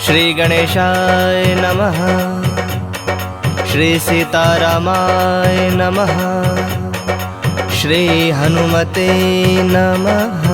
श्री गणेशाय नमः। श्री सीतारामाय नमः। श्री हनुमते नमः।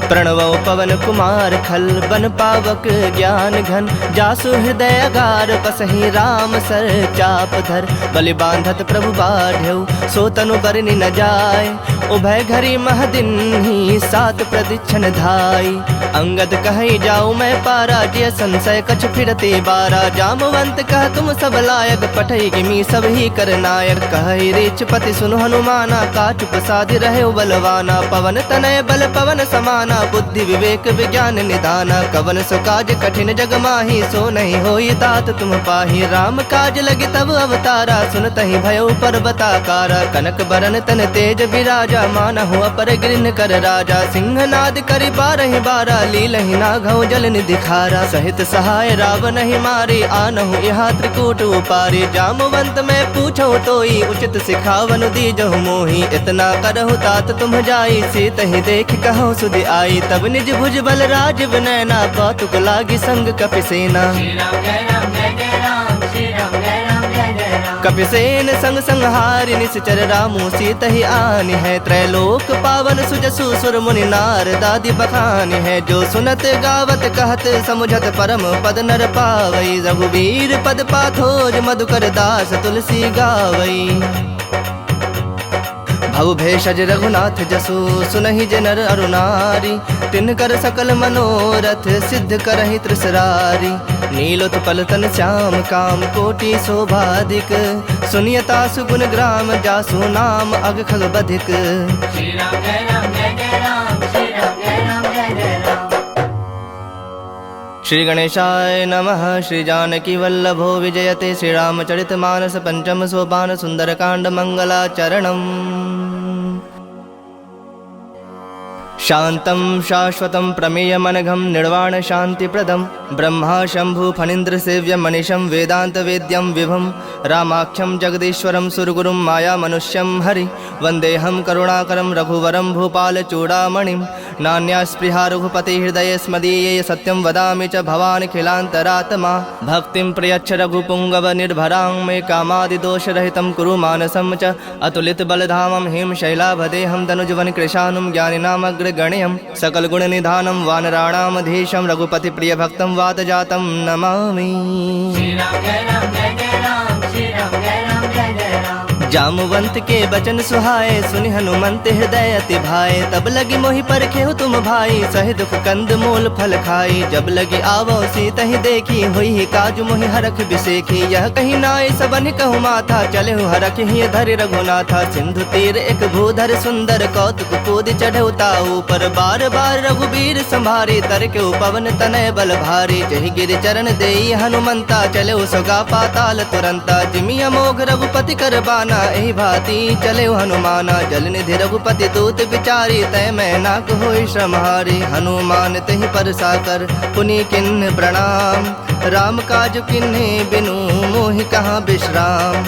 प्रणवो पवन कुमार खल बन पावक ज्ञान घन जासु हृदय अगार बसहि राम सर चाप धर बलि बांधत प्रभु बाढ़ऊ सो तनु बरनि न जाय उभय घरी महदिन ही सात प्रदीक्षण धाई अंगद कहि जाऊँ मैं पारा जिय संशय कछ फिरते बारा जामवंत कह तुम सब लायक पठई गिमी सब ही कर नायक कहि रीच पति सुनु हनुमाना काचु प्रसादि रहे बलवाना पवन तनय बल पवन समाना बुद्धि विवेक विज्ञान निदाना कवन सो काज कठिन जग माही सो नहीं होई तात तुम पाही राम काज लगे तब अवतारा सुनतहि भयो पर्वताकारा कनक बरन तन तेज विराजा मानहु अपर गिरिन कर राजा सिंहनाद करि बारहि बारा लीलहि नाघौ जल निधि खारा सहित सहाय रावण ही मारे आनहु यहाँ त्रिकूट उपारे जामवंत मैं पूछो तोई उचित सिखावन दीजहु मोही इतना करहु तात तुम जाई सीत ही देख कहो सुधि आई तब निज भुज बल राज विनयना कौतुक लागी संग कपिसेना कपिसेन संग संहारि निश्चर रामु सीत ही आनि है त्रैलोक पावन सुजसु सुर मुनि नार दादी बखानि है जो सुनत गावत कहत समुझत परम पद नर पावई रघुवीर पद पाथोज मधुकर दास तुलसी गावई भव भेषज रघुनाथ जसु सुनहि जनर अरुनारी तिनकर सकल मनोरथ सिद्ध करहि त्रिसरारी नीलोत्पल तन श्याम काम कोटि शोभाधिक सुनियता सुगुण ग्राम जासु नाम अग खग बधिक। श्री राम जय राम जय जय राम श्री राम जय राम जय जय राम। श्री गणेशाय नमः। श्री जानकी वल्लभो विजयते श्री रामचरित मानस पंचम सोपान सुंदरकांड मंगलाचरणम्। शांतं शाश्वतं प्रमेयमनघं निर्वाण शांतिप्रदं ब्रह्मा शंभु फणीन्द्र सेव्य मनीषं वेदांत वेद्यं विभुं रामाख्यं जगदीश्वरं सुरगुरुं माया मनुष्यं हरि वंदेहं करुणाकरं रघुवरं भूपाल चूड़ामणिं नान्या स्पृहा रघुपति हृदये स्मदीये सत्यं वदामि च भवानिखिलान्तरात्मा भक्तिं प्रयच्छ रघुपुंगव निर्भरां मे कामादिदोषरहितं कुरु मानसं च अतुलित बलधामं हिम शैलाभदेहं तनुजवन कृशानुं ज्ञानिनामग्रगण्यं सकल गुण निधानं वानराणामधीशं रघुपति प्रिय भक्तं वातजातं नमामि। श्री राम जय राम जय जय राम श्री राम जय राम जय जय राम। जामवंत के बचन सुहाए सुनि हनुमंत हृदय अति भाए तब लगी मोहि परखेहु तुम भाई सहि दुख कंद मूल फल खाई जब लगी आवो सीत ही देखी हुई ही काजु मोहि हरख बिसेखी यह कहीं नाय सबन कहु माथा चले हरख ही धरि रघुनाथा सिंधु तीर एक भूधर सुंदर कौतुक कूद चढ़ऊ ताऊ पर बार बार रघुबीर संभारी तर के पवन तनय बल भारी जहि गिर चरण देई हनुमंता चले सोगा पाताल तुरंता जिमि अमोघ रघुपति कर बाना एहि भांति चले हनुमाना जल निधि रघुपति दूत विचारी तय मैं नाक होई श्रमहारी हनुमान तहि पर साकर पुनि किन्ह प्रणाम राम काज किन्हे बिनु मोहि कहाँ विश्राम।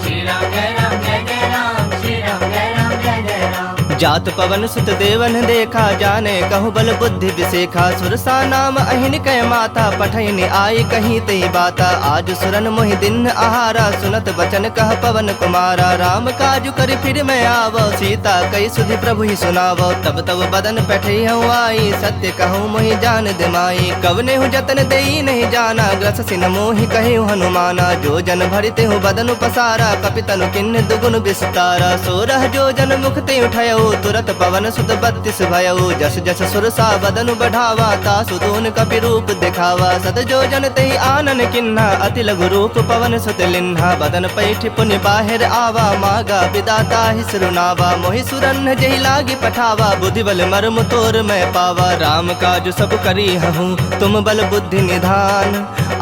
श्री राम जय राम जय जय राम श्री राम जय राम जय जय राम। जात पवन सुत देवन देखा जाने कहु बल बुद्धि विसेखा सुरसा नाम अहिन कै माता पठैन आई कहीं तई बाता आज सुरन मोहि दिन आहारा सुनत बचन कह पवन कुमारा राम काजु कर फिर मैं आवो सीता कई सुधि प्रभु ही सुनावो तब तब बदन पैठई हूँ आई सत्य कहूँ मोहि जान दिमाई कवने हूँ जतन देई नहीं जाना ग्रस सिन मोहि कहे हनुमाना जो जन भरिते हूँ बदन पसारा कपितनु किन्न दुगुन विस्तारा सोरह जो जन मुखते उठयो तुरत पवन सुत 32 भयऊ जस जस सुरसा बदनु बढ़ावा तासु दून कपि रूप दिखावा सत जो जन तहि आनन किन्हा अति लघु रूप पवन सुत लिन्हा बदन पैठ पुनि बाहिर आवा मागा विदाता ही सुनावा मोहि सुरन जहि लागी पठावा बुद्धि बल मर्म तोर मैं पावा राम काज सब करी हूँ तुम बल बुद्धि निधान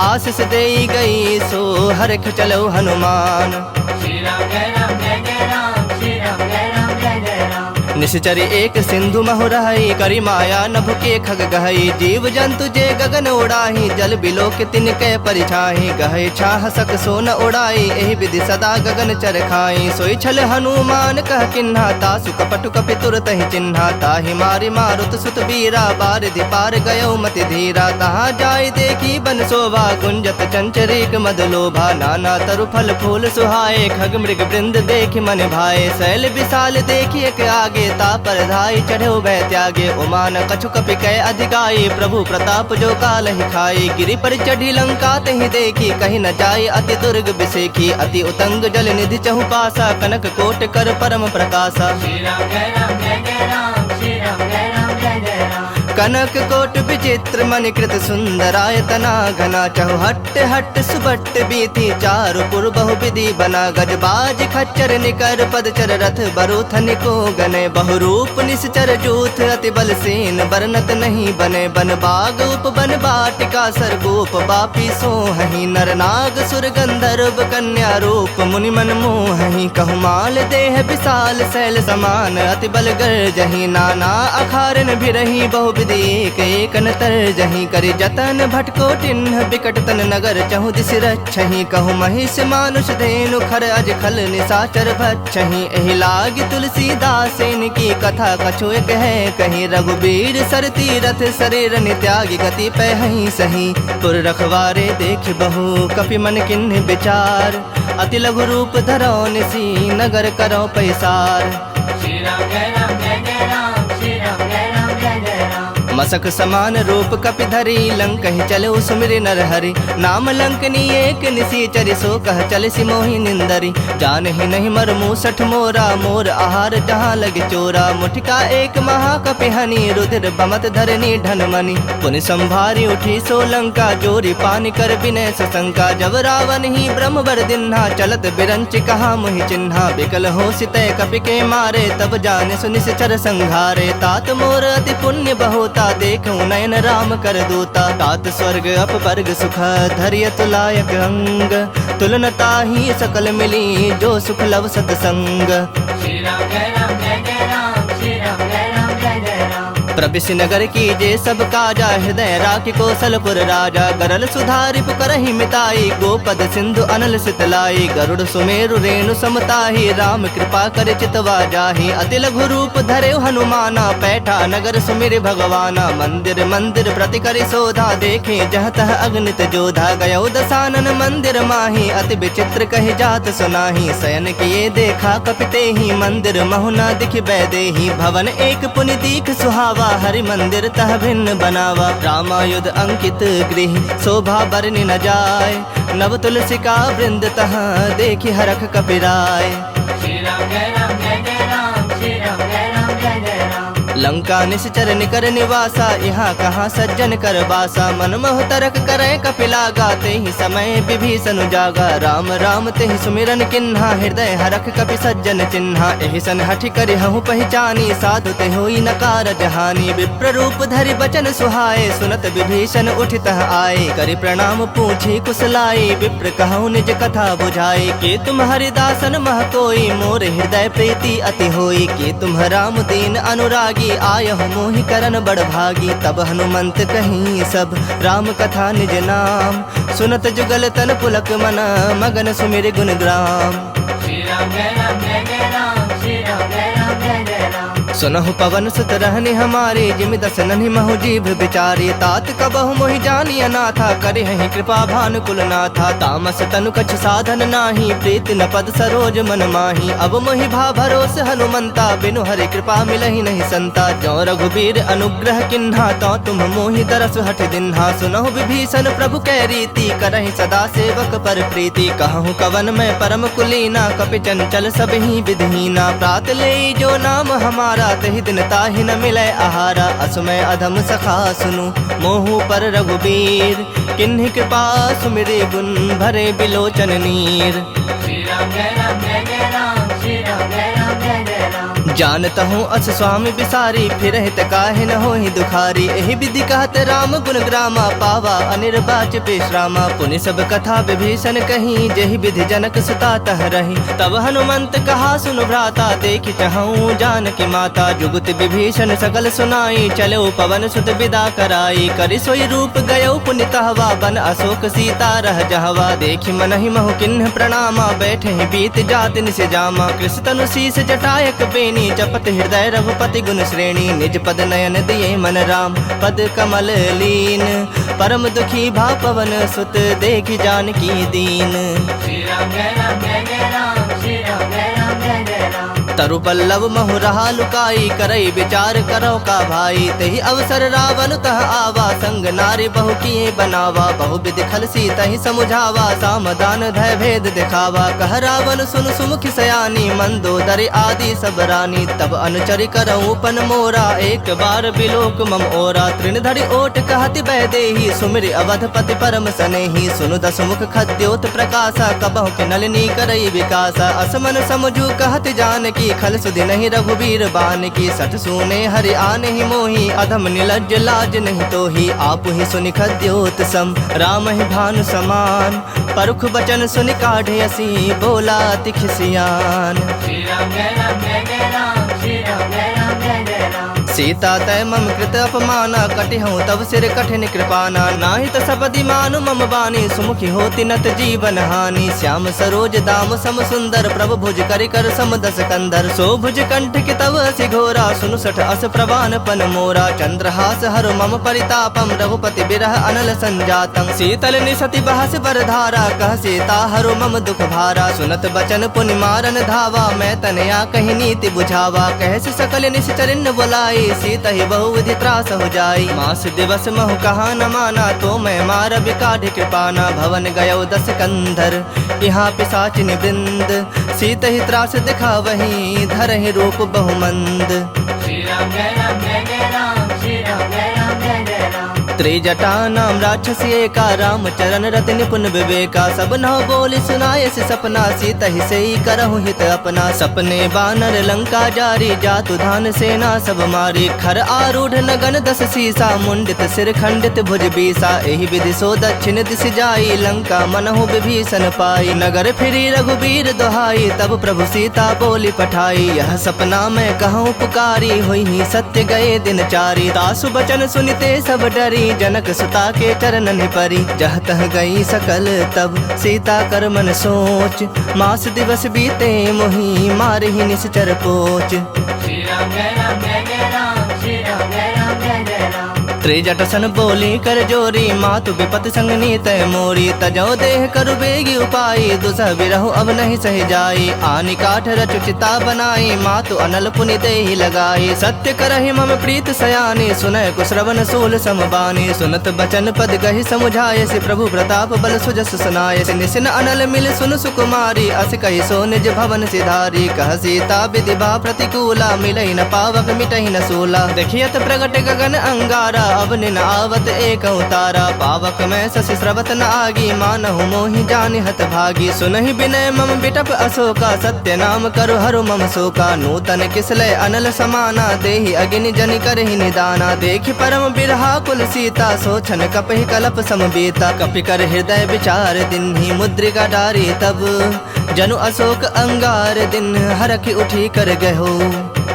आशीष देई गई सो हरख चलो हनुमान। श्री राम जय राम जय जय राम श्री राम जय राम जय जय राम। निश्चर एक सिंधु महु रही, करी माया नभ के खग गहई। जीव जंतु जे गगन उड़ाही, जल बिलो के तिनके परिछाही। गहे छाह सक सोन उड़ाई, एहि विधि सदा गगन चर खाई। सोई छल हनुमान कह किन्हा, तासु कपटु कपि तुरत ही चिन्हा। ताहि मारि मारुत सुत बीरा, बारिधि पार गयो मति धीरा। तहाँ जाय देखी बन शोभा, गुंजत चंचरीक मद लोभा। नाना तरु फल फूल सुहाए, खग मृग वृंद देखि मन भाए। शैल विशाल देखि एक आगे, तापर धाई चढ़ो भय त्यागे। उमान कछु कपि कै अधिकाई, प्रभु प्रताप जो काल ही खाई। गिरि पर चढ़ी लंका तहि देखी, कहीं न जाय अति दुर्ग बिसेखी। अति उतंग जल निधि चहु पासा, कनक कोट कर परम प्रकाशा। श्री राम जय राम जय जय राम, श्री राम जय राम जय जय राम। कनक कोट विचित्र मणिकृत सुंदरायतना घना। चहु हट्ट हट्ट सुबट्ट बीथी, चारु पुर बहु विधि बना। गजबाज खच्चर निकर पदचर, रथ बरूथन को गने। बहुरूप निश्चर जूथ, अति बल सेन बरनत नहीं बने। बन बाग उप बन बाटिका, सरगोप बापी सोहहि। नर नाग सुर गंधर्व कन्या रूप, मुनि मन मोहहि। कहु माल देह विशाल शैल समान, अति बल गर्जहि। नाना अखारन भिरहि, बहु विधि एक एक नतर जहीं। करि जतन भटको टिन्ह, बिकट तन नगर चहु दिस रक्षहि। कहु महिष मानुष धेनु, खर अज खल निशाचर भक्षहि। एहि लागी तुलसीदासेन की कथा, कछु एक है कहीं। रघुबीर सर तीरथ शरीर नित्यागी, गति पहहि सही। पुर रखवारे देख बहु, कपि मन किन्ह विचार। अति लघु रूप धरो निसी, नगर करो पैसार। श्री राम जय राम जय जय राम, श्री राम जय राम जय जय राम। मसक समान रूप कपि धरी, लंक ही चले सुमिरि नर हरि। नाम लंकनी एक निसीचरि, सो कह चल सी मोहि निंदरी। जान ही नहीं मर मूसठ मोरा, मोर आहार जहाँ लगे चोरा। मुठिका एक महाकपि हनि, रुधिर बमत धरनी ढनमनि। पुनि संभारी उठी सो लंका, जोरी पानी कर विनय सशंका। जब रावण ही ब्रह्म बर दिन्हा, चलत बिरंच कहा मुहि चिन्हा। बिकल हो सितय कपि के मारे, तब जाने सुनिश्चर संघारे। तात मोर अति पुण्य बहुता, देखूं नयन राम कर दूता। तात स्वर्ग अपवर्ग सुख, धरिय तुलायक अंग। तुलनता ही सकल मिली, जो सुख लव सतसंग। श्री राम जय राम जय जय राम, श्री राम जय राम जय जय राम। प्रविश नगर की जे सब काजा, हृदय राखि कौशलपुर राजा। गरल सुधारि पुकरहि मिताई, गोपद सिंधु अनल सितलाई। गरुड़ सुमेरु रेणु समताही, राम कृपा कर चितवा जाही। अति लघु रूप धरे हनुमाना, पैठा नगर सुमिर भगवाना। मंदिर मंदिर प्रति करि शोधा, देखे जह तह अगणित जोधा। गयो दसानन मंदिर माही, अति विचित्र कहि जात सुनाही। शयन किए देखा कपिते ही, मंदिर महुना दिख बैदेही। भवन एक पुनि दीख सुहावा, हरि मंदिर तह भिन्न बनावा। रामायुध अंकित गृह, शोभा बरनि न जाय। नव तुलसी का वृंद, तह देखि हरख कपिराय। श्री राम जय राम जय जय राम, श्री राम जय राम जय जय राम। लंका निश्चर निकर निवासा, यहाँ कहाँ सज्जन कर बासा। मन मोह तरक करे कपिलागा, ते ही समय विभीषण जागा। राम राम ते ही सुमिरन किन्हा, हृदय हरख कपि सज्जन चिन्हा। एहि सन हठि करि हहु पहचानी, साधु ते होई न कारज हानि। विप्र रूप धरि बचन सुहाए, सुनत विभीषण उठितः आए। करि प्रणाम पूछी कुशलाई, विप्र कहु निज कथा बुझाई। के तुम हरिदासन मह कोई, मोर हृदय प्रीति अति होई। के तुम राम दीन अनुरागी, आयहु मोहि करन बड़ भागी। तब हनुमंत कहीं सब, राम कथा निज नाम। सुनत जुगल तन पुलक मना, मगन सुमिर गुण ग्राम। श्री राम जय राम जय जय राम, श्री राम जय राम जय जय राम। सुनहु पवन सुत रहनि हमारे, जिमि दस नन्हि महु जीभ बिचारी। तात कबहु मोहि जानी अनाथा, करिहहि कृपा भानुकुल नाथा। तामस तनु कछ साधन नाही, प्रीति न पद सरोज मन माही। अब मोहि भा भरोस हनुमंता, बिनु हरि कृपा मिलहि नहीं संता। जो रघुबीर अनुग्रह किन्हा, तो तुम मोहि दरस हठ दिन्हा। सुनहु विभीषण प्रभु कै रीति, करहि सदा सेवक पर प्रीति। कहूँ कवन मैं परम कुलीना, कपि चंचल सब ही विधहीना। प्रात ले जो नाम हमारा, तहि दिन ताहि न मिलै आहारा। असमय अधम सखा सुनु, मोहु पर रघुबीर। किन्हि कृपा सुमिरि गुण, भरे बिलोचन नीर। श्री राम जय राम जय जय राम, श्री राम जय राम जय जय राम। जानता हूँ अस स्वामी बिसारी, फिर हित काहे न होहि दुखारी। एहि विधि कहत राम गुण ग्रामा, पावा अनिर्वाच पेशरामा। पुनि सब कथा विभीषण कही, जेहि विधि जनक सुता तह रही। तब हनुमंत कहा सुन भ्राता, देखि चहूँ जानकी माता। जुगुत विभीषण सकल सुनाई, चलो पवन सुत विदा कराई। करि सोई रूप गयो पुनि तहवा, बन अशोक सीता रह जहवा। देखि मनहि महु किन्ह प्रणामा, बैठे बीत जाति निस जामा। कृष तनु शीस जटायक बेनी, जपत हृदय रघुपति गुण श्रेणी। निज पद नयन दिए मन राम, पद कमल लीन। परम दुखी भा पवन सुत, देखि जानकी दीन। श्री राम जय राम जय जय राम, श्री राम जय राम जय जय राम। तरु पल्लव महु रहा लुकाई, करई विचार करो का भाई। तेहि अवसर रावण तह आवा, संग नारी बहु किए बनावा। बहु विधि खल सी तहि समुझावा, सामदान धय भेद दिखावा। कह रावण सुन सुमुखी सयानी, मंदोदरी आदि सब रानी। तब अनुचरि करऊँ पन मोरा, एक बार बिलोक मम ओरा। तृण धरि ओट कहति बह देही, सुमिर अवधपति परम सनेही। सुनु दस मुख खद्योत प्रकाशा, कबहु के नलिनी करई विकासा। असमन समझू कहत जानकी, खल सुधि नहीं रघुबीर बान की। सठ सूने हरि आने ही मोही, अधम निलज्ज लाज नहीं तोही। आप ही सुनि खद्योत सम, राम ही भानु समान। परुख बचन सुनि काढ़े असी, बोला तिख सियान। श्री राम जय राम जय जय राम, श्री राम जय राम जय जय राम। सीता तय मम कृत अपमाना, कटिहूँ तब सिर कठिन कृपाना। नाही त सपदि मानु मम बानी, सुमुखी होती नत जीवन हानि। श्याम सरोज दाम सम सुंदर, प्रभु भुज करि कर सम दस कंधर। सो भुज कंठ के तव असि घोरा, सुनु सठ अस प्रवान पन मोरा। चंद्रहास हर मम परितापम, रघुपति बिरह अनल संजातम। शीतल निसति बहस बर धारा, कह सीता हरो मम दुख भारा। सुनत बचन पुनि मारन धावा, मैं तनया कही नीति बुझावा। कहस सकल निश्चरिन बुलाई, सीता ही बहु विधि त्रास हो जाई। मास दिवस महु कहा न माना, तो मैं मार बिकाढ़ कृपाना। भवन गयो दस कंधर, यहाँ पिशाचिन वृंद। सीता ही त्रास दिखा वही, धरहि रूप बहुमंद। श्री राम जय राम जय जय राम, श्री राम जय राम जय जय राम। त्रिजटा नाम राक्षसी एका, राम चरण रति निपुण विवेका। सब नौ बोली सुनाय से सपना, सीता ही से ही करहु हित अपना। सपने बानर लंका जारी, जातु धान सेना सब मारी। खर आरूढ़ नगन दस सीसा, मुंडित सिर खंडित भुज बीसा। एहि विधि सो दक्षिण दिश जाई, लंका मनहु विभीषण पाई। नगर फिरी रघुबीर दोहाई, तब प्रभु सीता बोली पठाई। यह सपना मैं कहूँ पुकारी, हुई ही सत्य गए दिन चारी। तासु बचन सुनिते सब डरी, जनक सुता के चरणन परी। जह तह गई सकल तब, सीता कर मन सोच। मास दिवस बीते मोही, मारहि निश्चर पोच। श्री राम जय राम जय जय राम, श्री राम जय राम जय जय राम। त्रिजट सन बोली कर जोरी, मातु विपत संग नीत मोरी। तजो देह करु बेगी उपाई, दुसह बिरहु अब नहीं सह जाई। आनि काठ रचु चिता बनाई, मातु अनल पुनि देहि लगाई। सत्य करहि मम प्रीत सयानी, सुनय कुश्रवण सूल समबानी। सुनत बचन पद गहि समुझाय, से प्रभु प्रताप बल सुजस सुनाय। से निसिन अनल मिल सुन सुकुमारी, अस कहि सो निज भवन सिधारी। कह सीता विधि बा प्रतिकूला, मिलहि न पावक मिटहि न सूला। देखियत प्रगट गगन अंगारा, अब निन आवत एक उतारा। पावक में शशि स्रवत न आगी, मानहु मोहि जानि हत भागी। सुनहि विनय मम बिटप अशोका, सत्य नाम करु हरु मम शोका। नूतन किसलय अनल समाना, देहि अग्नि जनि करहि निदाना। देखि परम बिरहा कुल सीता, सोचन कपहि कलप समबीता। कपि कर हृदय विचार दिन्हि, मुद्रिका डारी तब। जनु अशोक अंगार दिन, हरखि उठी कर गहो।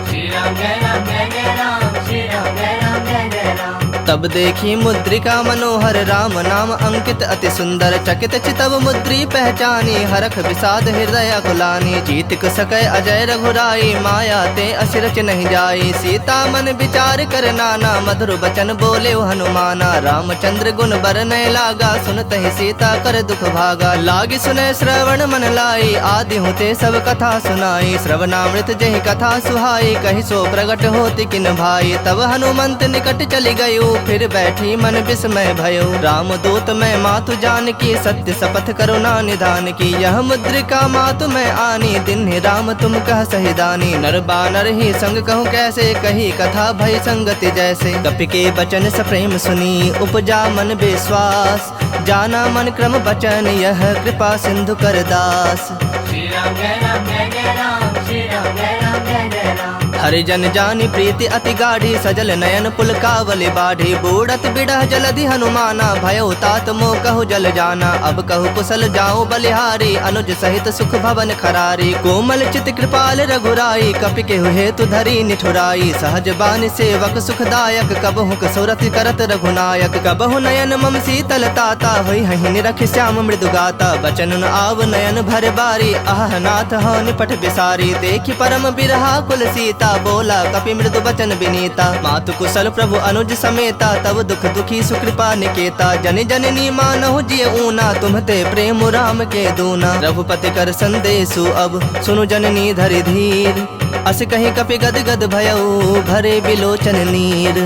श्री राम जय राम जय जय राम, श्री राम जय राम जय जय राम। तब देखी मुद्रिका मनोहर, राम नाम अंकित अति सुंदर। चकित चितव मुद्री पहचानी, हरख विषाद हृदय अकुलानी। जीत सकै अजय रघुराई, माया ते असिरच नहीं जाई। सीता मन विचार कर नाना, मधुर बचन बोले हनुमाना। रामचंद्र गुण बरनय लागा, सुनत ही सीता कर दुख भागा। लागी सुनय श्रवण मन लाई, आदि होते सब कथा सुनाई। श्रवणामृत जहि कथा सुहाई, कहि सो प्रगट होति किन भाई। तब हनुमंत निकट चली गयो, फिर बैठी मन विस्मय भयो। राम दूत मैं मातु जानकी, सत्य शपथ करुणा निधान की। यह मुद्रिका मातु मैं आनी, दिन राम तुम कह सहिदानी। नर बानर ही संग कहूँ कैसे, कही कथा भय संगति जैसे। कपि के बचन सप्रेम सुनी, उपजा मन विश्वास। जाना मन क्रम बचन, यह कृपा सिंधु कर दास। श्री राम जय राम जय जय राम, श्री राम जय राम जय जय राम। हरिजन जानी प्रीति अति गाढ़ी सजल नयन पुलकावली बाढ़ी बूढ़त बिड़ह जलधि हनुमाना भयो तात मोह कहु जल जाना अब कहु कुशल जाऊं बलिहारी अनुज सहित सुख भवन खरारी कोमल चित कृपाल रघुराई कपि के हेतु धरी निठुराई सहज बानी सेवक सुखदायक कबहु कसुरत करत रघुनायक कबहु नयन मम शीतल ताता होई हहि निरख श्याम मृदु गाता बचन न आव नयन भर बारी आह नाथ हो निपट बिसारी देखि परम बिरहा कुल सीता बोला कपि मृदु बचन विनीता मातु कुशल प्रभु अनुज समेता तब दुख दुखी सुकृपा निकेता जन जननी मानहु जिय ऊना तुम्हते प्रेम राम के दूना रघुपति कर संदेशु अब सुनु जननी धरि धीर अस कहीं कपि गद गद भयउ भरे बिलोचन नीर।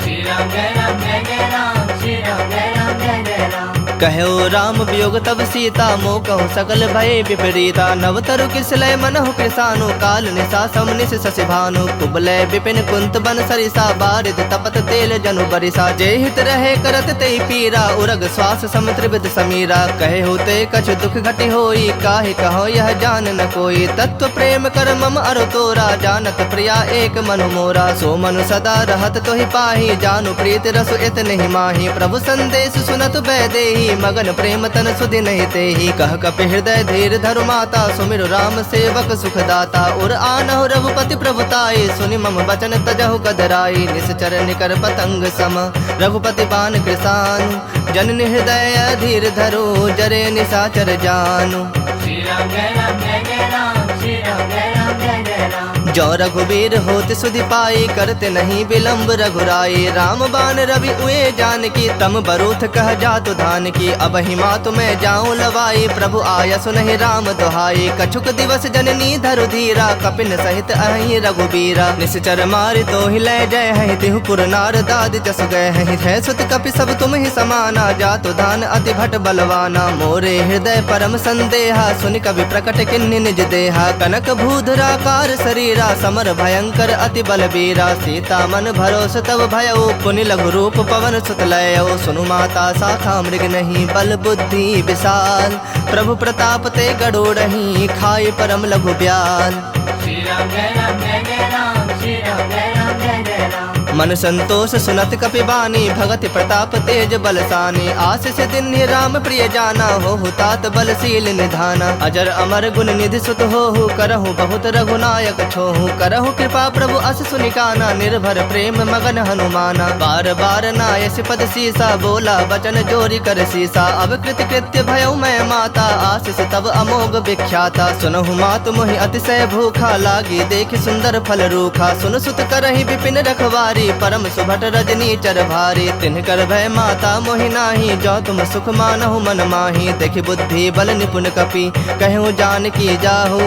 श्री राम जय राम जय जय राम श्री राम जय राम जय जय राम कहो राम वियोग तब सीता मोह कहु सकल भय विपरीता नव तरु किसलय मनहु कृसानु काल निशा समनिस शशि भानु कुबलय विपिन कुंत बन सरिसा बारिद तपत तेल जनु बरिसा जय हित रहे करत ते पीरा उरग श्वास सम त्रिविध समीरा कहे होते कछ दुख घटि होई काहे कहो यह जान न कोई तत्व प्रेम कर मम अरु तोरा जानत प्रिया एक मनु मोरा सो मनु सदा रहत तोहि पाही जानु प्रीत रसु इत नहीं माही प्रभु संदेश सुनत बैदेही मगन प्रेम तन सुधि नहीं तेहि कह कपि हृदय धीर धरु माता सुमिरु राम सेवक सुखदाता उर आनहु रघुपति प्रभुताई सुनि मम बचन तजहु कदराई निश्चर निकर पतंग सम रघुपति बान कृसानु जननि हृदय धीर धरो जरे निशाचर जानु। श्री राम जय राम जय जय राम श्री राम जय राम जय जय राम जो रघुबीर होत सुधि पाई करते नहीं विलम्ब रघुराई राम बान रवि उए जान की तम बरूथ कह जातु धान की अब हिमा तुम्हें जाऊं लवाई प्रभु आया सुनहि राम दुहाई कछुक दिवस जननी धरु धीरा कपिन सहित अहि रघुबीरा निश्चर मारि तो ही लय जय है तिहु पुर नार दाद जस गए है सुत कपि सब तुम ही समाना जातु धान अति भट बलवाना मोरे हृदय परम संदेहा सुनि कवि प्रकट किन्नि निज देहा कनक भूधराकार शरीरा समर भयंकर अति बलबीरा सीता मन भरोस तब भयउ पुनि लघु रूप पवन सुत लयउ सुनु माता शाखा मृग नहीं बल बुद्धि विशाल प्रभु प्रताप ते गड़ोड़हि खाई परम लघु ब्याल। श्री राम जय राम जय जय राम श्री राम जय राम जय जय राम मन संतोष सुनत कपि बानी भगति प्रताप तेज बलसानी आशीष दिन राम प्रिय जाना हो तात बलशील निधाना अजर अमर गुण निधि सुत हो करहु बहुत रघुनायक छोहु करहु कृपा प्रभु अस सुनिकाना निर्भर प्रेम मगन हनुमाना बार बार नायस पद सीसा बोला वचन जोरी कर सीसा अब कृत कृत्य भयउ मैं माता आशीष तब अमोघ विख्याता सुनहु मातु मोहि अतिशय भूखा लागी देखि सुंदर फल रूखा सुन सुत करहि विपिन रखवारी परम सुभट रजनी चर भारी तिन्ह कर भय माता मोहि नाही जो तुम सुख मानहु मन माही देखि बुद्धि बल निपुण कपि कहूँ जान की जाहु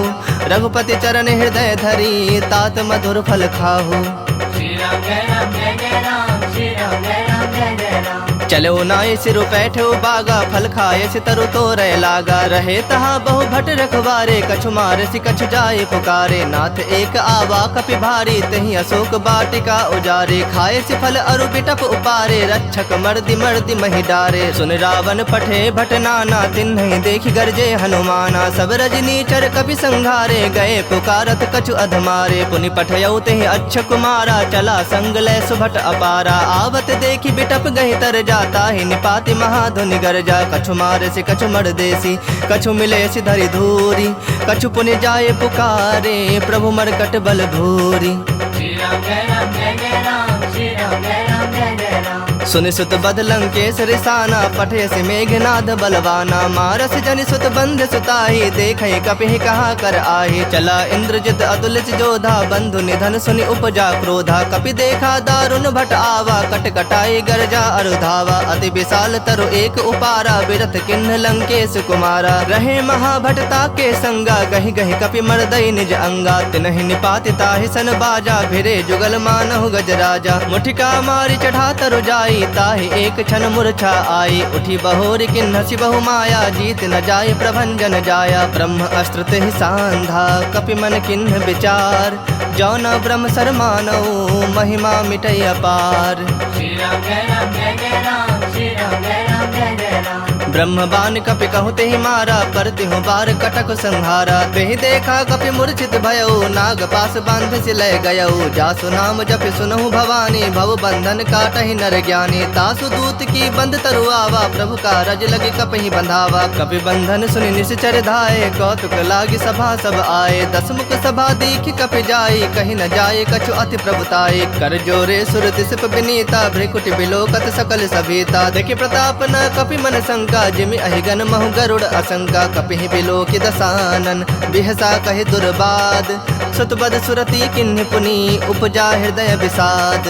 रघुपति चरण हृदय धरी तात मधुर फल खाहु। श्री राम जय राम जय जय राम श्री राम जय राम जय जय राम चलो नाय सिरु बैठो बागा फल खाए सितरु तो रह लागा रहे तहा बहु भट रखवारे कछु मार सि कछु जाए पुकारे नाथ एक आवा कपि भारी तही अशोक बाटिका उजारे खाए सि फल अरु बिटप उपारे रक्षक मर्दि मर्दि महि डारे सुन रावण पठे भट नाना तिन्हि देखि गरजे हनुमाना सब रजनी चर कपि संघारे गए पुकारत कछु अधमारे पुनि पठयउ तेहि अच्छ कुमारा चला संग लय सुभट अपारा आवत देखि बिटप गहि तर जाता ही निपाति महाधुनि गरजा कछु मारे से कछु मर देसी कछु मिले सि धरि धूरी कछु पुनि जाए पुकारे प्रभु मरकट बल भूरी। श्री राम जय राम जय जय राम श्री राम जय राम जय जय राम सुनि सुत बद लंकेश रिसाना पठे से मेघनाद बलवाना मारस जनि सुत बंध सुताही देखे कपि कहा कर आही चला इंद्रजित अतुलित जोधा बंधु निधन सुनि उपजा क्रोधा कपि देखा दारुण भट आवा कट कटाई गरजा अरुधावा अति विशाल तरु एक उपारा बिरथ किन्ह लंकेश कुमारा रहे महाभटता के संगा गहि गहि कपि मरदई निज अंगा तिनहि निपाति ताहि सन बाजा भिरे जुगल मानहु गजराजा मुठिका मारी चढ़ा तरु जाई ताहि एक क्षण मूर्छा आई उठी बहोरी किन्हसि बहु माया जीत न जाय प्रभंजन जाया ब्रह्म अस्त्र तेहि सांधा कपि मन किन्ह विचार जौन ब्रह्म सर मानऊ महिमा मिटय अपार। श्री राम जय राम जय जय राम श्री राम जय राम जय जय राम ब्रह्म बाण कपि कहते ही मारा, पर तिहु बार कटक संहारा। तेहि देखा कपि मूर्छित भयउ, नाग पास बांध सिलय गयउ। जासु नाम जपि सुनहु भवानी, भव बंधन काटहि नर ज्ञानी। तासु दूत की बंद तरुआवा, प्रभु का रज लगे कपहि बंधावा। कपि बंधन सुनि निश्चर धाये, कौतुक लागी सभा सब आए। दस मुख सभा दीख कपि जाई, कहीं न जाए कछु अति प्रभुताई। कर जोरे सुर दिसप विनीता, भ्रिकुटि बिलोकत सकल सभीता। देखि प्रताप न कपि मन शंका, जिमि अहिगन महु गरुड़ असंका। कपिहि बिलोकि दसानन, बिहसा कहि दुर्बाद। सुतबद सुरति किन्हि पुनि, उपजा हृदय विषाद।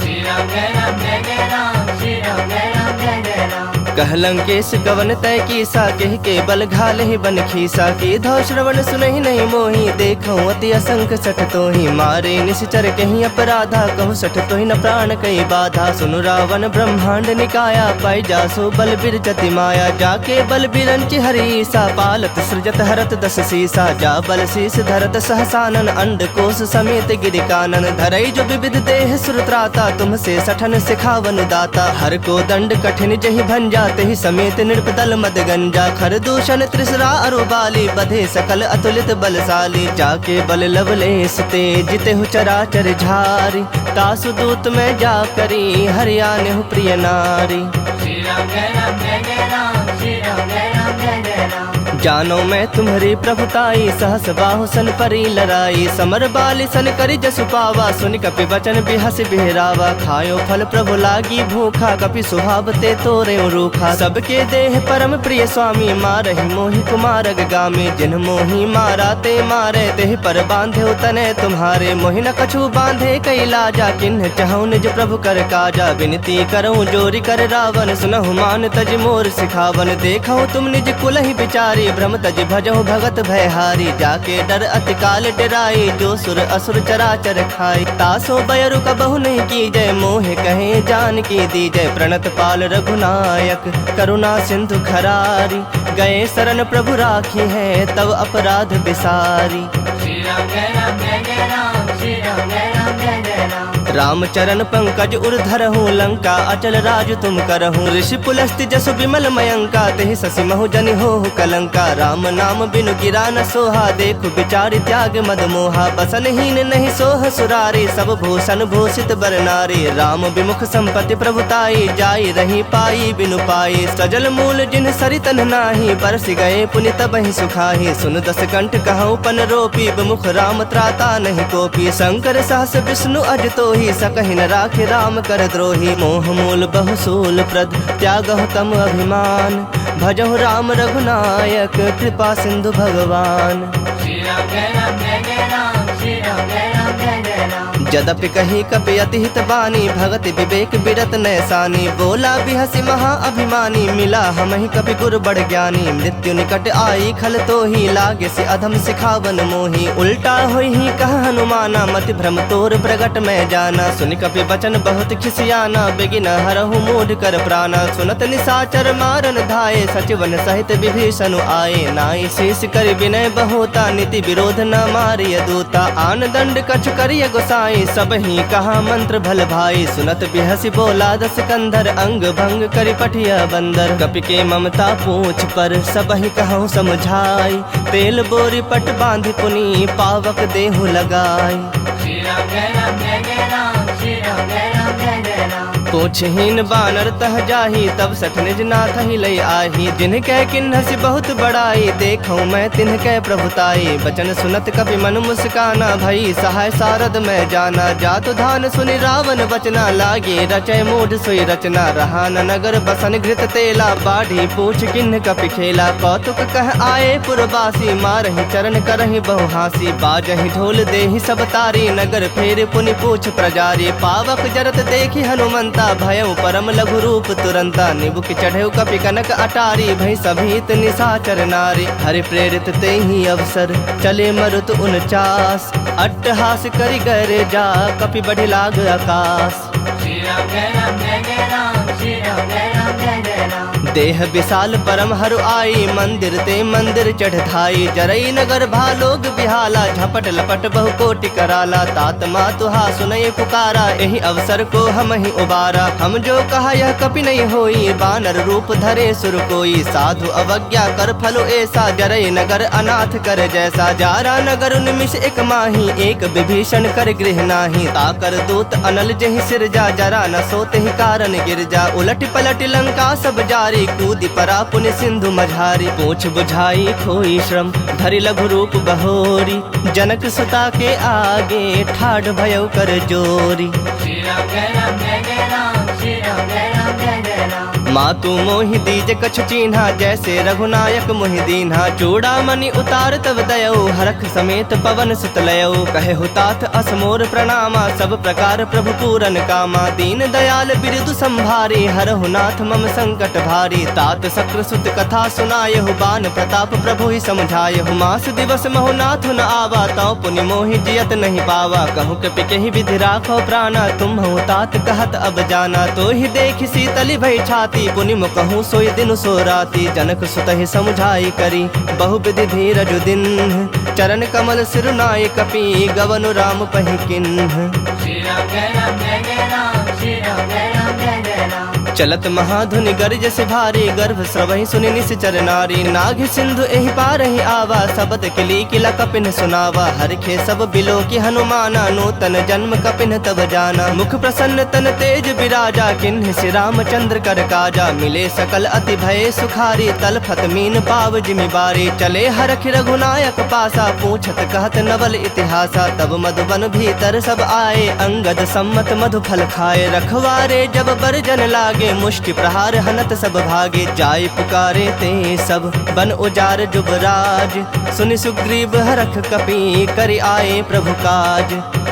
श्री राम जय राम जय जय राम, श्री राम जय राम जय जय राम। कहलंकेश गवन तय कीसा, कह के बल घाल ही बन खीसा। की धौ श्रवण सुनहि नहीं मोही, देखऊं अति असंख सठ तोहि। मारे निश्चर कहीं अपराधा, कहु सठ तोहि न प्राण कई बाधा। सुनु रावण ब्रह्मांड निकाया, पाई जासो बल बिरजति माया। जाके बल बिरंचि हरीसा, पालत सृजत हरत दस सीसा। जा बल शीस धरत सहसानन, अंड कोश समेत गिरिकानन। धरई जो विविध देह सुरत्राता, तुमसे सठन सिखावन दाता। हर को दंड कठिन जहि भंजा, ही समेत नृपदल मद गंजा। खर दूषण त्रिसरा अरुबाली, बधे सकल अतुलित बलशाली। जाके बल लवलेस ते, जिते हु चराचर झारी। तासु दूत में जा करी, हरियाणु प्रिय नारी। श्री राम जय राम जय जय राम, श्री राम जय राम जय जय राम। जानो मैं तुम्हारी प्रभुताई, सहस बाहु सन परी लड़ाई। समर बाली सन करी जसु पावा, सुनि कपि वचन बिहस बिहरावा। खायो फल प्रभु लागी भूखा, कपि सुहावते तोरे रूखा। सबके देह परम प्रिय स्वामी, मारहि मोहि कुमारग गामी। जिन मोहि मारा ते मारे, तेहि पर बांधे तने तुम्हारे। मोहि न कछु बांधे कई लाजा, किन्ह चाहूं निज प्रभु कर काजा। विनती करऊं जोरी कर रावण, सुनहु मान तज मोर सिखावन। देखऊं तुम निज कुलहि बिचारी, भ्रम तज भजहु भगत भयहारी। जाके डर अति काल डराई, जो सुर असुर चराचर खाई। तासो बयरु कबहु नहीं कीजय, मोहे कहे जान की दीजय। प्रणत पाल रघुनायक, करुणा सिंधु खरारी। गए शरण प्रभु राखी है, तब अपराध बिसारी। श्री राम जय राम जय जय राम, श्री राम जय राम जय जय राम। राम चरण पंकज उर्धरहु, लंका अचल राज तुम करहु। ऋषि पुलस्ति जसु विमल मयंका, तेहि ससि महु जनि होहु कलंका। राम नाम बिनु गिरा न सोहा, देखु बिचारि त्याग मद मोहा। बसनहीन नहीं सोह सुरारी, सब भूषण भूषित बर नारी। राम विमुख संपत्ति प्रभुताई, जाई रही पाई बिनु पाई। सजल मूल जिन सरितन नाही, बरस गए पुनि तबहि सुखाही। सुन दस कंठ कहूँ पन रोपी, विमुख राम त्राता नहीं कोपी। शंकर सहस विष्णु अज तोहि, सकहि न राखे राम कर द्रोही। मोह मूल बहुसूल प्रद, त्यागहु तम अभिमान। भजहु राम रघुनायक, कृपा सिंधु भगवान। श्री राम जय राम जय जय राम, श्री राम जय राम जय जय राम। जदपि कही कपि अति हित बानी, भगति विवेक बिरत नैसानी। बोला बिहसि महा अभिमानी, मिला हमहि कपि गुर बड़ ज्ञानी। मृत्यु निकट आई खल तोहि, लागे से अधम सिखावन मोहि। उल्टा होई ही कह हनुमाना, मति भ्रम तोर प्रगट में जाना। सुनि कपि वचन बहुत खिसियाना, बेगिन हरहु मूढ़ कर प्राणा। सुनत निशाचर मारन धाये, सचिवन सहित विभीषण आए। नाई शेष कर विनय बहुता, नीति विरोध न मारिय दूता। आन दंड कछ करिय गोसाई, सब ही कहा मंत्र भल भाई। सुनत बिहसि बोला दस कंधर, अंग भंग करि पठिया बंदर। कपि के ममता पूछ पर, सब ही कहूँ समझाई। तेल बोरी पट बांधि पुनि, पावक देहु लगाई। श्री राम जय राम जय जय राम, श्री राम जय राम जय जय राम। पूछहीन बानर तह जाही, तब सठ निज नाथ ही लई आही। जिनकै किन्हसि बहुत बड़ाई, देखऊं मैं तिनकै प्रभुताई। बचन सुनत कपि मन मुस्काना, भई सहाय सारद में जाना। जातु धान सुनि रावण बचना, लागे रचय मूढ़ सोई रचना। रहा न नगर बसन घृत तेला, बाढ़ी पूछ किन्ह कपि खेला। कौतुक कह आए पुरवासी, मारहि चरण करहि बहु हासी। बाजहि ढोल देहि सब तारी, नगर फेर पुनि पूछ प्रजारी। पावक जरत देखि हनुमंता, भयउ परम लघु रूप तुरंता। निबुक चढ़ेउ कपि कनक अटारी, भई सभीत निशाचर नारी। हरि प्रेरित तेहि अवसर, चले मरुत 49। अट्टहास करि गरे जा, कपि बढ़ि लाग आकाश। श्री राम जय राम जय जय राम, श्री राम जय राम जय जय राम। देह विशाल परम हरु आई, मंदिर ते मंदिर चढ़ धाई। जरई नगर भालोग बिहाला, झपट लपट बहु कोटि कराला। तात मातुहा सुनय पुकारा, यही अवसर को हम ही उबारा। हम जो कहा यह कपि नहीं होई, बानर रूप धरे सुर कोई। साधु अवज्ञा कर फलो ऐसा, जरई नगर अनाथ कर जैसा। जारा नगर निमिष एक माही, एक विभीषण कर गृह नाही। ताकर दूत अनल जहि सिरजा, जरा न सोते ही कारण गिरजा। उलट पलट लंका सब जारी, कूदी परा पुण्य सिंधु मझारी। पूछ बुझाई खोई श्रम, धरि लघु रूप बहोरी। जनक सुता के आगे, ठाढ़ भयउ कर जोरी। श्री राम जय राम जय जय राम, श्री राम जय राम जय जय राम। मातु मोहि दीज कछु चीन्हा, जैसे रघुनायक मोहि दीन्हा। चूड़ामणि उतार तब दयऊ, हरख समेत पवन सुत लयऊ। कहे हुतात असमोर प्रणामा, सब प्रकार प्रभु पूरन कामा। दीन दयाल बिरदु संभारी, हरहु नाथ मम संकट भारी। तात शक्र सुत कथा सुनायहु, बान प्रताप प्रभु ही समझायहु। मास दिवस महु नाथ न आवा, तौ पुनि मोहि जियत नहीं पावा। कहूँ कपि केहि विधि राखो प्राणा, तुम हूँ तात कहत अब जाना। तो ही देख शीतली भई छाती, पुनि मुकहूँ सोई दिन सो राती। जनक सुतहि समुझाई करी, बहु विधि धीरज दिन। चरण कमल सिरुनाय कपि, गवनु राम पहि किन्ह। श्री राम जय राम जय जय राम, श्री राम जय राम जय जय राम। चलत महाधुनि गर्ज से भारी, गर्भ स्रवहि सुनि निश्चर नारी। नाग सिंधु एहि पारहि आवा, सबद किली किला कपिन सुनावा। हरखे सब बिलो की हनुमाना, नूतन जन्म कपिन तब जाना। मुख प्रसन्न तन तेज विराजा, किन्ह श्री रामचंद्र कर काजा। मिले सकल अति भय सुखारी, तलफत मीन पाव जिमि बारी। चले हरख रघुनायक पासा, पूछत कहत नवल इतिहासा। तब मधुबन भीतर सब आए, अंगद सम्मत मधु फल खाए। रखवारे जब बरजन लागे, मुष्टि प्रहार हनत सब भागे। जाय पुकारे ते सब, बन उजार जुबराज। सुनि सुग्रीव हरख कपि, करि आए प्रभु काज।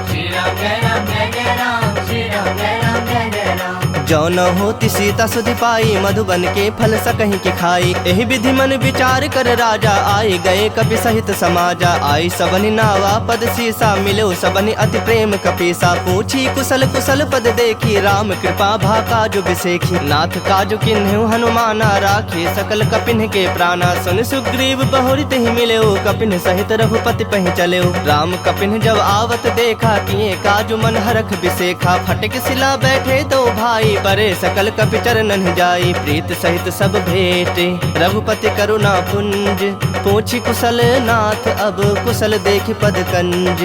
श्री राम जय राम जय जय राम, श्री राम जय राम जय जय राम। जो न होती सीता सुधि पाई, मधुबन के फल सकहीं के खाई। एहि विधि मन विचार कर राजा, आए गए कपि सहित समाजा। आई सबनि नावा पद सीसा, मिलो सबनि अति प्रेम कपीसा। पूछी कुशल कुशल पद देखी, राम कृपा भा काजु बिसेखी। नाथ काजु किन्हु हनुमाना, राखे सकल कपिन के प्राणा। सुन सुग्रीव बहुरित ही मिलेऊ, कपिन सहित रघुपति पहि चलेऊ। राम कपिन जब आवत देखा, किए काजु मन हरख बिसेखा। फटक सिला बैठे दो भाई, परे सकल कपि चरणन जाई। प्रीत सहित सब भेटे, रघुपति करुणा पुंज। पूछी कुशल नाथ अब, कुशल देखि पद कंज।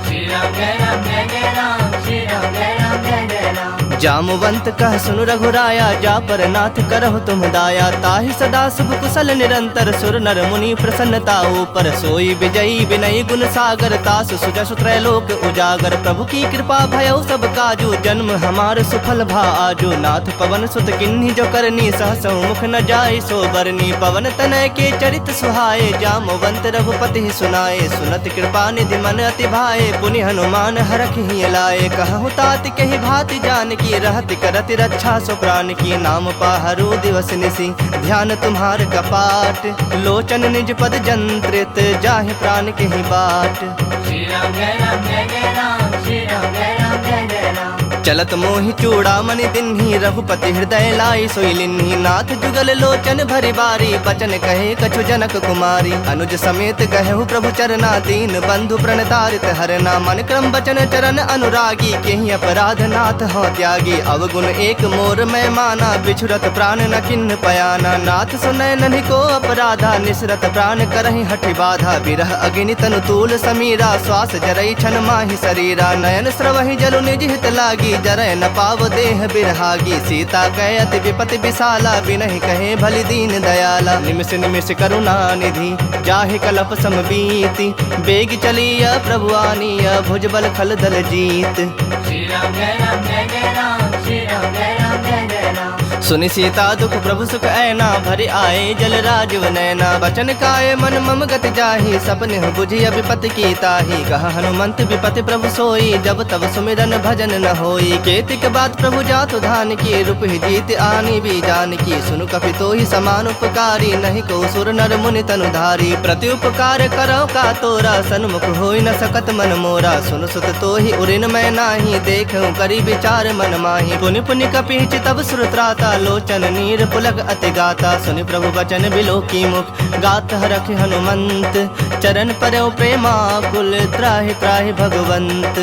श्री राम जय राम जय जय राम, श्री राम जय राम जय जय राम। जामवंत कह सुनु रघुराया, जा पर नाथ करहु तुम दाया। ताहि सदा शुभ कुशल निरंतर, सुर नर मुनि प्रसन्नता ऊपर। सोई विजयी विनयी गुण सागर, तास सुजसु त्रैलोक उजागर। प्रभु की कृपा भयउ सब काजू, जन्म हमार सुफल भा आजू। नाथ पवन सुत किन्ही जो करनी, सहसौ मुख न जाय सो बरनी। पवन तनय के चरित सुहाए, जामवंत रघुपति ही सुनाए। सुनत कृपा निधि मन अति भाए, पुनि हनुमान हरख ही लाए। कहु तात कहि भाति जानकी, रहति करति रक्षा सो प्राण की। नाम पाहरु दिवस निसी, ध्यान तुम्हार कपाट। लोचन निज पद जंत्रित, जाहि प्राण के ही बाट। श्री राम जय राम जय जय राम, श्री राम जय राम जय जय राम। चलत मोहि चूड़ामणि दिन्ही, रघुपति हृदय लाई सोई लिन्ही। नाथ जुगल लोचन भरि बारी, बचन कहे कछु जनक कुमारी। अनुज समेत कहु प्रभु चरना, दीन बंधु प्रणतारित हरना। मन क्रम बचन चरण अनुरागी, केहि अपराध नाथ हो त्यागी। अवगुण एक मोर मैं माना, बिछुरत प्राण न किन्ह पयाना। नाथ सुनय नन्हि को अपराधा, निसरत प्राण करहि हठि बाधा। बिरह अग्नि तनु तूल समीरा, श्वास जरई छन माहि शरीरा। नयन स्रवहि जलु निज हित लागी, जरय न पाव देह बिरहागी। सीता कहे अति विपति विशाला, बिनहि कहे भलि दीन दयाला। निमिष निमिष करुणा निधि, जाहि कलप सम बीति। बेग चलिया प्रभु आनिया, भुजबल खल दल जीत। श्री राम जय राम जय जय राम, श्री राम जय राम जय जय राम। सुनि सीता दुख प्रभु सुख ऐना, भरि आए जल राजीव नैना। बचन काय मन मम गति जाहि, सपने बुझि विपति की ताहि। कहा हनुमंत विपति प्रभु सोई, जब तब सुमिरन भजन न होई। केतिक बात प्रभु जातु धान की, रूप ही जीत आनी भी जान की। सुनु कपि तोहि समान उपकारी, नहीं को सुर नर मुनि तनु धारी। प्रति उपकार करो का तोरा, सन्मुख होई न सकत मन मोरा। सुन सुत तोहि उरिन मैं नाही, देखूं करी विचार मन माही। पुनि पुनि कपि तब सुर त्राता, लोचन नीर पुलक अति गाता। सुनि प्रभु बचन बिलो की मुख गात हरख हनुमंत। चरण परयो प्रेमाकुल त्राहि त्राहि भगवंत।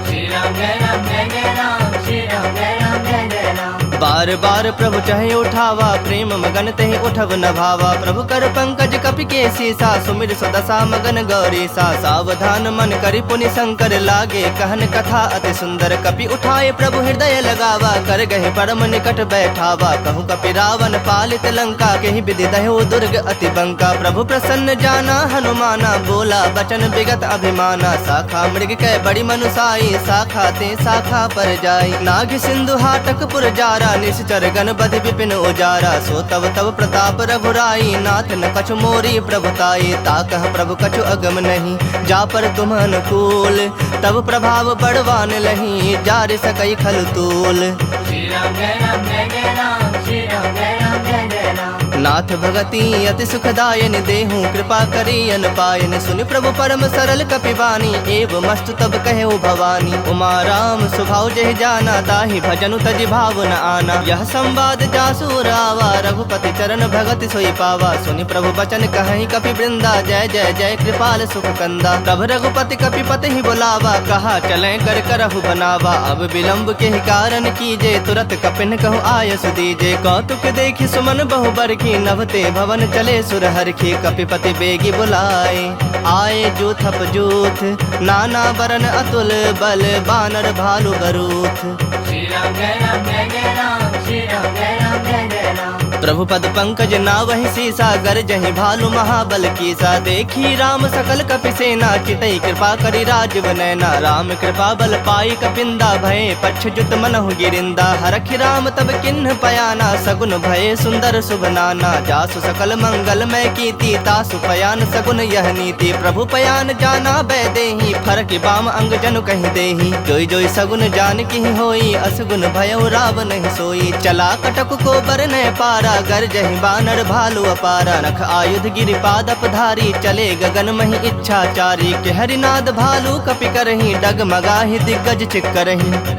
श्री राम जय राम जय जय राम श्री राम जय राम जय जय राम। बार बार प्रभु चाहे उठावा प्रेम मगन तहि उठव न भावा। प्रभु कर पंकज कपि के सीसा सुमिर सुदशा मगन गौरी सा। सावधान मन करि पुनि शंकर लागे कहन कथा अति सुंदर। कपि उठाए प्रभु हृदय लगावा कर गहे परम निकट बैठावा। कहूँ कपि रावण पालित लंका केहि विधि दह्यो दुर्ग अति बंका। प्रभु प्रसन्न जाना हनुमाना बोला बचन विगत अभिमाना। शाखा मृग कै बड़ी मनुसाई शाखा ते शाखा पर जाई। नाग सिंधु हाटक पुर जारा निश्चर गण बधि विपिन उजारा। सो तब तब प्रताप रघुराई नाथ न कछु मोरी प्रभुताई। ताकह प्रभु कछु अगम नहीं जा पर तुम अनुकूल। तब प्रभाव बड़वान लही जार सकई खल तूल। श्री राम जय राम जय जय राम श्री राम जय राम जय जय राम। नाथ भगति अति सुखदायन देहूँ कृपा करी अन पायन। सुनि प्रभु परम सरल कपिवानी एव मस्तु तब कहे भवानी। उमा राम स्वभाव जहि जाना ताहि भजनु तजि भाव न आना। यह संवाद जासु रावा रघुपति चरण भगति सोई पावा। सुनि प्रभु बचन कहि कपि वृंदा जय जय जय कृपाल सुख कंदा। तब रघुपति कपिपति ही बुलावा कहा चले कर करहु बनावा। अब विलंब के ही कारण कीजे तुरत कपिन कहु आयस दीजे। कौतुक देखि सुमन बहु बरखी नभते भवन चले सुरहरखी। कपिपति बेगी बुलाए आए जूथप जूथ। नाना बरन अतुल बल बानर भालु बरूथ। श्री राम जय राम जय जय राम श्री राम जय राम जय जय राम। प्रभु पद पंकज नावहि सीसा गर जहि भालु महाबल कीसा। देखी राम सकल कपि सेना चितई कृपा करि राजव नैना। राम कृपा बल पाई कपिंदा भये पक्ष जुत मनहु गिरिंदा। हरखि राम तब किन्ह पयाना सगुन भये सुंदर शुभ नाना। जासु सकल मंगल मय कीर्ति तासु पयान सगुन यह नीति। प्रभु पयान जाना बै देहि फरक बाम अंग जनु कहि देहि। जोई जोई सगुन जान की होई असगुन भयो राव नहीं सोई। चला कटक को बर न पारा गर जहि बानर भालु अपारा। नख आयुध गिरिपाद अपधारी चले गगन महि इच्छाचारी। के हरिनाद भालु कपि करहि डगमगाहि दिग्गज चिक्करहि।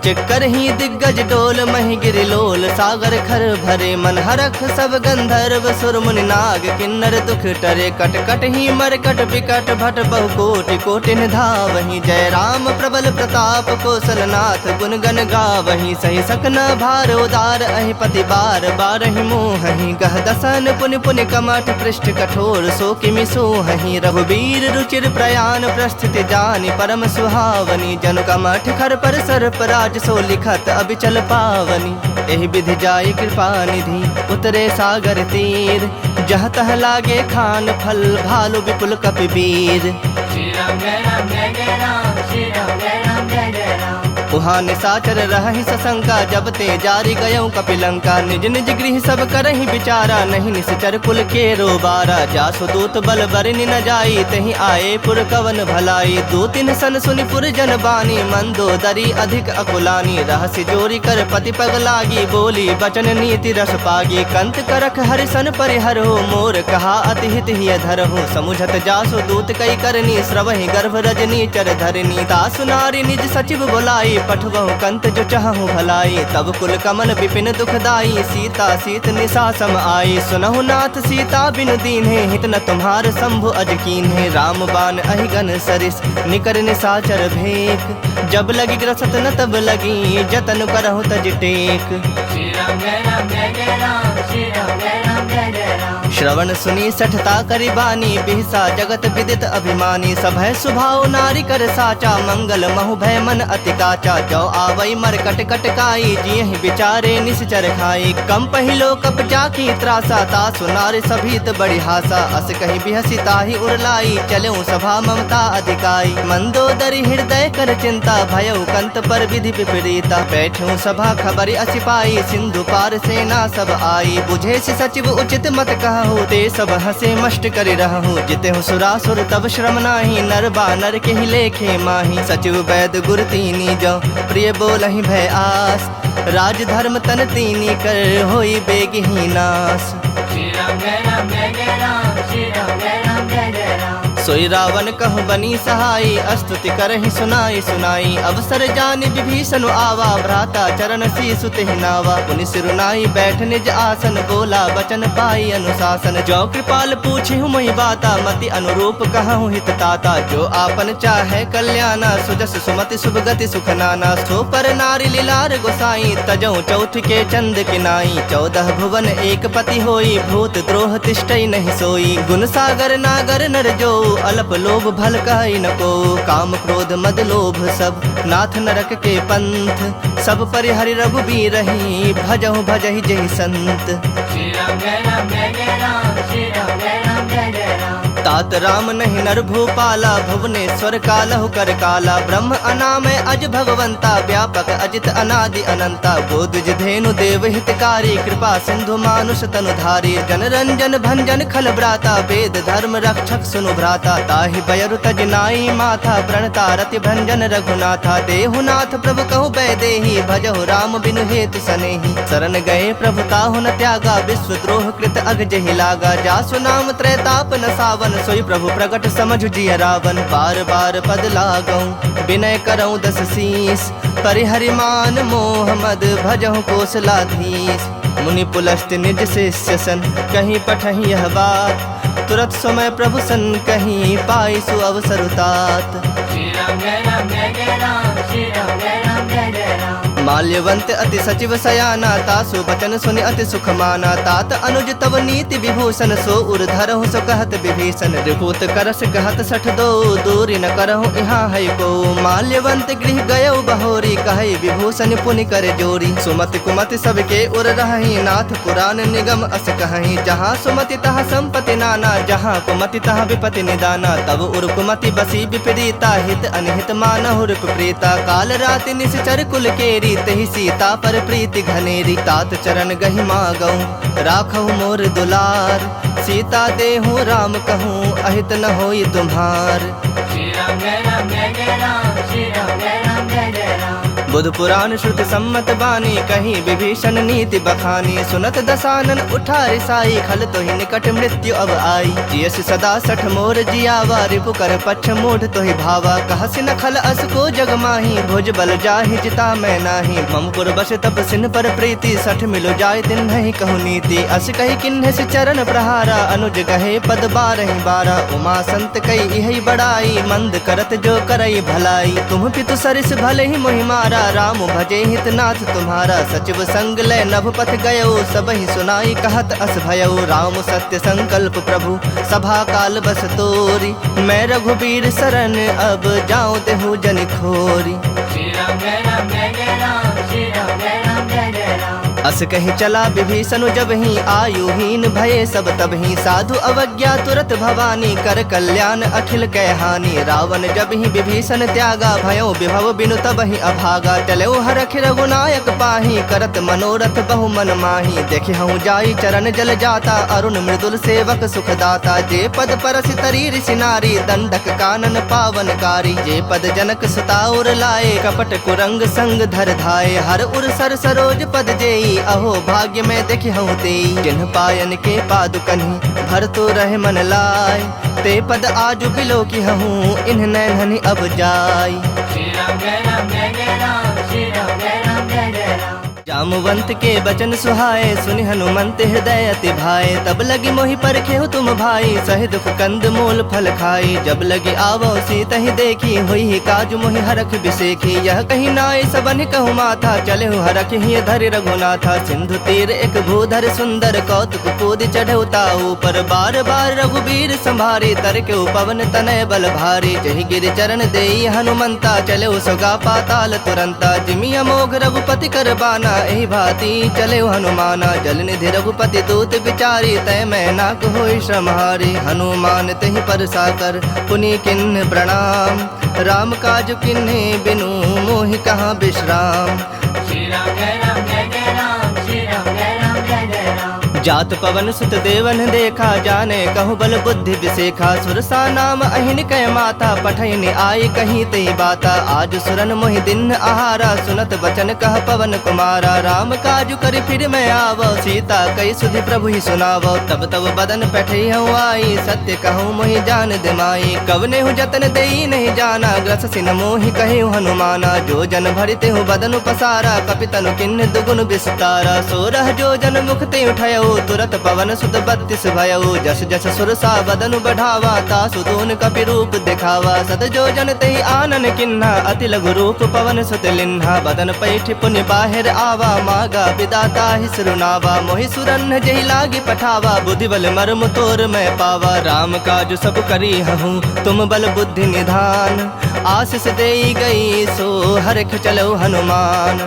चिक्कर ही दिग्गज डोल महि गिरिलोल सागर खर भरे। मन हरख सब गंधर्व सुर मुनि नाग किन्नर दुख टरे। कट कट ही मरकट विकट भट बहु कोटि कोटि धावहि। जय राम प्रबल प्रताप कौशलनाथ गुण गण गावहि। सही सकना भार उदार अहि पति बार बारहि मोहहि। गह दसन पुनि पुनि कमठ पृष्ठ कठोर सो किमि सोहहि। रघुबीर रुचिर प्रयाण प्रस्थिति जानि परम सुहावनी। जनु कमठ खर पर सर्प राज सो लिखत अबिचल पावनी। एहि विधि जाय कृपा निधि उतरे सागर तीर। जह तह लागे खान फल भालु विपुल कपि वीर। श्री राम जय राम जय जय राम श्री राम जय राम जय जय राम। उहाँ निसाचर रहहि सशंका जब ते जारी गयौ कपिलंका। निज निज गृह सब करहि विचारा नहीं निश्चर कुल के रोबारा। जासु दूत बल बरनि न जाई तहि आए पुर कवन भलाई। दो तीन सन सुनि पुर जन बानी मंदोदरी अधिक अकुलानी। रहस्य जोरी कर पति पग लागी बोली बचन नीति रस पागी। कंत करख हरिसन परिहरो मोर कहा अति हित हिय धरहु। समुझत जासु दूत कई करनी श्रवहि गर्भ रजनी चर धरनी। तासु नारी निज सचिव बुलाई पठवहु कंत जो चाहु भलाई। तब कुल कमन विपिन दुखदाई सीता सीत निशा सम आई। सुनहु नाथ सीता बिनु दीन्हे हित न तुम्हार शंभु अज कीन्हे। राम बाण अहिगन सरिस निकर निशाचर भेक। जब लगी ग्रसत न तब लगी जतन करहु तज टेक। श्री राम जय राम जय जय राम श्री राम जय राम जय जय राम। श्रवण सुनी सठता करि बानी बिहसा जगत विदित अभिमानी। सभय सुभाव नारी कर साचा मंगल महु भय मन अति काचा। जो आवई मर कट कट काई जियहि विचारे निश्चर खाई। कम पहिलो कप जाकी त्रासा तासु नारी सभीत बड़ी हासा। अस कहि बिहसी ताहि उरलाई चलऊ सभा ममता अधिकाई। मंदोदरी हृदय कर चिंता भयउ कंत पर विधि विपरीता। बैठूं सभा खबरि असिपाई सिंधु पार सेना सब आई। बुझे से सचिव उचित मत कहु ते सब हसे मष्ट करि रहु। जितेहु सुरासुर तब श्रम नाही नर बानर के ही लेखे माही। सचिव वैद गुर तीनी जो प्रिय बोलहि भय आस। राज धर्म तन तीनी कर होई बेगहि नास। श्री राम जय राम जय जय राम श्री राम जय राम जय जय राम। सोई रावण कहु बनी सहाई, स्तुति करहि सुनाई सुनाई। अवसर जानि विभीषण आवा, भ्राता चरण शीसु तेहि नावा। पुनि सिरुनाई बैठ निज आसन, बोला बचन पाई अनुशासन। जो कृपाल पूछिहु मोहि बाता, मति अनुरूप कहूँ हित ताता। जो आपन चाहे कल्याणा, सुजस सुमति शुभ गति सुख नाना। सो पर नारी लीलार गोसाई, तजौ चौथ के चंद किनाई। 14 भुवन एक पति होई, भूत द्रोह तिष्ठई नहीं सोई। गुण सागर नागर नर जो, अल्प लोभ भल कहि न को। काम क्रोध मद लोभ सब, नाथ नरक के पंथ। सब परिहरि रघुबीर रही, भजहु भजहि जहि संत। श्री राम जय राम जय जय राम, श्री राम जय राम जय जय राम। तात राम नहीं नर भूपाला, भुवनेश्वर कालहु कर काला। ब्रह्म अनामय अज भगवंता, व्यापक अजित अनादि अनंता। गोदुज धेनु देव हितकारी, कृपा सिंधु मानुष तनुधारी। जन रंजन भंजन खल ब्राता, वेद धर्म रक्षक सुनु भ्राता। ताहि बयरु तज नाई माथा, प्रणता रति भंजन रघुनाथा। देहुनाथ प्रभु कहु बैदेही, भजहु राम बिनु हेतु सनेही। शरण गए प्रभु ताहु न त्यागा, विश्व द्रोह कृत अग जहि लागा। जासु नाम त्रैताप न सावन, सोई प्रभु प्रगट समझु जिय रावण। बार बार पद लागऊं, विनय करऊं 10 शीस। परिहरि मान मोह मद, भजहु कोसलाधीश। मुनि पुलस्त निज शिष्य सन, कहीं पठहि यह बात। तुरत समय प्रभु सन कहीं, पाई सु अवसर तात। श्री राम जय राम जय जय राम, श्री राम जय राम जय जय राम। माल्यवंत अति सचिव सयाना, तासु बचन सुनि अति सुख माना। तात अनुज तव नीति विभूषण, सो उर धरहु सो कहत विभीषण। रिपुत करस कहत 62, दूरी न करहु यहाँ है को। माल्यवंत गृह गयउ बहोरी, कहै विभूषण पुनि कर जोरी। सुमति कुमति सबके उर रहहि, नाथ पुराण निगम अस कहहि। जहाँ सुमति तहाँ संपत्ति नाना, जहाँ कुमति तहाँ विपति निदाना। तब उर कुमति बसी विपरीता, हित अनहित मानहु रिप प्रीता। काल राति निश्चर कुल केरी, तहि सीता पर प्रीति घनेरी। तात चरण गहि मागऊं, राखहु मोर दुलार। सीता देहु राम कहूँ, अहित न होई तुम्हार। श्री राम जय राम जय जय राम, श्री राम जय राम जय जय राम। बुध पुराण श्रुति सम्मत बानी, कहीं विभीषण नीति बखानी। सुनत दसानन उठा रिसाई, खल तोहि निकट मृत्यु अब आई। जियस सदा 60 मोर जियावा, रिपु कर पक्ष मूढ़ तोहि भावा। कहसि न खल अस को जग माही, भुज बल जाहि जिता मैं नाही। ममपुर बस तप सिन पर प्रीति, 60 मिलो जाय दिन नहीं कहु नीति। अस कही किन्ह सि चरण प्रहारा, अनुज कहे पद 12 उमा संत कई इहि बड़ाई, मंद करत जो करई भलाई। तुम पितु सरिस भले ही मोहि मारा, राम भजे हितनाथ तुम्हारा। सचिव संग लय नभ पथ गयो, सब ही सुनाई कहत अस भयो। राम सत्य संकल्प प्रभु, सभा काल बस तोरी। मैं रघुबीर शरण, अब जाऊं देहु जन खोरी। श्री राम जय राम जय जय राम, श्री राम जय राम जय जय राम। अस कहि चला विभीषण जब ही, आयुहीन भये सब तब ही। साधु अवज्ञा तुरत भवानी, कर कल्याण अखिल कै हानि। रावण जब ही विभीषण त्यागा, भयो विभव बिनु तब ही अभागा। चलो हरख रघुनायक पाही, करत मनोरथ बहु मन माही। देखे हूँ जाई चरण जल जाता, अरुण मृदुल सेवक सुखदाता। जे पद परस तरी ऋषि नारी, दंडक कानन पावनकारी। जे पद जनक सुताउर लाए, कपट कुरंग संग धर धाये। हर उर सर सरोज पद जेई, अहो भाग्य में देखि हूँ तेई। जिन्ह पायन के पादुकन्हि, भर तो रहे मन लाय। ते पद आजु बिलो की हूँ, इन्ह नैनहनि अब जाय। श्री राम जय राम जय जय राम, श्री राम जय राम जय जय राम। जामवंत के बचन सुहाए, सुनि हनुमंत हृदय अति भाए। तब लगी मोहि परखेहु तुम भाई, सहि दुख कंद मूल फल खाई। जब लगी आवो सीत ही देखी, हुई ही काज मोहि हरख बिसेखी। यह कही नाई सबन कहु माथा, चले हरख ही धरि रघुनाथा। सिंधु तीर एक भूधर सुंदर, कौतुक कूद चढ़ौता ऊपर। बार बार रघुबीर संभारी, तर के पवन तनय बल भारी। जहि गिर चरण देई हनुमंता, चले सोगा पाताल तुरंता। जिमि अमोघ रघुपति कर बाना, एहि भांति चले हनुमाना। जल निधि रघुपति दूत विचारी, तय मैं नाक होई श्रमहारी। हनुमान तहि पर साकर, पुनि किन्ह प्रणाम। राम काज किन्हे बिनु, मोहि कहाँ विश्राम। श्री राम जय राम जय जय राम, श्री राम जय राम जय जय राम। जात पवन सुत देवन देखा, जाने कहु बल बुद्धि विसेखा। सुरसा नाम अहिन कै माता, पठैन आई कहीं तई बाता। आज सुरन मोहि दिन आहारा, सुनत बचन कह पवन कुमारा। राम काजु कर फिर मैं आवो, सीता कई सुधि प्रभु ही सुनावो। तब तब बदन पैठई हूँ आई, सत्य कहूँ मोहि जान दिमाई। कवने हूँ जतन देई नहीं जाना, ग्रस सिन मोहि कहे हनुमाना। जो जन भरिते हूँ बदन पसारा, कपितनु किन्न दुगुन विस्तारा। सोरह जो जन मुखते उठयो, तुरत पवन सुत 32 भयो। जस जस सुरसा बदनु बढ़ावा, तासु दून कपि रूप दिखावा। सत जो जन तहि आनन किन्हा, अति लघु रूप पवन सुत लिन्हा। बदन पैठ पुनि बाहिर आवा, मागा विदाता ही सुरुनावा। मोहि सुरन जहि लागी पठावा, बुद्धि बल मर्म तोर मैं पावा। राम काज सब करी हूँ, तुम बल बुद्धि निधान। आशीष देई गई सो हरख चलो हनुमान।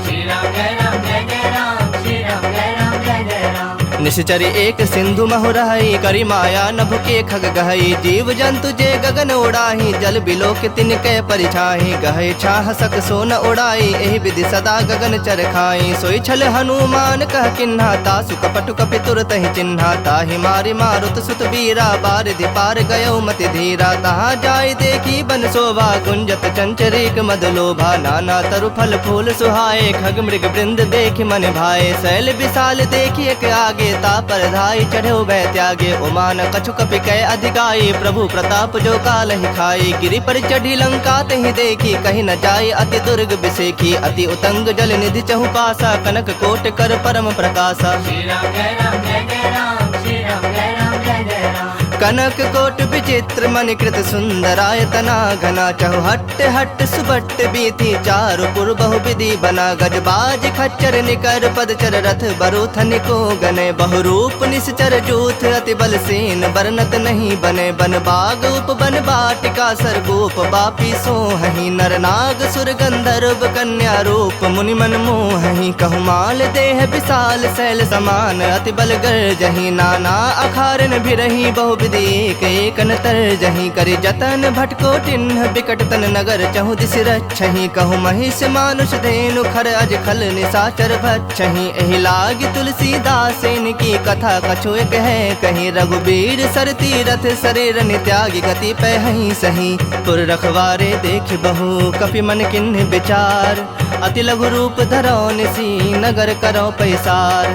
श्री राम जय राम जय जय राम, श्री राम जय राम जय जय राम। निश्चर एक सिंधु महु रहई, करी माया नभ के खग गहई। जीव जंतु जे गगन उड़ाही, जल बिलो के तिनके परिछाही। गहे छाह सक सोन उड़ाई, एहि विधि सदा गगन चर खाई। सोई छल हनुमान कह किन्हा, तासु कपटु कपि तुरत ही चिन्हा। ताहि मारि मारुत सुत बीरा, बारिधि पार गयो मति धीरा। तहाँ जाय देखी बन शोभा, गुंजत चंचरीक मद लोभा। नाना तरु फल फूल सुहाए, खग मृग वृंद देखि मन भाए। शैल विशाल देखि एक आगे, ता पर धाई चढ़ो भय त्यागे। उमान कछु कपि कै अधिकाई, प्रभु प्रताप जो काल ही खाई। गिरि पर चढ़ी लंका तहि देखी, कहीं न जाय अति दुर्ग बिसेखी। अति उतंग जल निधि चहु पासा, कनक कोट कर परम प्रकाशा। श्री राम जय राम जय जय राम, श्री राम जय राम जय जय राम। कनक कोट विचित्र मणिकृत सुंदरायतना घना। चहु हट्ट हट्ट सुबट्ट बीथी, चारु पुर बहु विधि बना। गजबाज खच्चर निकर पदचर, रथ बरूथन को गने। बहुरूप निश्चर जूथ, अति बल सेन बरनत नहीं बने। बन बाग उप बन बाटिका, सरगोप बापी सोहहि। नर नाग सुर गंधर्व कन्या रूप, मुनि मन मोहहि। कहु माल देह विशाल शैल समान, अति बल गर्जहि। नाना अखारन भिरहि, बहु एक एक नतर जहीं। करि जतन भटको टिन्ह, बिकट तन नगर चहु दिस रक्षहि। कहु महिष मानुष धेनु, खर अज खल निशाचर भक्षहि। एहि लागी तुलसीदासेन की कथा, कछु एक है कहीं। रघुबीर सर तीरथ शरीर नित्यागी, गति पहहि सही। पुर रखवारे देख बहु, कपि मन किन्ह विचार। अति लघु रूप धरो निसी, नगर करो पैसार।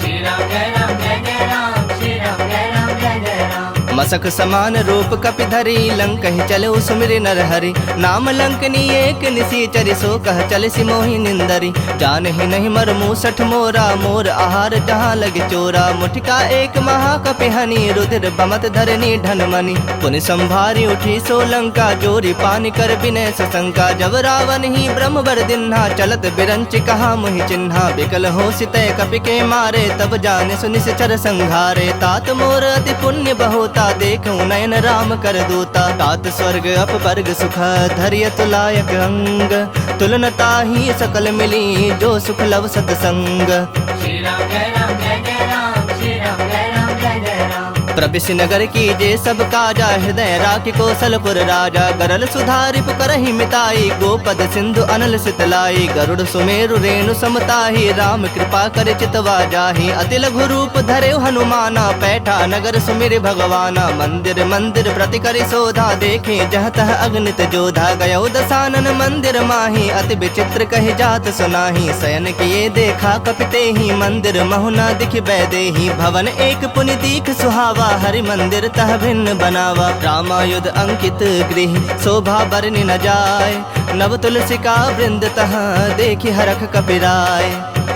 श्री राम जय राम जय जय राम, श्री राम जय राम जय जय राम। मसक समान रूप कपि धरी, लंक ही चलो सुमिरि नर हरि। नाम लंकनी एक निसीचरि, सो कह चल सिमोहि निंदरी। जान ही नहीं मर मूसठ मोरा, मोर आहार जहाँ लगे चोरा। मुठिका एक महाकपि हनि, रुधिर बमत धरनी ढनमनि। पुनि संभारी उठी सो लंका, जोरी पानी कर विनय सशंका। जब रावण ही ब्रह्म बर दिन्हा, चलत बिरंच कहा मुहि चिन्हा। बिकल हो सितय कपि के मारे, तब जाने सुनिश्चर संघारे। तात मोर अति पुण्य बहुता, देखूं नयन राम कर दूता। तात स्वर्ग अपवर्ग सुख, धैर्य तुलायक अंग। तुलनता ही सकल मिली, जो सुख लव सतसंग। श्री राम जय राम जय जय राम, श्री राम जय राम जय जय राम। प्रविश नगर की जे सब काजा, हृदय राखि कौशलपुर राजा। गरल सुधारि पुकरहि मिताई, गोपद सिंधु अनल सितलाई। गरुड़ सुमेरु रेणु समताही, राम कृपा कर चितवा जाहि। अति लघु रूप धरे हनुमाना, पैठा नगर सुमिर भगवाना। मंदिर मंदिर प्रति करि शोधा, देखे जह तह अगणित जोधा। गयो दसानन मंदिर माही, अति विचित्र कहि जात सुनाही। शयन किए देखा कपितेहि, मंदिर महुना दिखि बैदेहि। भवन एक पुनि दीख सुहावा, हरि मंदिर तह भिन्न बनावा। रामायुध अंकित गृह, शोभा बरनि न जाय। नव तुलसी का वृंद तह, देखि हरख कपिराय।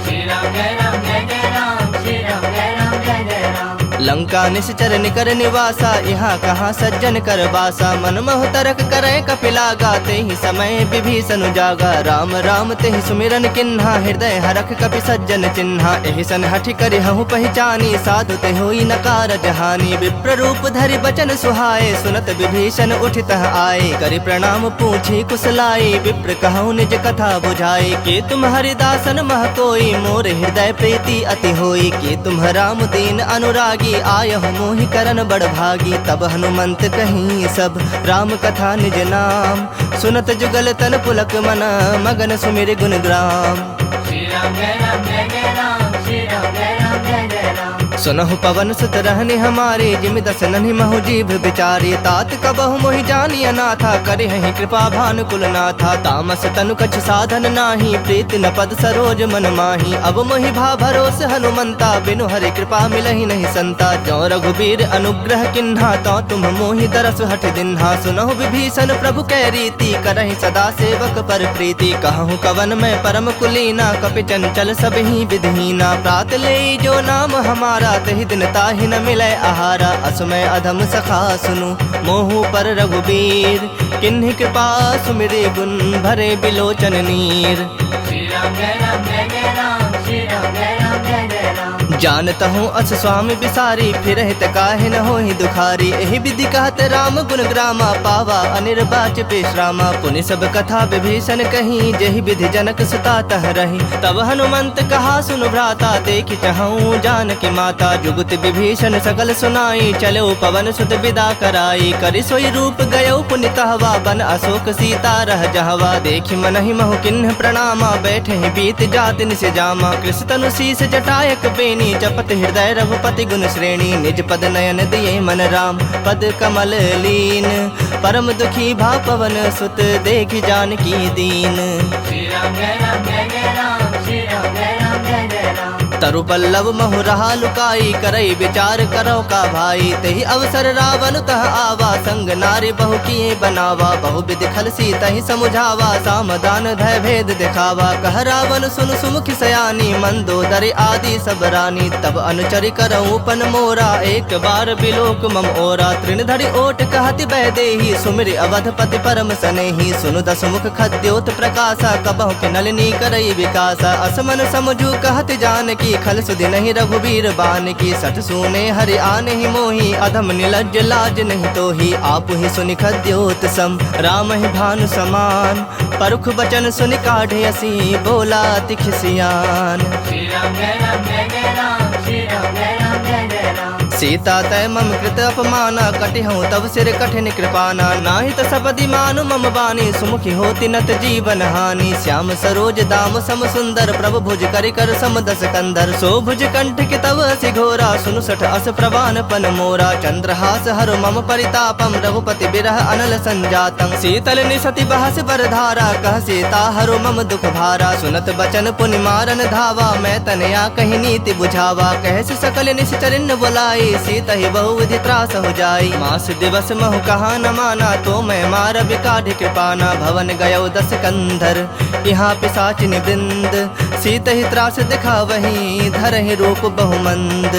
श्री राम जय राम जय जय राम, श्री राम जय राम जय जय राम। लंका निश्चर निकर निवासा, यहाँ कहाँ सज्जन कर बासा। मन मोह तरक करे कपिलागा, तेहि समय विभीषण जागा। राम राम तेहि सुमिरन किन्हा, हृदय हरख कपि सज्जन चिन्हा। एहि सन हठि करि हहु पहचानी, साधु ते होई न कारज हानि। विप्र रूप धरि बचन सुहाए, सुनत विभीषण उठितः आए। करि प्रणाम पूछी कुशलाई, विप्र कहु निज कथा बुझाई। के तुम हरिदासन मह कोई, मोर हृदय प्रीति अति होई। के तुम राम दीन अनुरागी, आयहु मोहि करन बड़ भागी। तब हनुमंत कहीं सब, राम कथा निज नाम। सुनत जुगल तन पुलक मन, मगन सुमिर गुण ग्राम। श्री राम जय राम जय जय राम, श्री राम जय राम जय जय राम। सुनहु पवन सुत रहने हमारे, जिमि दस नन्हि महु जीभ बिचारे। तात कबहु मोहि जानी अनाथा, करे हैं कृपा भानुकुल नाथा। तामस तनु कछ साधन नाही, प्रीति न पद सरोज मन माही। अब मोहि भा भरोस हनुमंता, बिनु हरि कृपा मिलहि नहीं संता। जो रघुबीर अनुग्रह किन्हा, तो तुम मोहि दरस हठ दिन्हा। सुनहु विभीषण प्रभु कै रीति, करहि सदा सेवक पर प्रीति। कहूँ कवन में परम कुलीना, कपि चंचल सब ही विधहीना। प्रात ले जो नाम हमारा, तहि दिन ताहि न मिलै आहारा। असमय अधम सखा सुनु, मोहु पर रघुबीर। किन्हि कृपा सुमिरे गुण, भरे बिलोचन नीर। श्री राम जय राम जय जय राम, श्री राम जय राम जय जय राम। जानत हूँ अस स्वामी बिसारी, फिर हित काहे न होहि दुखारी। एहि विधि कहत राम गुण ग्रामा, पावा अनिर्वाच पेशरामा। पुनि सब कथा विभीषण कही, जेहि विधि जनक सुता तह रही। तब हनुमंत कहा सुनु भ्राता, देखि चहूँ जानकी माता। जुगत विभीषण सकल सुनाई, चलो पवन सुत विदा कराई। करि सोई रूप गयो पुनि तहवा, बन अशोक सीता रह जहवा। देखि मनहि महु किन्ह प्रणामा, बैठे बीत जाति निस जामा। कृष तनु शीस जटायक बेनी, जपत हृदय रघुपति गुण श्रेणी। निज पद नयन दिए मन राम, पद कमल लीन। परम दुखी भा पवन सुत, देखि जानकी दीन। श्री राम जय राम जय जय राम, श्री राम जय राम जय जय राम। तरु पल्लव महु रहा लुकाई, करई विचार करो का भाई। तेहि अवसर रावण तह आवा, संग नारी बहु किए बनावा। बहु विधि खलसी तहि समुझावा, सामदान धय भेद दिखावा। कह रावण सुन सुमुखि सयानी, मंदोदरी आदि सब रानी। तब अनुचरि करऊँ पन मोरा, एक बार बिलोक मम ओरा। तृण धरि ओट कहति बैदेही, सुमिरि अवधपति परम सनेही। सुनु दसमुख खद्योत प्रकाशा, कबहु के नलिनी करई विकासा। असमन समझू कहति जानकी, खल सुधि नहीं रघुबीर बान की। सठ सुने हरि आने ही मोही, अधम निलज्ज लाज नहीं तोही। आप ही सुनि खद्योत सम, राम ही भानु समान। परुख बचन सुनि काढ़े असी, बोला तिखिसियान। श्री राम जय राम जय जय राम, श्री राम जय राम जय जय राम। सीता तय मम कृत अपमाना, कटिहूँ तब सिर कठिन कृपाना। नाहि त सपदि मानु मम बानी, सुमुखी होति नत जीवन हानि। श्याम सरोज दाम सम सुंदर, प्रभु भुज करि कर सम दस कंधर। सो भुज कंठ के तव असि घोरा, सुनु सठ अस प्रवान पन मोरा। चंद्रहास हरु मम परितापम, रघुपति बिरह अनल संजातम। शीतल निसति बहस बरधारा, कह सीता हरु मम दुख भारा। सुनत बचन पुनि मारन धावा, मैं तनया कहि नीति बुझावा। कहस सकल निश्चरिन बुलाई, सीता ही बहु विधि त्रास हो जाई। मास दिवस महु कहा न माना, तो मैं मार बिकाढ़ कृपाना। भवन गयो दस कंधर, यहाँ पिशाच निवृंद। सीता ही त्रास दिखा वही, धरहि रूप बहुमंद।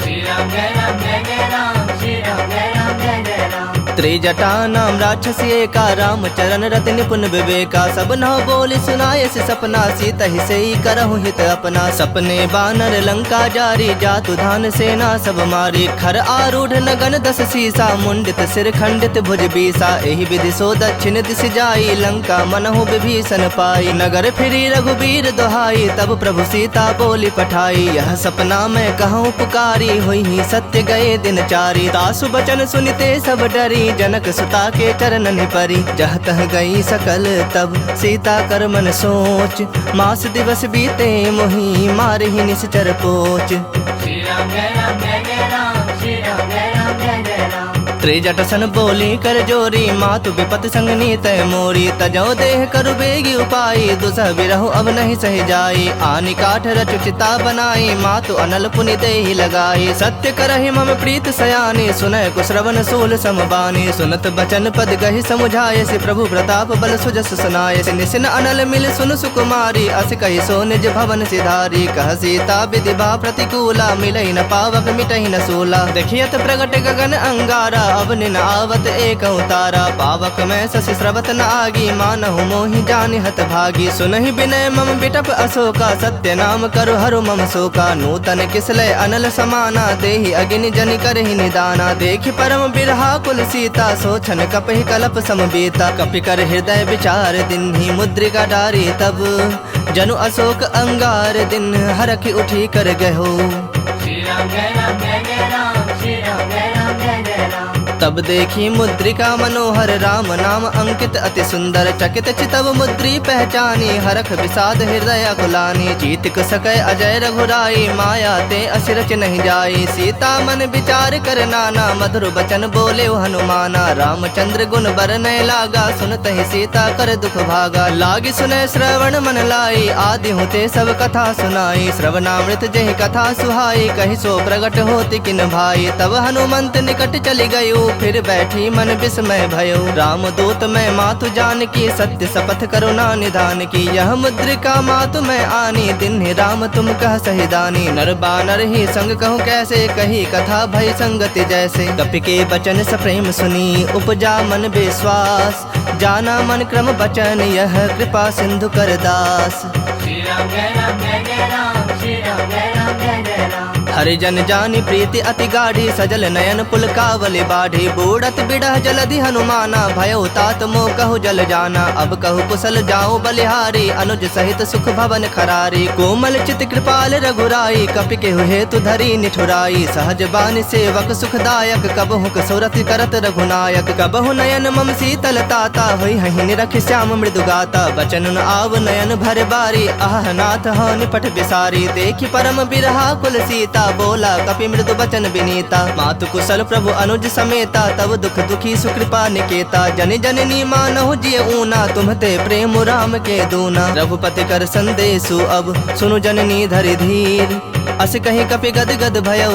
श्री राम जय राम जय जय राम, श्री राम जय राम जय जय राम। त्रिजटा नाम राक्षसी एका, राम चरण रति निपुण विवेका। सब नौ बोली सुनाए से सपना, सीता ही से ही करहु हित अपना। सपने बानर लंका जारी, जातु धान सेना सब मारी। खर आरूढ़ नगन दस सीसा, मुंडित सिर खंडित भुज बीसा। एहि विधि सो दक्षिण दिश जाई, लंका मनहु विभीषण पाई। नगर फिरी रघुबीर दोहाई, तब प्रभु सीता बोली पठाई। यह सपना मैं कहूँ पुकारी, हुई ही सत्य गए दिन चारी। तासु बचन सुनिते सब डरी, जनक सुता के चरणन परी। जह तह गई सकल तब, सीता कर मन सोच। मास दिवस बीते मोही, मारहि निश्चर पोच। श्री राम जय राम जय जय राम, श्री राम जय राम जय जय राम। त्रिजट सन बोली कर जोरी, मातु विपत संग नीत मोरी। तजो देह करु बेगी उपाई, दुसह बिरहु अब नहीं सह जाई। आनि काठ रचु चिता बनाई, मातु अनल पुनि देहि लगाई। सत्य करहि मम प्रीत सयानी, सुनय कुश्रवण सूल समबानी। सुनत बचन पद गहि समुझाय, से प्रभु प्रताप बल सुजस सुनाय। से निसिन अनल मिल सुनु सुकुमारी, अस कहि सो निज भवन सिधारी। कह सीता विधि बा प्रतिकूला, मिलहि न पावक मिटहि न सूला। देखियत प्रगट गगन अंगारा, अब निन आवत एक तारा। पावक में शशि स्रवत न आगी, मानहु मोहि जानि हत भागी। सुनहि विनय मम बिटप अशोका, सत्य नाम करु हरु मम शोका। नूतन किसलय अनल समाना, देहि अग्नि जनि करहि निदाना। देखि परम बिरहा कुल सीता, सोचन कपहि कलप समबीता। कपि कर हृदय विचार दिन्हि, मुद्रिका डारी तब। जनु अशोक अंगार दिन, हरखि उठी कर गहो। श्री राम जय राम जय जय राम, श्री राम जय राम जय जय राम। तब तब देखी मुद्रिका मनोहर राम नाम अंकित अति सुंदर। चकित चितव मुद्री पहचानी हरख विषाद हृदय अकुलानी। जीत सकै अजय रघुराई माया ते असिरच नहीं जाई। सीता मन विचार कर नाना मधुर बचन बोले हनुमाना। रामचंद्र गुण बरनय लागा सुनत ही सीता कर दुख भागा। लागी सुने श्रवण मन लाई आदि होते सब कथा सुनाई। श्रवणामृत जहि कथा सुहाई कहि सो प्रगट होति किन भाई। तब हनुमंत निकट चली गयो फिर बैठी मन विस्मय भयो। राम दूत मैं मातु जान की सत्य शपथ करुणा निधान की। यह मुद्रिका मातु मैं आनी दिन राम तुम कह सही दानी। नर बानर ही संग कहूँ कैसे कही कथा भई संगति जैसे। कपि के बचन सप्रेम सुनी उपजा मन विश्वास। जाना मन क्रम बचन यह कृपा सिंधु कर दास। श्री राम जय राम जय जय राम। श्री राम जय राम जय जय राम। हरिजन जानी प्रीति अति गाढ़ी सजल नयन पुलकावली बाढ़ी। बूढ़त बिड़ह जलधि हनुमाना भयो तात मोह कहु जल जाना। अब कहु कुशल जाऊं बलिहारी अनुज सहित सुख भवन खरारी। कोमल चित कृपाल रघुराई कपि के हेतु धरी निठुराई। सहज बानी सेवक सुखदायक कबहु कसुरति करत रघुनायक। कबहु नयन मम शीतल ताता होई हहि निरख श्याम मृदु गाता। बचन न आव नयन भर बारी आह नाथ हो निपट बिसारी। देखि परम बिरहा कुल सीता बोला कपि मृदु बचन विनीता। मातु कुशल प्रभु अनुज समेता तब दुख दुखी सुकृपा निकेता। जन जननी मानहु जिय ऊना तुम्हते प्रेम राम के दूना। रघुपति कर संदेशु अब सुनु जननी धरि धीर। अस कहीं कपि गद गद भयो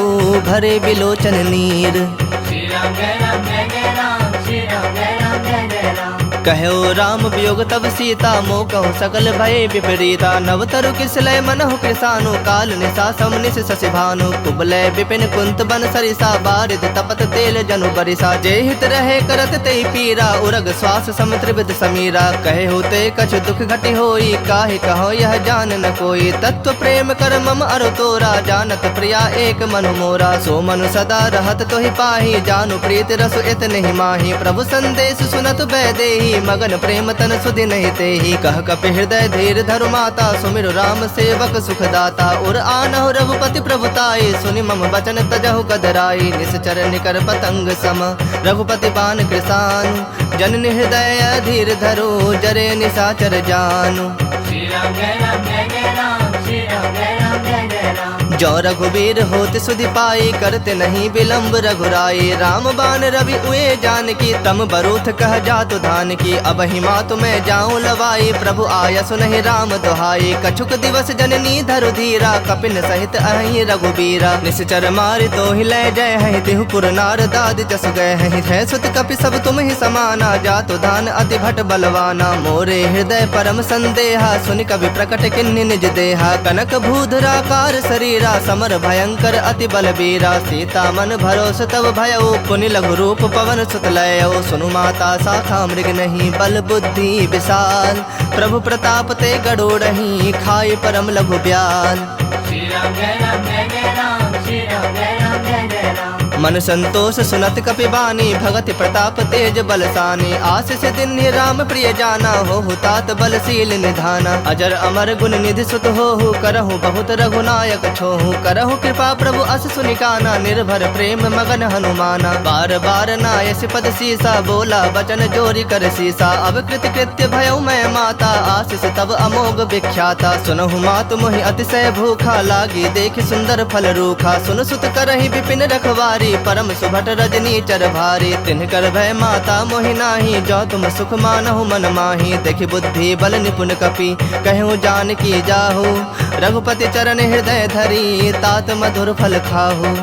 भरे बिलोचन नीर। श्री राम जय राम जय जय राम। श्री राम जय राम जय जय राम। कहो राम वियोग तब सीता मोह कहु सकल भय विपरीता। नव तरु किसलय मनहु कृसानु काल निशा समनिस शशि भानु। कुबलय विपिन कुंत बन सरिसा बारिद तपत तेल जनु बरिसा। जे हित रहे करत ते पीरा उरग श्वास सम त्रिविध समीरा। कहे होते कछु दुख घटि होई काहे कहो यह जान न कोई। तत्व प्रेम कर मम अरु तोरा जानत प्रिया एक मनु मोरा। सो मनु सदा रहत तोहि पाही जानु प्रीत रसु इत नहीं माही। प्रभु संदेश सुनत बैदेही मगन प्रेम तन सुधि नहीं तेहि। कह कपि हृदय धीर धरु माता सुमिरु राम सेवक सुखदाता। उर आनहु रघुपति प्रभुताई सुनि मम बचन तजहु कदराई। निश्चर निकर पतंग सम रघुपति बान कृसानु। जननि हृदय धीर धरो जरे निशाचर जानु। श्री राम जय राम जय जय राम। श्री राम जय राम जय जय राम। जो रघुवीर होत सुधि पाई करते नहीं विलंब रघुराई। राम बान रवि उए जान की तम बरूथ कह जातु धान की। अब हिमा तुम्हें जाऊं लवाई प्रभु आया सुनहि राम दुहाई। कछुक दिवस जननी धरु धीरा कपिन सहित अहि रघुबीरा। निश्चर मारि तो ही लय जय है तिहु पुर नार दाद जस गए है। सुत कपि सब तुम ही समाना जातु धान अति भट बलवाना। मोरे हृदय परम संदेहा सुनि कवि प्रकट किन्नि निज देहा। कनक भूधराकार शरीरा समर भयंकर अति बलबीरा। सीता मन भरोस तब भयो पुनि लघु रूप पवन सुत लयो। सुनु माता शाखा मृग नहीं बल बुद्धि विशाल। प्रभु प्रताप ते गरुड़हि खाई परम लघु ब्याल। श्री राम जय राम जय जय राम। श्री राम जय राम जय जय राम। मन संतोष सुनत कपि बानी भगति प्रताप तेज बलसानी। आशीष दिन राम प्रिय जाना हो तात बलशील निधाना। अजर अमर गुण निधि सुत हो करहु बहुत रघुनायक छोहु। करहु कृपा प्रभु अस सुनिकाना निर्भर प्रेम मगन हनुमाना। बार बार नायस पद सीसा बोला वचन जोरी कर सीसा। अब कृत कृत्य भयो मैं माता आशीष तब अमोघ विख्याता। सुनहु मातु मोहि अतिशय भूखा लागी देखि सुंदर फल रूखा। सुन सुत करहि विपिन रखवारी परम सुभट रजनी चर भारी। तिनकर भय माता मोहि नाही जो तुम सुख मानहु मन माही। देखि बुद्धि बल निपुण कपि कहूँ जान की जाहु। रघुपति चरण हृदय धरी तात मधुर फल खाहु।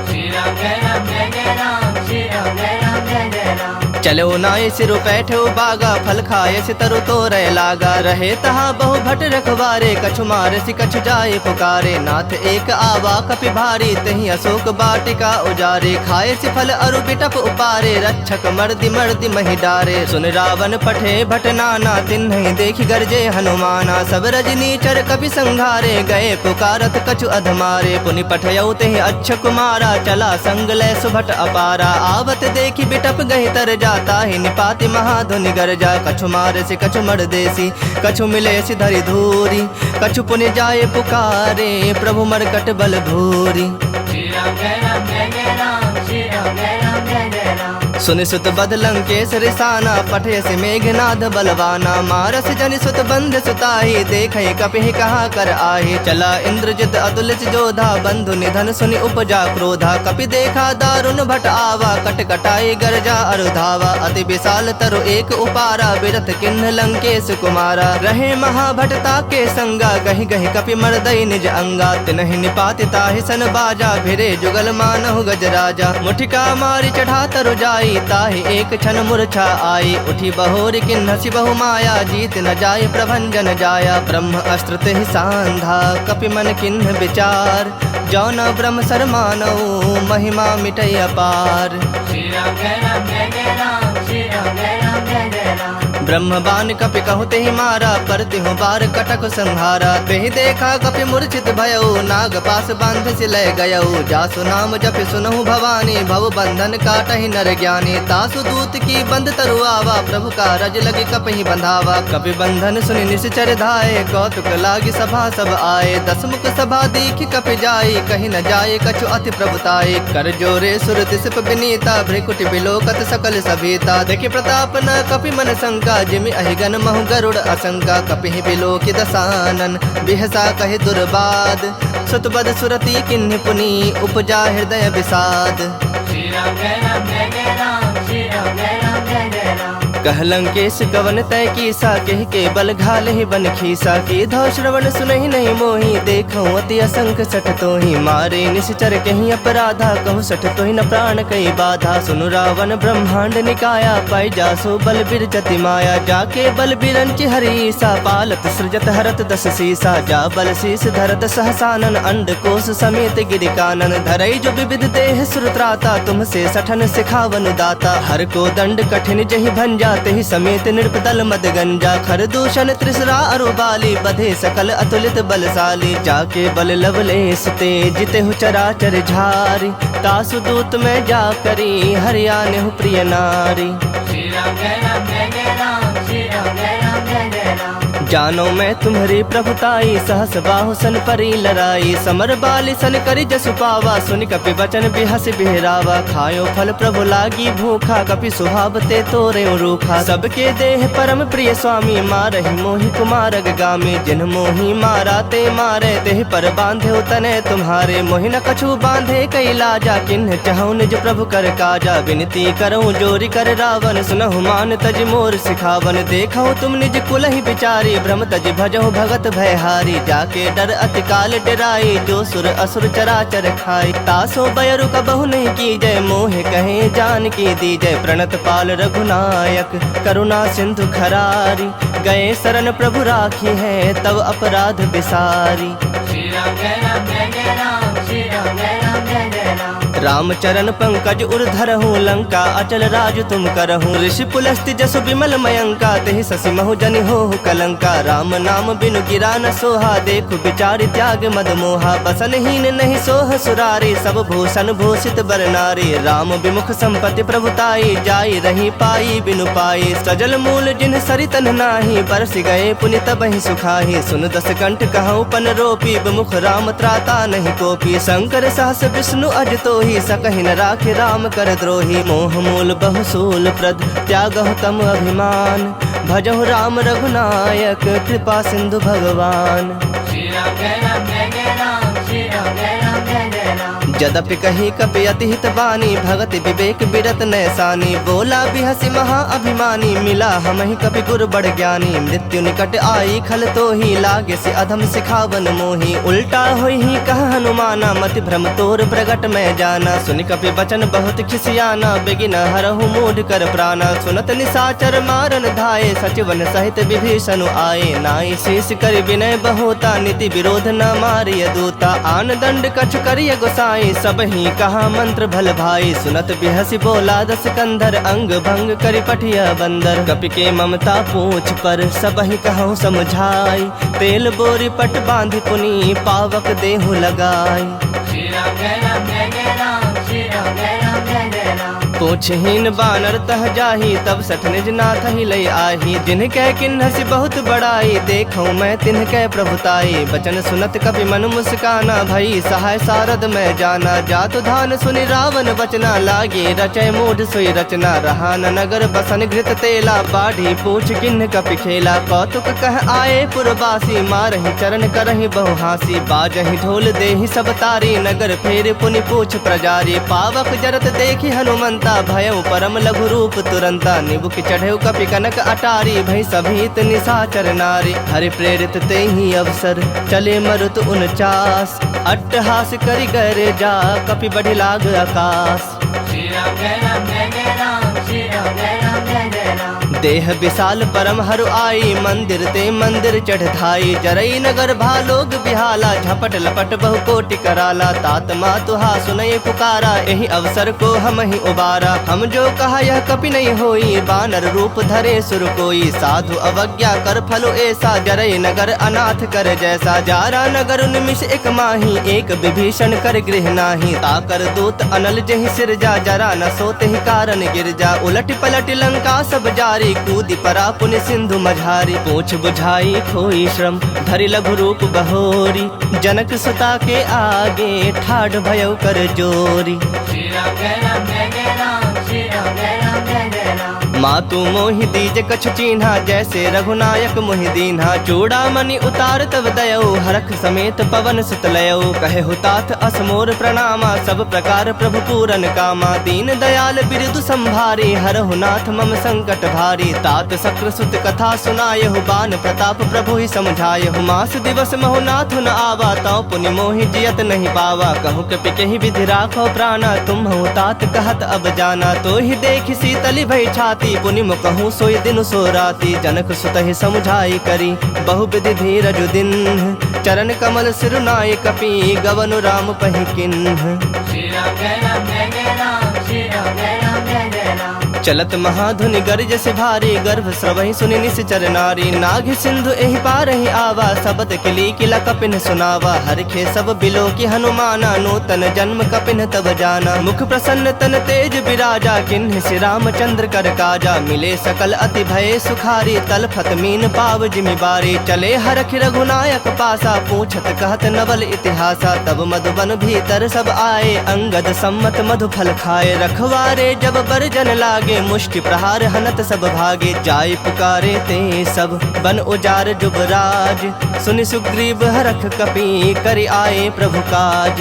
श्री राम जय राम जय जय राम। श्री राम जय राम जय जय राम। चलो नाय सिरु बैठो बागा फल खाए सितरु तो रह लागा। रहे तहा बहु भट रखवारे कछु मार सि कछु जाए पुकारे। नाथ एक आवा कपि भारी तही अशोक बाटिका उजारे। खाए सि फल अरु बिटप उपारे रक्षक मर्दि मर्दि महि डारे। सुन रावण पठे भट नाना तिन्हि देखि गरजे हनुमाना। सब रजनी चर कपि संघारे गए पुकारत कछु अधमारे। पुनि पठयौ तेहि अच्छ कुमारा चला संग लय सुभट अपारा। आवत देखि बिटप गहि तर जा ताहि निपाति महाधुनि गरजा। कछु मार से कछु मर देसी कछु मिले सि धरि धूरी। कछु पुनि जाए पुकारे प्रभु मरकट बल भूरी। श्री राम जय राम जय जय राम। श्री राम जय राम जय जय राम। सुनि सुत बद लंकेश रिसाना, पठे से मेघनाद बलवाना। मारस जनि सुत बंध सुताही, देखे कपिहि कहा कर आही। चला इंद्रजित अतुलित जोधा, बंधु निधन सुनि उपजा क्रोधा। कपि देखा दारुण भट आवा, कट कटाई गरजा अरुधावा। अति विशाल तरु एक उपारा, बिरथ किन्ह लंकेश कुमारा। रहे महाभटता के संगा, गहि गहि कपि मरदई निज अंगा। तिनहि निपाति ताहि सन बाजा, भिरे जुगल मानहु गजराजा। मुठिका मारि चढ़ा तरु जाई, ताहि एक क्षण मूर्छा आई। उठी बहोर किन्हसि बहु माया, जीत न जाय प्रभंजन जाया। ब्रह्म अस्त्र तेहि सांधा, कपि मन किन्ह विचार। जौन ब्रह्म सर मानऊ, महिमा मिटै अपार। श्री राम जय राम जय जय राम, श्री राम जय राम जय जय राम। ब्रह्म बाण कपि कहु तेहि मारा, पर तिहु बार कटक संहारा। तेहि देखा कपि मूर्छित भयऊ, नाग पास बांध सिलय गयऊ। जासु नाम जपि सुनहु भवानी, भव बंधन काटहि नर ज्ञानी। तासु दूत की बंद तरु आवा, प्रभु का रज लगे कपहि बंधावा। कपि बंधन सुनि निश्चर धाये, कौतुक लागी सभा सब आए। दसमुख सभा दीखि कपि जाई, कहि न जाए कछु अति प्रभुताई। कर जोरे सुर तिसप विनीता, भ्रिकुटि बिलोकत सकल सभीता। देखि प्रताप न कपि मन शंका, जिमि अहिगन महु गरुड़ असंका। कपिहि बिलोकि दसानन, बिहसा कहि दुर्बाद। सुतबद सुरति किन्हि पुनि, उपजा हृदय विषाद। श्री राम जय राम जय जय राम, श्री राम जय राम जय जय राम। कह लंकेश कवन तय कीसा, कह के बल घाल ही बन खीसा। की धौ श्रवण सुनहि नहीं मोही, देखऊं अति असंख सठ तोहि। मारे निश्चर कहीं अपराधा, कहूँ सठ तोहि न प्राण कई बाधा। सुनु रावण ब्रह्मांड निकाया, पाई जासो बल बिरजति माया। जाके बल बिरंचि हरीसा, पालत सृजत हरत दस सीसा। जा बल शीस धरत सहसानन, अंड कोश समेत गिरि कानन। धरई जो विविध देह सुरत्राता, तुमसे सठन सिखावन दाता। हर को दंड कठिन जहि भंजा, तेहि समेत नृपदल मद गंजा। खर दूषण त्रिसरा अरुबाली, बधे सकल अतुलित बलशाली। जाके बल लवलेश ते, जितेहु चराचर झारी। तासु दूत में जा करी, हरियाणेहु प्रिय नारी। श्री राम जय राम जय जय राम, श्री राम जय राम जय जय राम। जानो मैं तुम्हारी प्रभुताई, सहस बाहु सन परी लड़ाई। समर बाली सन करि जसु पावा, सुनि कपि वचन बिहस बिहरावा। खायो फल प्रभु लागी भूखा, कपि सुहावते तोरे रूखा। सबके देह परम प्रिय स्वामी, मारहि मोहि कुमार गामी। जिन मोहि मारा ते मारे, तेहि पर बांधे तने तुम्हारे। मोहि न कछु बांधे कई लाजा, किन्ह चहु निज प्रभु कर काजा। विनती करऊं जोरी कर रावण, सुनहु मान तज मोर सिखावन। देखहु तुम निज कुलहि विचारी, भ्रम तज भजहु भगत भयहारी। जाके डर अति काल डराई, जो सुर असुर चराचर खाई। तासो बयरु कबहु नहीं कीजय, मोहे कहे जान की दीजय। प्रणत पाल रघुनायक, करुणा सिंधु खरारी। गए शरण प्रभु राखी है, तब अपराध बिसारी। श्री राम जय राम जय जय राम, श्री राम जय राम जय जय राम। राम चरण पंकज उर्धरहूँ, लंका अचल राज तुम करहूँ। ऋषि पुलस्ति जसु विमल मयंका, तेहि शशि महु जनि होहु कलंका। राम नाम बिनु गिरा न सोहा, देखु विचारि त्याग मद मोहा। बसनहीन नहीं सोह सुरारी, सब भूषण भूषित बर नारी। राम विमुख संपत्ति प्रभुताई, जाई रही पाई बिनु पाई। सजल मूल जिन सरितन नाही, बरस गए पुनि तबहि सुखाही। सुन दस कंठ कहूँ पन रोपी, विमुख राम त्राता नहीं कोपी। शंकर सहस विष्णु अज तोहि, सकहि न राखे राम कर द्रोही। मोह मूल बहुसूल प्रद, त्यागहु तम अभिमान। भजहु राम रघुनायक, कृपा सिंधु भगवान। श्री राम जय राम जय जय राम, श्री राम जय राम जय जय राम। जदपि कही कपि अति हित बानी, भगति विवेक बिरत नैसानी। बोला बिहसि महा अभिमानी, मिला हमहि कपि गुर बड़ ज्ञानी। मृत्यु निकट आई खल तोहि, लागे से अधम सिखावन मोहि। उल्टा होई ही कह हनुमाना, मति भ्रम तोर प्रगट में जाना। सुनि कपि वचन बहुत खिसियाना, बेगिन हरहु मूढ़ कर प्राणा। सुनत निशाचर मारन धाये, सचिवन सहित विभीषण आए। नाई शीश कर विनय बहोता, नीति विरोध न मारिय दूता। आन दंड कछ करिय गोसाई, सब ही कहा मंत्र भल भाई। सुनत बिहसि बोला दस कंधर, अंग भंग करि पठिया बंदर। कपि के ममता पूछ पर, सब ही कहूँ समझाई। तेल बोरी पट बांधि पुनि, पावक देहु लगाई। श्री राम जय राम जय जय राम, श्री राम जय राम जय जय राम। पूछहीन बानर तह जाही, तब सठ निज नाथ ही लई आही। जिनकै किन्हसि बहुत बड़ाई, देखऊँ मैं तिनकै प्रभुताई। बचन सुनत कपि मन मुस्काना, भई सहाय सारद मैं जाना। जातु धान सुनि रावण बचना, लागे रचय मूढ़ सोई रचना। रहा न नगर बसन घृत तेला, बाढ़ी पूछ किन्ह कपि खेला। कौतुक कह आए पुरवासी, मारहि चरण करहि बहु हासी। बाजहि ढोल देहि सब तारी, नगर फेर पुनि पूछ प्रजारी। पावक जरत देखि हनुमंता, भयउ परम लघु रूप तुरंता। निबुक चढ़ेउ कपि कनक अटारी, भई सभीत निशाचर नारी। हरि प्रेरित तेहि अवसर, चले मरुत 49। अट्टहास करि गर जा, कपि बढ़ि लाग आकाश। श्री राम जय राम जय जय राम, श्री राम जय राम जय जय राम। देह विशाल परम हरु आई, मंदिर ते मंदिर चढ़ धाई। जरई नगर भालोग बिहाला, झपट लपट बहु कोटि कराला। तात मातुहा सुनय पुकारा, एहि अवसर को हम ही उबारा। हम जो कहा यह कपि नहीं होई, बानर रूप धरे सुर कोई। साधु अवज्ञा कर फलो ऐसा, जरई नगर अनाथ कर जैसा। जारा नगर निमिष एक माही, एक विभीषण कर गृह नाही। ताकर दूत अनल जहि सिर जा, जरा न सोते ही कारण गिर जा। उलट पलट लंका सब जारी, कूदि परा पुनि सिंधु मझारी। पूछ बुझाई खोई श्रम, धरि लघु रूप बहोरी। जनक सुता के आगे, ठाढ़ भयउ कर जोरी। श्री राम जय राम जय जय राम, श्री राम जय राम जय जय राम। मातु मोहि दीज कछु चीन्हा, जैसे रघुनायक मोहि दीन्हा। चूड़ामणि उतार तब दयऊ, हरख समेत पवन सुत लयऊ। कहे हुतात असमोर प्रणामा, सब प्रकार प्रभु पूरन कामा। दीन दयाल बिरदु संभारी, हरहु नाथ मम संकट भारी। तात सक्र सुत कथा सुनायहु, बान प्रताप प्रभु ही समझायहु। मास दिवस महु नाथ न आवा, तौ पुनि मोहि जियत नहीं पावा। कहूँ कपि केहि विधि राखो प्राणा, तुम्हु तात कहत अब जाना। तो ही देखि शीतली भई छाती, पुनि मुकहु सोई दिन सो राती। जनक सुतहि समुझाई करी, बहु विधि धीरज दिन्ह। चरण कमल सिरुनाय कपि, गवनु राम पहि किन्ह। श्री राम जय राम जय जय राम, श्री राम जय राम जय जय राम। चलत महाधुनि गर्ज से भारी, गर्भ स्रवहि सुनि निश्चर नारी। नाग सिंधु एहि पारहि आवा, सबत किली किला कपिन सुनावा। हरखे सब बिलो की हनुमाना, नूतन जन्म कपिन तब जाना। मुख प्रसन्न तन तेज विराजा, किन्ह श्री रामचंद्र कर काजा। मिले सकल अति भय सुखारी, तलफत मीन पाव जिमि बारी। चले हरख रघुनायक पासा, पूछत कहत नवल इतिहासा। तब मधुबन भीतर सब आए, अंगद सम्मत मधु फल खाए। रखवारे जब बरजन लागे, मुष्टि प्रहार हनत सब भागे। जाय पुकारे ते सब, बन उजार जुबराज। सुनि सुग्रीव हरख कपि, करि आए प्रभु काज।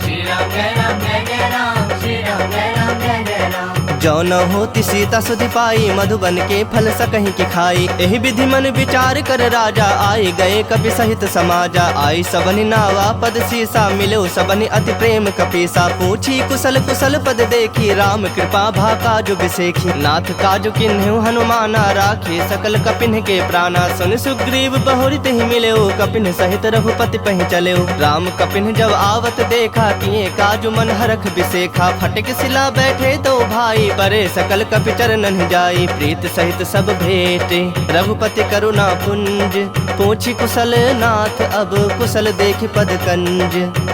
श्री राम जय राम जय जय राम, श्री राम जय राम जय जय राम। जो न होती सीता सुधि पाई, मधुबन के फल सकहि के खाई। एहि विधि मन विचार कर राजा, आए गए कपि सहित समाजा। आई सबनि नावा पद सीसा, मिलो सबनि अति प्रेम कपीसा। पूछी कुशल कुशल पद देखी, राम कृपा भा काजु बिसेखी। नाथ काजु किन्हु हनुमाना, राखे सकल कपिन के प्राणा। सुन सुग्रीव बहुरि तेहि मिलेउ, कपिन सहित रघुपति पहि चलेउ। राम कपिन जब आवत देखा, किए काजु मन हरख बिसेखा। फटक सिला बैठे तो भाई, परे सकल कपि चरणन जाई। प्रीत सहित सब भेटे, रघुपति करुणा पुंज। पूछी कुशल नाथ, अब कुशल देखि पद कंज।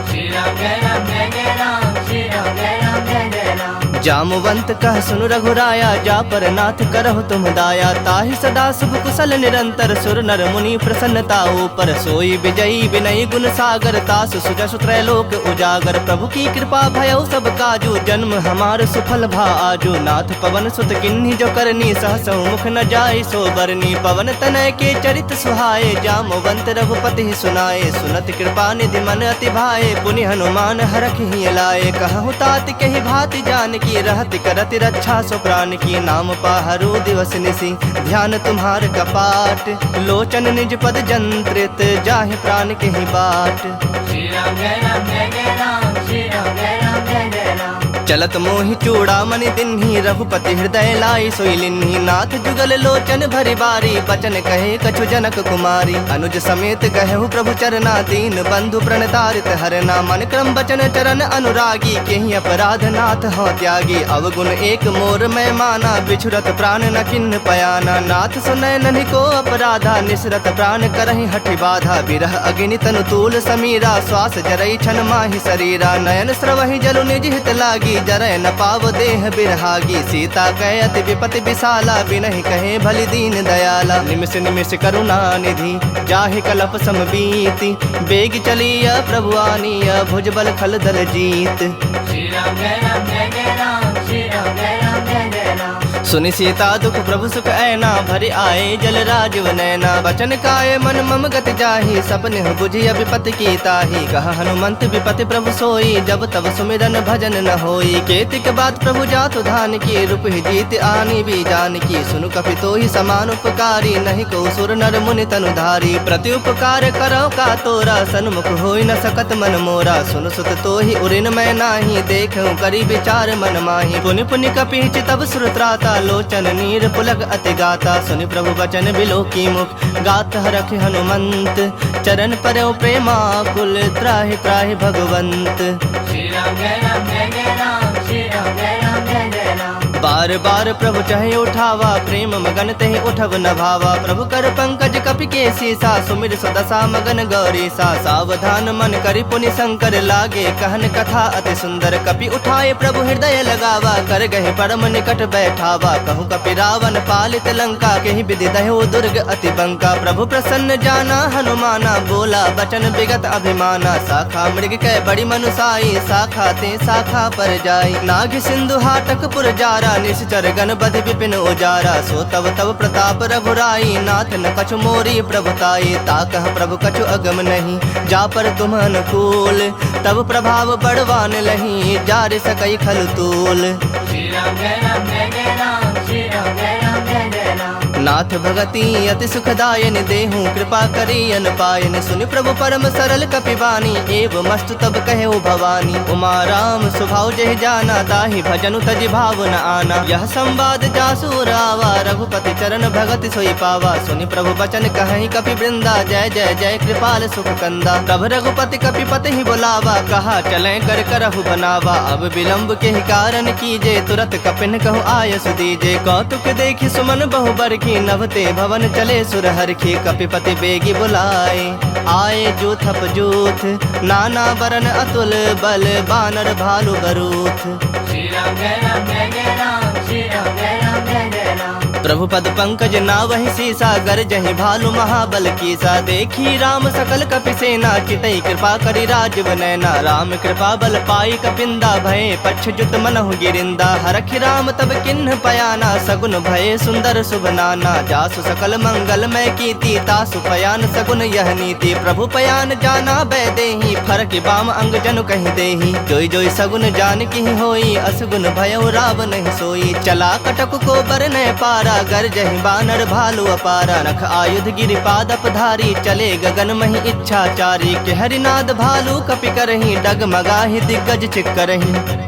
श्री राम जय राम जय जय राम, श्री राम जय राम जय जय राम। जामवंत कह सुनु रघुराया, जा पर नाथ करहु तुम दाया। ताहि सदा शुभ कुशल निरंतर, सुर नर मुनि प्रसन्नता ऊपर। सोई विजयी विनयी गुण सागर, तासु सुजसु त्रैलोक उजागर। प्रभु की कृपा भयउ सब काजू, जन्म हमार सुफल भा आजू। नाथ पवन सुत किन्ही जो करनी, सहसहु मुख न जाय सो बरनी। पवन तनय के चरित सुहाए, जामवंत रघुपति ही सुनाए। सुनत कृपा निधि मन अति भाए, पुनि हनुमान हरख ही लाए। कहु तात कहि भाति जानकी, रहति करति रक्षा सो प्राण की। नाम पाहरु दिवस निसी, ध्यान तुम्हार कपाट। लोचन निज पद जंत्रित, जाहि प्राण के ही बाट। श्री राम जय राम जय जय राम, श्री राम जय राम जय जय राम। चलत मोहि चूड़ामणि दिन्ही, रघुपति हृदय लाई सोई लिन्ही। नाथ जुगल लोचन भरि बारी, बचन कहे कछु जनक कुमारी। अनुज समेत कहु प्रभु चरना, दीन बंधु प्रणतारित हरना। मन क्रम बचन चरण अनुरागी, केहि अपराध नाथ हौ त्यागी। अवगुण एक मोर मैं माना, बिछुरत प्राण न किन्ह पयाना। नाथ सुनय नन्हि को अपराधा, निसरत प्राण करहि हठि बाधा। बिरह अग्नि तनु तूल समीरा, श्वास जरई छन माहि शरीरा। नयन स्रवहि जलु निज हित लागी, जरय न पाव देह बिरहागी। सीता कहे अति विपति विशाला, बिनहि कहे भली दीन दयाला। निमिष निमिष करुणा निधि, जाहि कलप सम बीति। बेग चलिया प्रभु आनिया, भुजबल खल दल जीत। श्री राम जय राम जय जय राम, श्री राम जय राम जय जय राम। सुनि सीता दुख प्रभु सुख ऐना, भरि आए जल राजीव नैना। बचन काय मन मम गति जाहि, सपने बुझि विपति की ताहि। कह हनुमंत विपति प्रभु सोई, जब तब सुमिरन भजन न होई। केतिक बात प्रभु जातु धान की, रूप ही जीत आनी भी जान की। सुनु कपि तोहि समान उपकारी, नहीं को सुर नर मुनि तनु धारी। प्रति उपकार करो का तोरा, सन्मुख होई न सकत मन मोरा। सुन सुत तोहि उरिन मैं नाही, देखूं करी विचार मन माही। पुनि पुनि कपि चितब सुर त्राता, लोचन नीर पुलक अति गाता। सुनि प्रभु बचन बिलोकी मुख, गात हरख हनुमंत। चरण परौ प्रेमाकुल, त्राहि त्राहि भगवंत। श्री राम जय राम जय जय राम, श्री राम जय राम जय जय राम। बार बार प्रभु चाहे उठावा, प्रेम मगन तहि उठब न भावा। प्रभु कर पंकज कपि के सीसा, सुमिर सुदशा मगन गौरी सा। सावधान मन करि पुनि शंकर लागे, कहन कथा अति सुंदर। कपि उठाए प्रभु हृदय लगावा, कर गहे परम निकट बैठावा। कहूँ कपि रावण पालित लंका, केहि विधि दह्यो दुर्ग अति बंका। प्रभु प्रसन्न जाना हनुमाना, बोला बचन विगत अभिमाना। शाखा मृग कै बड़ी मनुसाई, शाखा ते शाखा पर जाई। नाग सिंधु हाटक पुर जारा, निश्चर गण बधि विपिन उजारा। सो तब तब प्रताप रघुराई, नाथ न कछु मोरी प्रभुताई। ताकह प्रभु कछु अगम नहीं, जा पर तुम अनुकूल। तब प्रभाव बड़वान लही, जारे सकई खल तूल। श्री राम जय राम जय जय राम, श्री राम जय राम जय जय राम। नाथ भगति अति सुखदायन, देहूँ कृपा करी अन पायन। सुनि प्रभु परम सरल कपिबानी, एव मस्तु तब कहे भवानी। उमा राम स्वभाव जहि जाना, ताहि भजनु तजि भाव न आना। यह संवाद जासु रावा, रघुपति चरण भगति सोई पावा। सुनि प्रभु बचन कहि कपि वृंदा, जय जय जय कृपाल सुख कंदा। तब रघुपति कपिपति ही बुलावा, कहा चलें कर करहु बनावा। अब विलंब के ही कारण कीजे, तुरत कपिन कहु आयस दीजे। कौतुक देखि सुमन बहु बरखी, नभते भवन चले सुरहरखी। कपिपति बेगी बुलाए, आए जूथप जूथ। नाना बरन अतुल बल, बानर भालु बरूथ। श्री राम जय राम जय जय राम, श्री राम जय राम जय जय राम। प्रभु पद पंकज नावहि सीसा, गरजहि भालु महाबल कीसा। देखी राम सकल कपि सेना, चितई कृपा करि राजीव नैना। राम कृपा बल पाई कपिंदा, भये पक्ष जुत मनहु गिरिंदा। हरखि राम तब किन्ह पयाना, सगुन भये सुंदर शुभ नाना। जासु सकल मंगल मय कीर्ति, तासु पयान सगुन यह नीति। प्रभु पयान जाना बै देहि, फरक बाम अंग जनु कहि देहि। जोई जोई सगुन जान की होई, असगुन भयउ रावण ही सोई। चला कटक को बरनय पारा, गरजहि बानर भालु अपारा। नख आयुध गिरिपादप धारी, चले गगन महि इच्छाचारी। के हरिनाद भालु कपि करहि, डगमगाहि दिग्गज चिक्करहि।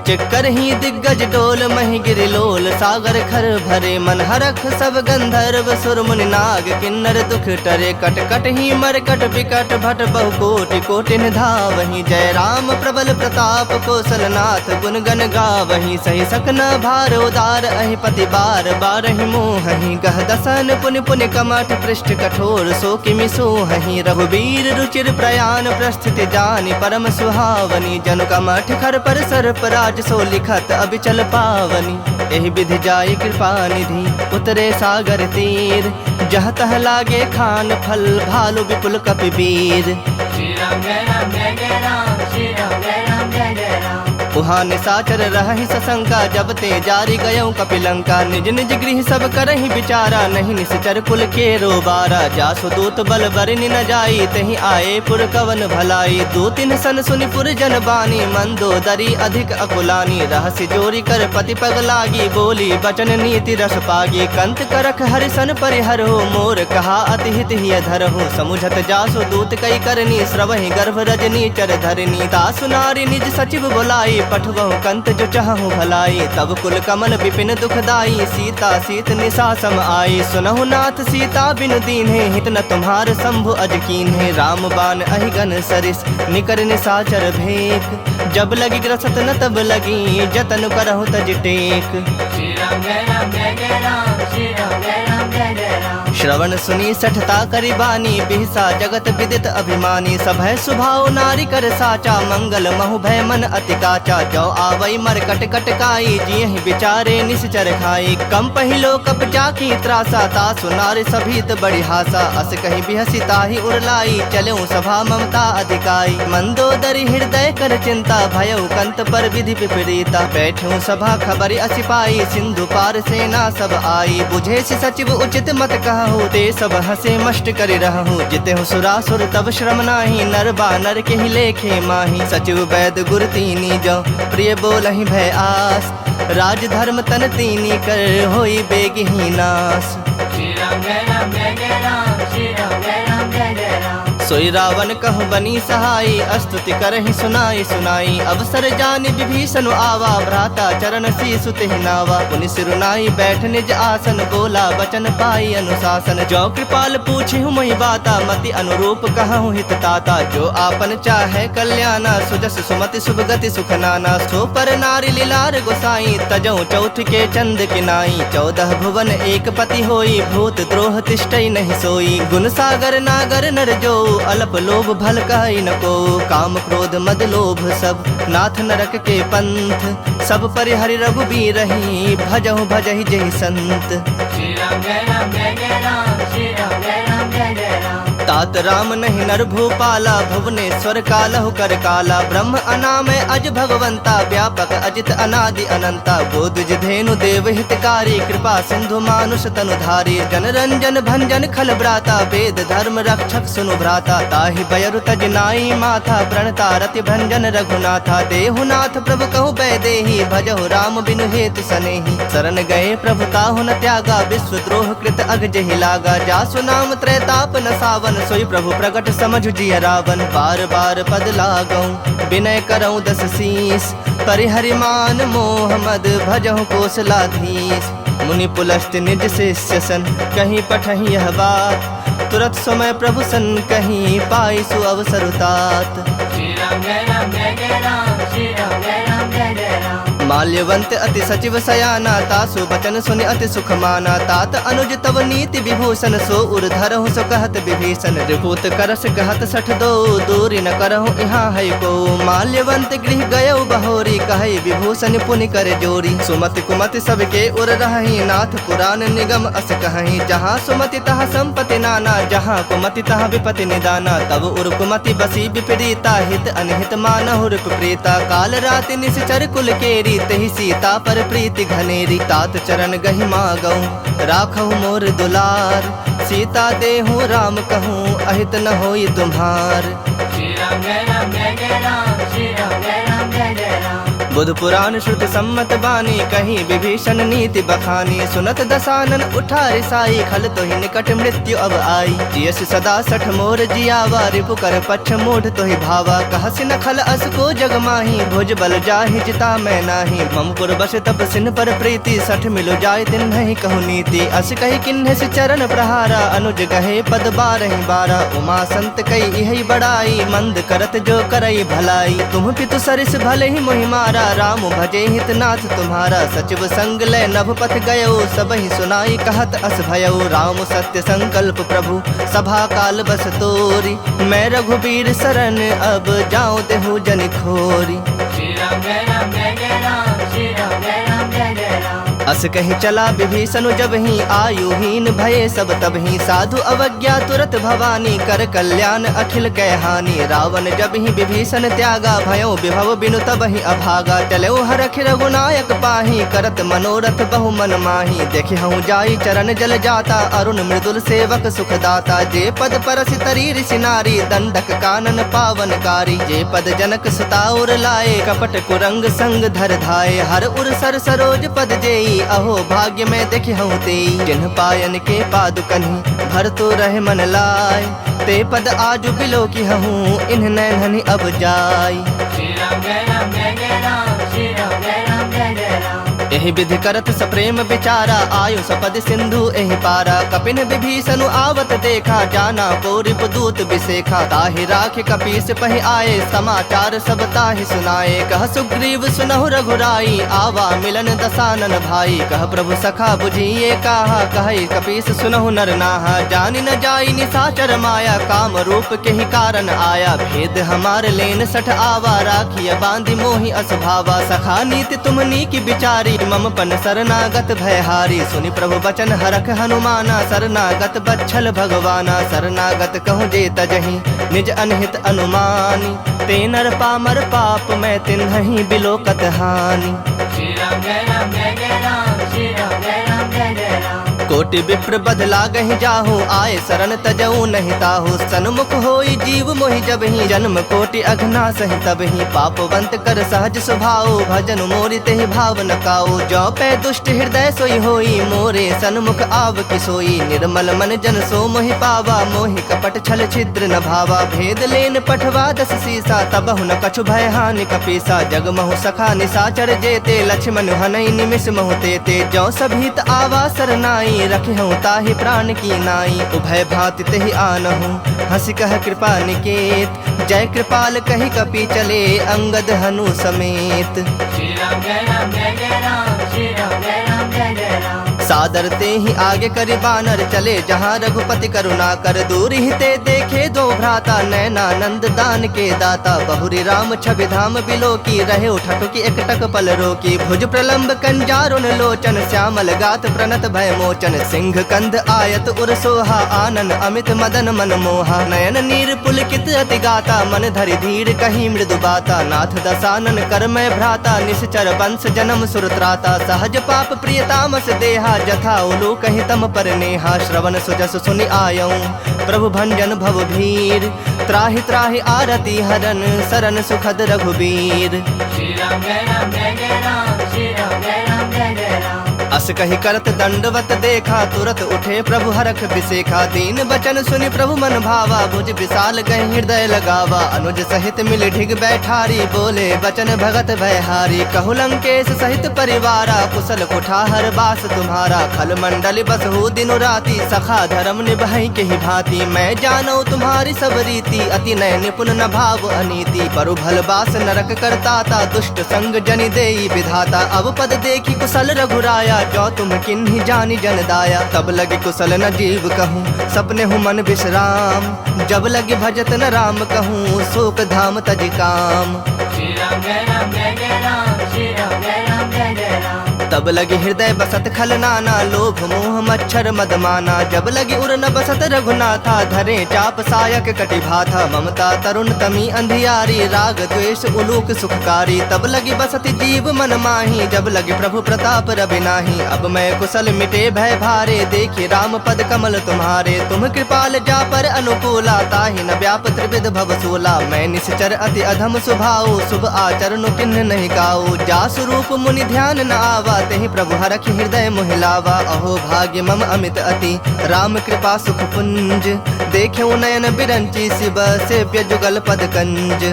चिक्कर ही दिग्गज डोल, महि गिरिलोल सागर खर भरे। मन हरख सब गंधर्व सुर मुनि नाग, किन्नर दुख टरे। कट कट ही मरकट विकट, भट बहु कोटि कोटि धावहि। जय राम प्रबल प्रताप, कौशलनाथ गुण गण गावहि। सही सकना भार उदार, अहि पति बार बारहि मोहहि। गह दसन पुनि पुनि कमठ, पृष्ठ कठोर सो किमि सोहहि। रघुबीर रुचिर प्रयाण, प्रस्थिति जानि परम सुहावनी। जनु कमठ खर पर सर्प राज, सो लिखत अबिचल पावनी। एहि विधि जाय कृपा निधि, उतरे सागर तीर। जह तह लागे खान फल, भालु विपुल कपिवीर। श्री राम जय राम जय जय राम, श्री राम जय राम जय जय राम। उहाँ निसाचर रहहि सशंका, जब ते जारी गयौ कपिलंका। निज निज गृह सब करहि विचारा, नहीं निश्चर कुल के रोबारा। जासु दूत बल बरनि न जाई, तहि आए पुर कवन भलाई। दू तिन सन सुनि पुर जन बानी, मंदोदरी अधिक अकुलानी। रहस्य जोरी कर पति पग लागी, बोली बचन नीति रस पागी। कंत करख हरिसन परिहर हो, मोर कहा अति हित हिय धर हो। समुझत जासु दूत कई करनी, श्रवहि गर्भ रजनी चर धरनी। तासु नारी निज सचिव बुलाई, पठवहु कंत जो चाहु भलाई। तब कुल कमल विपिन दुखदाई, सीता सीत निशा सम आई। सुनहु नाथ सीता बिनु दीन्हे, हित न तुम्हार शंभु अज कीन्हे। राम बाण अहिगन सरिस, निकर निशाचर भेक। जब लगी ग्रसत न तब लगी, जतन करहु तज टेक। श्री राम जय राम जय जय राम, श्री राम जय राम जय जय राम श्रवण सुनी सठता करी बानी बिहसा जगत विदित अभिमानी सभय सुभाव नारी कर साचा मंगल महु भय मन अति काचा जो आवई मर कट कट काई जियहि विचारे निश्चर खाई कम पहिलो कप जाकी त्रासा ता सुनार सभीत बड़ी हासा अस कहीं बिहसी ताही उड़लाई चलऊं सभा ममता अधिकाई मंदोदरी हृदय कर चिंता भयउ कंत पर विधि विपरीता बैठूं सभा खबर असिपाई सिंधु पार सेना सब आई बुझे से सचिव उचित मत कहूँ ते सब हंसे मष्ट करि रहूँ जिते हूँ सुरासुर तब श्रम नाही नर बानर के ही लेखे माही सचिव वैद गुर तीनी जो प्रिय बोलहि भय आस राज धर्म तन तीनी कर होई बेगहि नास श्री राम जय राम जय जय राम श्री राम जय राम जय जय राम सोई रावण कहु बनी सहाई अस्तुति करहि सुनाई सुनाई अवसर जानि विभीषण आवा भ्राता चरण शीसु तेहि नावा पुनि सिरुनाई बैठ निज आसन बोला वचन पाई अनुशासन जो कृपाल पूछी हूँ मही बाता मति अनुरूप कहूँ हित ताता जो आपन चाहे कल्याणा सुजस सुमति शुभ गति सुख नाना सो पर नारी लीलार गोसाई तजौ चौथ के चंद किनाई 14 भुवन एक पति होई भूत द्रोह तिष्ठई नहीं सोई गुण सागर नागर नर जो अल्प लोभ भल कहि न को काम क्रोध मद लोभ सब नाथ नरक के पंथ सब परिहरि रघुबीर रही भजहु भजहि जहि संत श्री राम जय राम जय जय राम श्री राम जय राम जय जय राम तात राम नहीं नर भूपाला भुवनेश्वर कालहु कर काला ब्रह्म अनामय अज भगवंता व्यापक अजित अनादि अनंता गोदुज धेनु देव हितकारी कृपा सिंधु मानुष तनुधारी जन रंजन भंजन खल ब्राता वेद धर्म रक्षक सुनु भ्राता ताहि बयरु तज नाई माथा प्रणता रति भंजन रघुनाथा देहुनाथ प्रभु कहु बैदेही भजहु राम बिनु हेतु सनेही शरण गए प्रभु ताहु न त्यागा विश्व द्रोह कृत अग जहि लागा जासु नाम त्रैताप न सावन सोई प्रभु प्रगट समझ जिय रावण बार बार पद लागऊं विनय करऊं 10 शीस परिहरि मान मोह मद भजहु कोसलाधीश मुनि पुलस्त निज शिष्य सन कहीं पठहि यह बात तुरत समय प्रभु सन कहीं पाई सु अवसर तात श्री राम जय राम जय जय राम श्री राम जय राम जय जय राम माल्यवंत अति सचिव सयाना तासु बचन सुनि अति सुख माना तात अनुज तव नीति विभूषण सो उर्धरहु सो कहत विभीषण रिपुत करस कहत सठ दो दूरी न करहु यहाँ है को माल्यवंत गृह गयौ बहोरी कहै विभूषण पुनि कर जोरी सुमति कुमति सबके उर रहहि नाथ पुराण निगम अस कहहि जहाँ सुमति तहाँ संपत्ति नाना जहाँ कुमति तहाँ विपति निदाना तब उर कुमति बसी विपरीता हित अनहित मानहु रिप प्रीता काल राति निश्चर कुल केरी तहि सीता पर प्रीति घनेरी तात चरण गहि मागऊं राखहु मोर दुलार सीता देहु राम कहूँ अहित न होई तुम्हार श्री राम जय राम जय जय राम श्री राम जय राम जय जय राम बुध पुराण श्रुति सम्मत बानी कहीं विभीषण नीति बखानी सुनत दसानन उठा रिसाई खल तो ही निकट मृत्यु अब आई जियस सदा सठ मोर जियावा रिपु कर पक्ष मूढ़ तो ही भावा कहसि न खल अस को जग माही भुज बल जाहि जिता मैं नाही ममपुर बस तप सिन पर प्रीति सठ मिलो जाय तिन नहीं कहु नीति अस कही किन्ह से चरण प्रहारा अनुज कहे पद बारहि बारा उमा संत कई यही बड़ाई मंद करत जो करई भलाई तुम पितु सरिस भले ही मोहि मारा राम भजे हितनाथ तुम्हारा सचिव संग लय नभ पथ गयो सब ही सुनाई कहत अस भयो राम सत्य संकल्प प्रभु सभा काल बस तोरी मैं रघुबीर शरण अब जाऊं देहु जन खोरी श्री राम जय राम जय जय राम श्री राम जय राम जय जय राम अस कहीं चला विभीषण जब ही आयुहीन भये सब तब ही साधु अवज्ञा तुरत भवानी कर कल्याण अखिल कह हानि रावण जब ही विभीषण त्यागा भयो विभव बिनु तब ही अभागा चले हरख रघुनायक पाही करत मनोरथ बहु मन माही देखि हूँ जाई चरण जल जाता अरुण मृदुल सेवक सुखदाता जे पद परस तरी ऋषि नारी दंडक कानन पावनकारी जे पद जनक सुताउर लाए कपट कुरंग संग धर धाये हर उर सर सरोज पद जेई अहो भाग्य में देखि हूँ ते जिन्ह पायन के पादुकन्हि भर तो रहे मन लाय ते पद आजु बिलो की हूँ इन्ह नैनहि अब जाय श्री राम जय राम जय जय राम श्री राम जय राम जय जय राम एह यही विधि करत सप्रेम विचारा आयु सपद सिंधु एहि पारा कपिन विभीषण आवत देखा जाना पौरिप दूत विसेखा ताहि राख कपीस पहि आए समाचार सब ताहि सुनाए कह सुग्रीव सुनहु रघुराई आवा मिलन दसानन भाई कह प्रभु सखा बुझिए कहा कहि कपीस सुनहु नर नाहा जानि न जाई निशाचर माया काम रूप के ही कारण आया भेद हमार लेन सठ आवा राखिय बांधि मोहि असभावा सखा नीति तुमनी की बिचारी मम पन शरणागत भयहारी सुनि प्रभु बचन हरख हनुमाना शरणागत बच्छल भगवाना शरणागत कहूँ जे तजहि निज अनहित अनुमानी ते नर पामर पाप मैं तिन्हि बिलोकत हानि श्री राम जय राम जय जय राम श्री राम जय राम जय जय राम कोटि विप्र बदला गहि जाहु आए शरण तजऊ नहीं ताहु सन्मुख होई जीव मोहि जबहि जन्म कोटि अघना सहि तबहि पापवंत कर सहज स्वभाव भजन मोरि तेहि भाव न काऊ जो पै दुष्ट हृदय सोई होई मोरे सन्मुख आव कि सोई निर्मल मन जन सो मोहि पावा मोहि कपट छल छिद्र न भावा भेद लेन पठवा दस सीसा तबहु न कछु भय हानि कपीसा जग महु सखा निशाचर जेते लक्ष्मण हनई निमिष महु तेते जो सभीत आवा सरनाई रखहु ताहि प्राण की नाई उभय भांति तेहि आनहु हंसी कह कृपा निकेत जय कृपाल कहि कपि चले अंगद हनु समेत श्री राम जय राम जय जय राम श्री राम जय राम जय जय राम सादर ते ही आगे करि बानर चले जहाँ रघुपति करुणा कर दूर ही ते देखे दो भ्राता नैनानंद दान के दाता बहुरी राम छवि धाम बिलो की रहे उठटु की एकटक पल रोकी भुज प्रलंब कंजारुन लोचन श्यामल गात प्रणत भय मोचन सिंह कंध आयत उर सोहा आनन अमित मदन मन मोहा नयन नीर पुलकित अति गाता मन धरि धीर कहीं मृदु बाता नाथ दसानन कर मैं भ्राता निश्चर वंश जन्म सुरत्राता सहज पाप प्रियतामस देहा जथा उलू कहि तम पर नेहा श्रवण सुजस सुनि आयऊं प्रभु भंजन भव भीर त्राहि त्राहि आरती हरन सरन सुखद रघुबीर श्री राम जय राम जय जय राम श्री राम जय राम जय जय राम अस कहि करत दंडवत देखा तुरत उठे प्रभु हरख बिसेखा दीन बचन सुनि प्रभु मन भावा भुज विशाल गहि हृदय लगावा अनुज सहित मिल ढिग बैठारी बोले बचन भगत भयहारी कहु लंकेश सहित परिवारा कुशल कुठाहर बास तुम्हारा खल मंडल बसहु दिनु राति सखा धर्म निभाई के ही भांति मैं जानो तुम्हारी सब रीति अति नय निपुण न भाव अनीति परु भल बास नरक करताता दुष्ट संग जनि देई विधाता अब पद देखी कुशल रघुराया जो तुम किन्हीं जानी जन दाया तब लगे कुशल न जीव कहूँ सपने हूँ मन विश्राम जब लगे भजत न राम कहूँ शोक धाम तज काम श्री राम जय राम जय जय राम श्री राम जय राम जय जय राम तब लगे हृदय बसत खल नाना लोभ मोह मच्छर मदमाना जब लगे उर न बसत रघुनाथा धरे चाप सायक कटि भाथा ममता तरुण तमी अंधियारी राग द्वेष उलूक सुखकारी तब लगी बसत जीव मन माही जब लगे प्रभु प्रताप रवि नाही अब मैं कुशल मिटे भय भारे देखी राम पद कमल तुम्हारे तुम कृपाल जा पर अनुकूला ताहि न व्याप त्रिविध भवसूला मैं निश्चर अति अधम स्वभाव शुभ आचरण किन्ह नहीं गाऊ जा स्वरूप मुनि ध्यान न आवा तेहि प्रभु हरखि हृदय मोहिलावा अहो भाग्य मम अमित अति राम कृपा सुख पुंज देखे नयन बिरंची शिव सेव्य जुगल पद कंज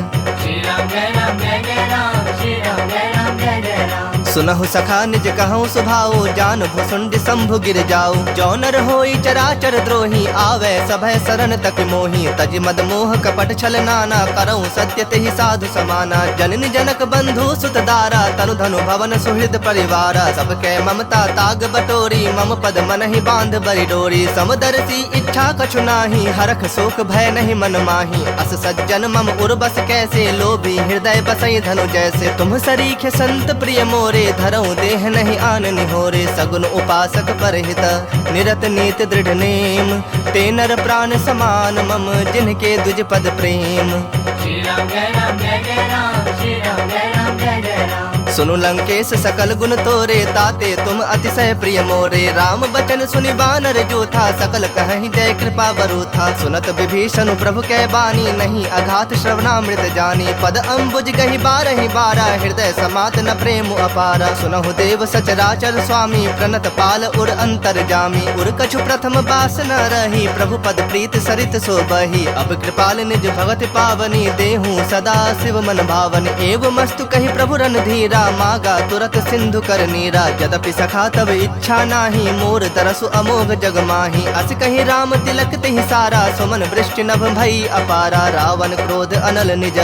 श्री राम जय राम जय जय राम श्री राम जय राम जय जय राम सुनहु सखा निज कहूँ सुभाओ जान भुसुंड शंभु गिर जाओ जो नर होई चराचर द्रोही आवे सभय शरण तक मोही तज मद मोह कपट छल नाना करऊँ सत्य तेहि साधु समाना जननी जनक बंधु सुत दारा तनु धनु भवन सुहृद परिवारा सबके ममता ताग बटोरी मम पद मन ही बांध बरि डोरी समदर्शी इच्छा कछु नाही हरख शोक भय नहीं मन माही अस सज्जन मम उर्बस कैसे लोभी हृदय बसई धनु जैसे तुम सरीखे संत प्रिय मोरे धरऊं देह नहीं आन निहोरे सगुन उपासक परहित निरत नीत दृढ़ नेम ते नर प्राण समान मम जिनके दुज पद प्रेम श्री राम जय राम जय जय राम श्री राम जय राम जय जय राम सुनु लंकेश सकल गुण तोरे ताते तुम अतिशय प्रिय मोरे राम बचन सुनि बानर जो था सकल कहीं जय कृपा बरु था सुनत विभीषण प्रभु कै बानी नहीं अघात श्रवणामृत जानी पद अम्बुज गहि बारहि बारा हृदय समात न प्रेम अपारा सुनहु देव सचराचर स्वामी प्रणत पाल उर अंतर जामी उर कछु प्रथम बास न रही प्रभु पद प्रीत सरित सो बही अब कृपाल निज भगत पावनी देहूँ सदा शिव मन भावन एव मस्तु कही प्रभु रन धीरा मीरा, मागा तुरत सिंधु कर नीरा। यद्यपि सखा तब इच्छा नाही, मोर तरसु अमोघ जग माही। अस कही राम तिलक तिहि सारा, सुमन वृष्टि नभ भई अपारा। रावण क्रोध अनल निज,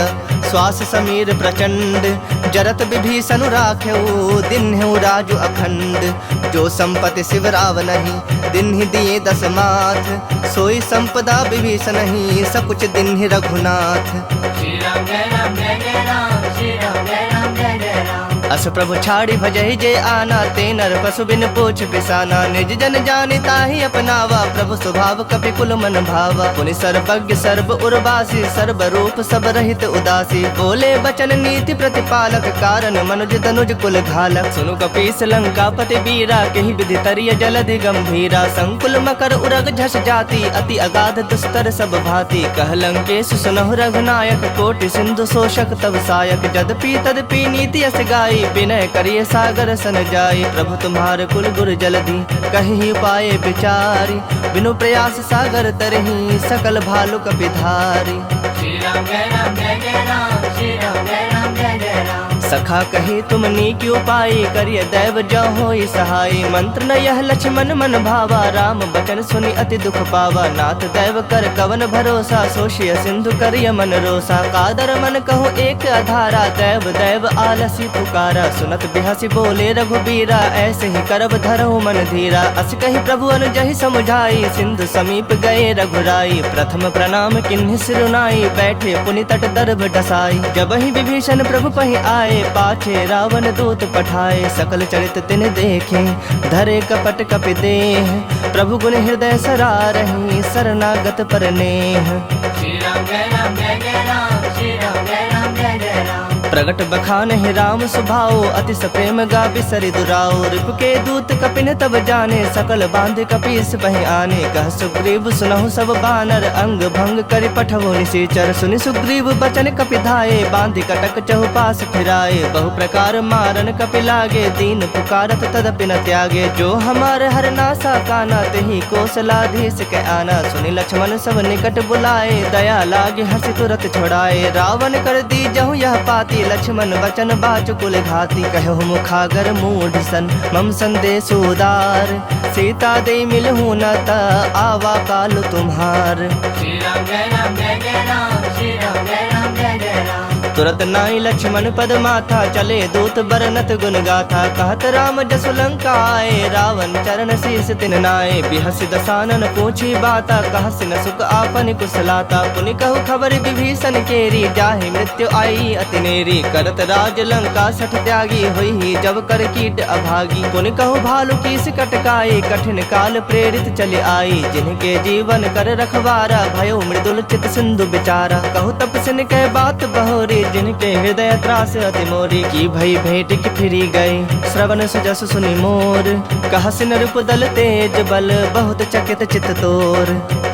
श्वास समीर प्रचंड। जरत विभीषण राख्यऊ, दिन्हु राजु अखंड। जो संपत्ति शिव रावनहि, दिन्हि दिए 10 माथ। सोई संपदा विभीषण ही, सकुच दिन्हि रघुनाथ। श्री राम जय राम जय जय राम, श्री राम जय राम जय जय राम। अस प्रभु छाड़ी भजहि जे आना, ते नर पशु बिन पूछ पिसाना। निज जन जानि ताहि अपनावा, प्रभु स्वभाव कपि कुल मन भावा। पुनि सर्वज्ञ सर्व उर्वासी, सर्व रूप सब रहित उदासी। बोले बचन नीति प्रतिपालक, कारण मनुज तनुज कुल घालक। सुनु कपीस लंकापति बीरा, केहि विधि तरिय जलधि गंभीरा। संकुल मकर उरग झस जाति, अति अगाध दुस्तर सब भांति। कह लंकेश सुनहु रघुनायक, कोटि सिंधु शोषक तब सायक। जदपि तदपि नीति यस गाई, विनय करिए सागर सन जाई। प्रभु तुम्हार कुल गुर जलधि, कहि उपाय विचारी। बिनु प्रयास सागर तरहि, सकल भालु कपि धारी। श्री राम जय राम जय जय राम, श्री राम जय राम जय जय राम। सखा कहे तुम नीक उपाय, करिय दैव जो होई सहाय। मंत्र न यह लक्ष्मण मन भावा, राम बचन सुनि अति दुख पावा। नाथ दैव कर कवन भरोसा, सोशिय सिंधु करिय मन रोसा। कादर मन कहो एक आधारा, दैव दैव आलसी पुकारा। सुनत बिहसी बोले रघुबीरा, ऐसे ही करब धरहु मन धीरा। अस कही प्रभु अनुजहि समुझाई, सिंधु समीप गए रघुराई। प्रथम प्रणाम किन्हि सिरुनाई, बैठे पुनि तट दर्भ डसाई। जबहि विभीषण प्रभु पहि आए, पाछे रावण दूत पठाए। सकल चरित तिन देखे, धरे कपट कपि देह। प्रभु गुण हृदय सरारहि, शरणागत पर नेह। श्री राम जय राम जय जय राम, श्री राम जय राम जय जय राम। प्रगट बखान है राम सुभाओ, अति सप्रेम गा बिसरि दुराओ। रिप के दूत कपिन तब जाने, सकल बांध कपीस बहि आने। कह सुग्रीव सुनहु सब बानर, अंग भंग करि पठवो निशाचर। सुनि सुग्रीव बचन कपि धाये, बांधि कटक चहुपास फिराए। बहु प्रकार मारन कपि लागे, दीन पुकारत तदपि न त्यागे। जो हमार हर नासा काना, तेहि कौशलाधीश के आना। सुनि लक्ष्मण सब निकट बुलाए, दया लागे हंसी तुरत छुड़ाए। रावण कर दी जहु यह पाती, लक्ष्मण वचन बाचु कुल घाती। कहु मुखागर मूढ़ सन, मम संदेश उदार। सीता दे मिलहु न ता, आवा काल तुम्हार। श्री राम जय राम जय जय राम, श्री राम जय राम जय जय राम। तुरत नाई लक्ष्मण पद माथा, चले दूत बरनत गुण गाथा। कहत राम जसु लंका आए, रावण चरण शीस तिन नाए। बिहसि दसानन पूछी बाता, कहसि न सुख आपन कुशलाता। पुनि कहु खबर विभीषण केरी, जाहि मृत्यु आई अति नेरी। करत राज लंका सठ त्यागी, होई जब कर कीट अभागी। पुनि कहु भालु कीस कटकाई, कठिन काल प्रेरित चले आई। जिनके जीवन कर रखवारा, भयो मृदुल चित सिंधु बिचारा। कहु तपस्विन के बात बहोरी, जिनके हृदय त्रास अति मोरी। की भई भेंट की फिरी गए, श्रवण सुजस सुनि मोर। कहसिन रूप दल तेज बल, बहुत चकित चित तोर।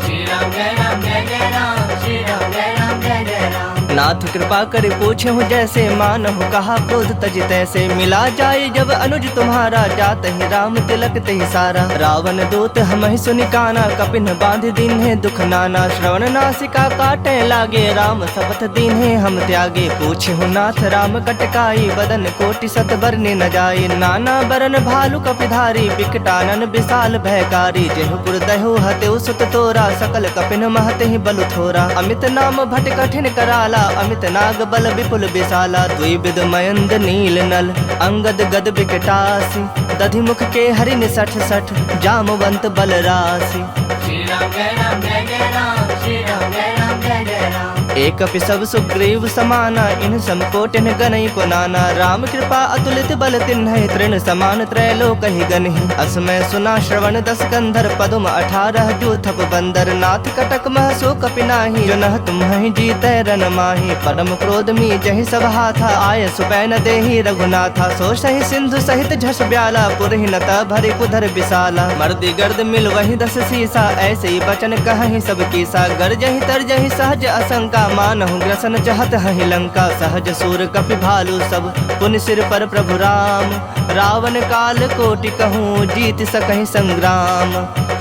श्री राम जय राम जय जय राम, श्री राम जय राम जय जय राम। नाथ कृपा कर पूछे हूँ जैसे, मानहु कहा क्रोध तज तैसे। मिला जाए जब अनुज तुम्हारा, जात ही राम तिलक तेहि सारा। रावण दूत हमहि सुनि काना, कपिन बांध दीन्हे दुख नाना। श्रवण नासिका काटे लागे, राम शपथ दीन्हे हम त्यागे। पूछे हूँ नाथ राम कटकाई, बदन कोटि सत बरने न जाए। नाना बरन भालु कपिधारी, बिकटानन विशाल भयकारी। जेहुपुर दहु हतेउ सुत तोरा, सकल कपिन महते ही बलु थोरा। अमित नाम भट कठिन कराला, अमित नाग बल विपुल विशाला। द्विविध मयंद नील नल, अंगद गद विकटासी। दधि मुख के हरिन सठ सठ, जामवंत बल राशि। श्री राम जय राम जय जय राम, श्री राम जय राम जय जय राम। एक सब सुग्रीव समाना, इन समकोटिन गनई पुनाना। राम कृपा अतुलित बल तिन्है, तृण समान त्रैलोक ही गनहि। असमय सुना श्रवण 10 कंधर, पदुम 18 जूथप बंदर। नाथ कटक मह सो कपि नाहि, जुनह तुम्हि जीतै रन माहि। परम क्रोध मी जहि सब हाथा, आय सुपैन देहि रघुनाथा। सो सहि सिंधु सहित झस ब्याला, पुरहि न त भरि कुधर विशाला। मर्दी गर्द मिल वही 10 सीसा, ऐसे ही बचन कहहि सब कीसा। गरजहि तरजहि सहज असंका, मानहु ग्रसन चाहत हहि लंका। सहज सूर कपि भालु सब, पुनि सिर पर प्रभु राम। रावण काल कोटि कहूँ, जीत सकहि संग्राम।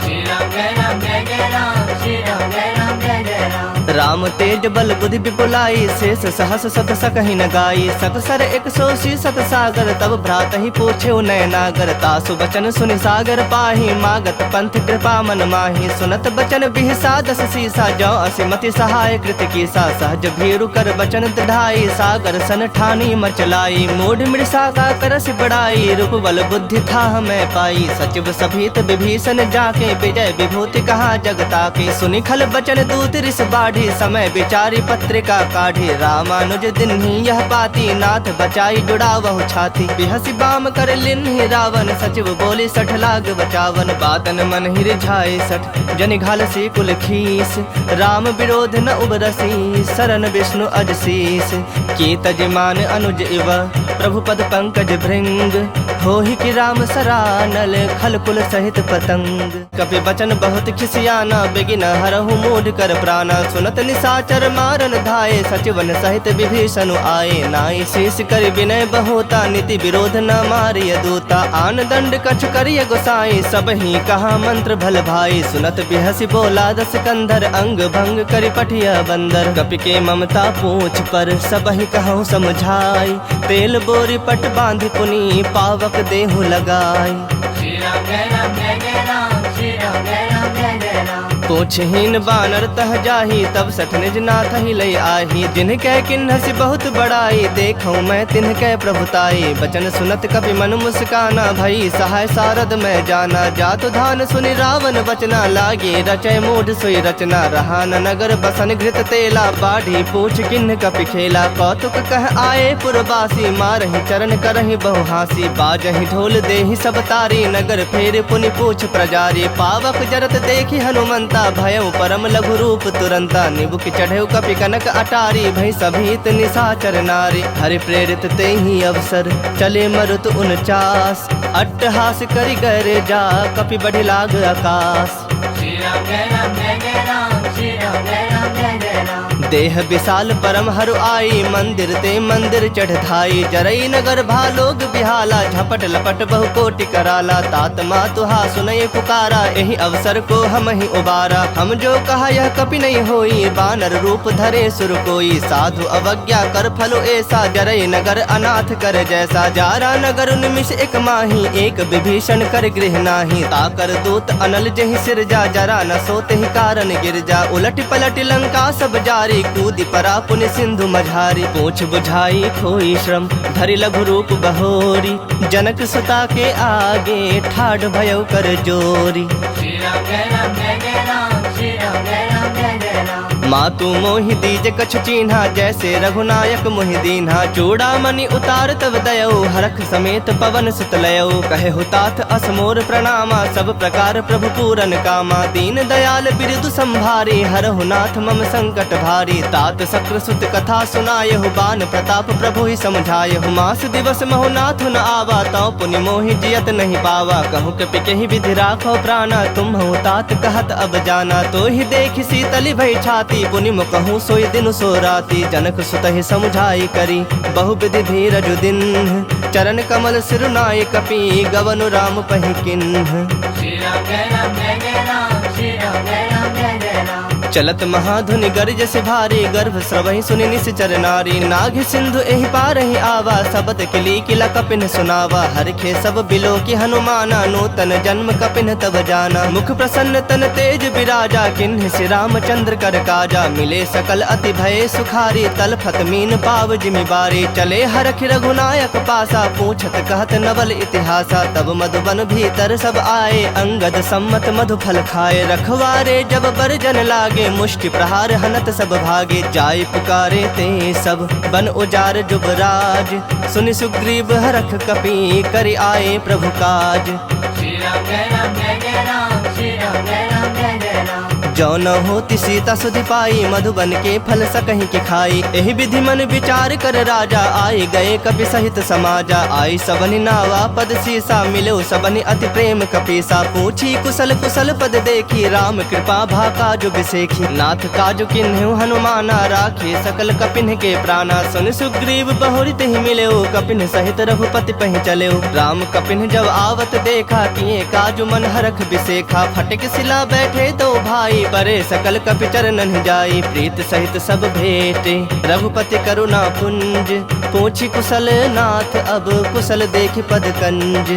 श्री राम जय राम जय जय राम, श्री राम जय राम जय जय राम। राम तेज बल बुद्धि विपुलाई, शेष सहस सत सकहि न गाई। सकसर 180 सत सागर, तब भ्रात ही पूछे नयनागर। तासु बचन सुनि सागर पाही, मागत पंथ कृपा मन माही। सुनत बचन बिहसा 10 सीसा, जौ असिमति सहाय कृत कीसा। सहज भीरु कर बचन दृढ़ाई, सागर सन ठानी मचलाई। मूढ़ मृषा का करस बड़ाई, रूप बल बुद्धि था मैं पाई। सचिव सभीत विभीषण जाके, विजय विभूति कहा जगता के। सुनि खल बचन दूत रिस बाढ़ी, समय विचारी पत्रिका काढ़ी। रामानुज दिन्ही यह पाती, नाथ बचाई जुड़ा वहु छाती। बिहसी बाम कर लिन्हि रावण, सचिव बोली 60 लाग बचावन। बातन मन ही रिझाए 60, जनि घाल सी कुल खीस। राम विरोध न उबरसी, शरण विष्णु अजशीस। की तजमान अनुज इव, प्रभु पद पंकज भृंग। होहि कि राम सरानल, खल कुल सहित पतंग। कपि बचन बहुत खिसियाना, बेगिन हरहु मूढ़ कर प्राणा। सुनत निशाचर मारन धाये, सचिवन सहित विभीषण आए। नाई शीस कर विनय बहुता, नीति विरोध न मारिय दूता। आन दंड कछ करिय गोसाई, सब ही कहा मंत्र भल भाई। सुनत बिहसी बोला 10 कंधर, अंग भंग करि पठिय बंदर। कपि के ममता पूछ पर, सब ही कहूँ समझाई। तेल बोरी पट बांधि पुनी, पावक देहु लगाई। श्री राम जय राम जय जय राम, श्री राम जय राम जय जय राम। पूछहीन बानर तह जाही, तब 60 निज नाथ ही लय आही। जिन्ह कह किन्हसी बहुत बड़ाई, देखूं मैं तिन्ह कह प्रभुताई। बचन सुनत कपि मन मुस्काना, भई सहाय सारद मैं जाना। जातु धान सुनि रावण बचना, लागे रचय मूढ़ सोई रचना। रहा न नगर बसन घृत तेला, बाढ़ी पूछ किन्ह कपि खेला। कौतुक कह आए पुरवासी, मारहि चरण करहि बहु हासी। बाजहि ढोल देहि सब तारी, नगर फेर पुनि पूछ प्रजारी। पावक जरत देखि हनुमंता, भयउ परम लघु रूप तुरंता। निबुक चढ़ेउ कपि कनक अटारी, भई सभीत निशाचर नारी। हरि प्रेरित तेहि अवसर, चले मरुत 49। अट्टहास करि कर जा, कपि बढ़ि लाग आकाश। श्री राम जय राम जय जय राम, श्री राम जय राम जय जय राम। देह विशाल परम हरु आई, मंदिर ते मंदिर चढ़ धाई। जरई नगर भालोग बिहाला, झपट लपट बहु कोटि कराला। तात मातुहा सुनय पुकारा, एहि अवसर को हम ही उबारा। हम जो कहा यह कपि नहीं होई, बानर रूप धरे सुर कोई। साधु अवज्ञा कर फलो ऐसा, जरई नगर अनाथ कर जैसा। जारा नगर निमिष एक माही, एक विभीषण कर गृह नाही। ताकर दूत अनल जहि सिरजा, जरा न सोते ही कारण गिरजा। उलट पलट लंका सब जारी, कूदि परा पुनि सिंधु मझारी। पूछ बुझाई खोई श्रम, धरि लघु रूप बहोरी। जनक सुता के आगे, ठाढ़ भयउ कर जोरी। श्री राम जय राम जय जय राम, श्री राम जय राम जय जय राम। मातु मोहि दीज कछु चीन्हा, जैसे रघुनायक मोहि दीन्हा। चूड़ामणि उतार तब दयऊ, हरख समेत पवन सुत लयऊ। कहे हुतात असमोर प्रणामा, सब प्रकार प्रभु पूरन कामा। दीन दयाल बिरदु संभारी, हरहु नाथ मम संकट भारी। तात शक्र सुत कथा सुनायहु, बान प्रताप प्रभु ही समझायहु। मास दिवस महु नाथ न आवा, तौ पुनि मोहि जियत नहीं पावा। कहूँ कपि केहि विधि राखो प्राणा, तुम हूँ तात कहत अब जाना। तो ही देख शीतली भई छाती, पुनि मुकहूँ सोई दिन सो राती। जनक सुत ही समझाई करी, बहु विधि धीरज दिन्ह। चरण कमल सिरुनाय कपि, गवनु राम पहि किन्ह। श्री राम जय राम जय जय राम, श्री राम जय राम जय जय राम। चलत महाधुनि गर्ज से भारी, गर्भ स्रवहि सुनि निश्चर नारी। नाग सिंधु एहि पारहि आवा, सबद किली किला कपिन सुनावा। हरखे सब बिलो की हनुमाना, नूतन जन्म कपिन तब जाना। मुख प्रसन्न तन तेज विराजा, किन्ह श्री रामचंद्र कर काजा। मिले सकल अति भय सुखारी, तलफत मीन पाव जिमि बारी। चले हरख रघुनायक पासा, पूछत कहत नवल इतिहासा। तब मधुबन भीतर सब आए, अंगद सम्मत मधु फल खाए। रखवारे जब बरजन लागे, मुष्टि प्रहार हनत सब भागे। जाय पुकारे ते सब, बन उजार जुबराज। सुनि सुग्रीव हरख कपि, करि आए प्रभु काज। श्री राम जय राम जय जय राम, श्री राम जय राम जय जय राम। जो न होती सीता सुधि पाई, मधुबन के फल सकहीं के खाई। एहि विधि मन विचार कर राजा, आए गए कपि सहित समाजा। आई सबनि नावा पद सीसा, मिलो सबनि अति प्रेम कपीसा। पूछी कुशल कुशल पद देखी, राम कृपा भा काजु बिसेखी। नाथ काजु किन्हु हनुमाना, राखे सकल कपिन के प्राणा। सुन सुग्रीव बहुरित ही मिलो, कपिन सहित रघुपति पहि चलो। राम कपिन जब आवत देखा, किए काजु मन हरख बिसेखा। फटक सिला बैठे तो भाई, परे सकल कपि चरणन जाई, प्रीत सहित सब भेटे रघुपति करुणा पुंज, पूछी कुशल नाथ अब कुशल देख पद कंज।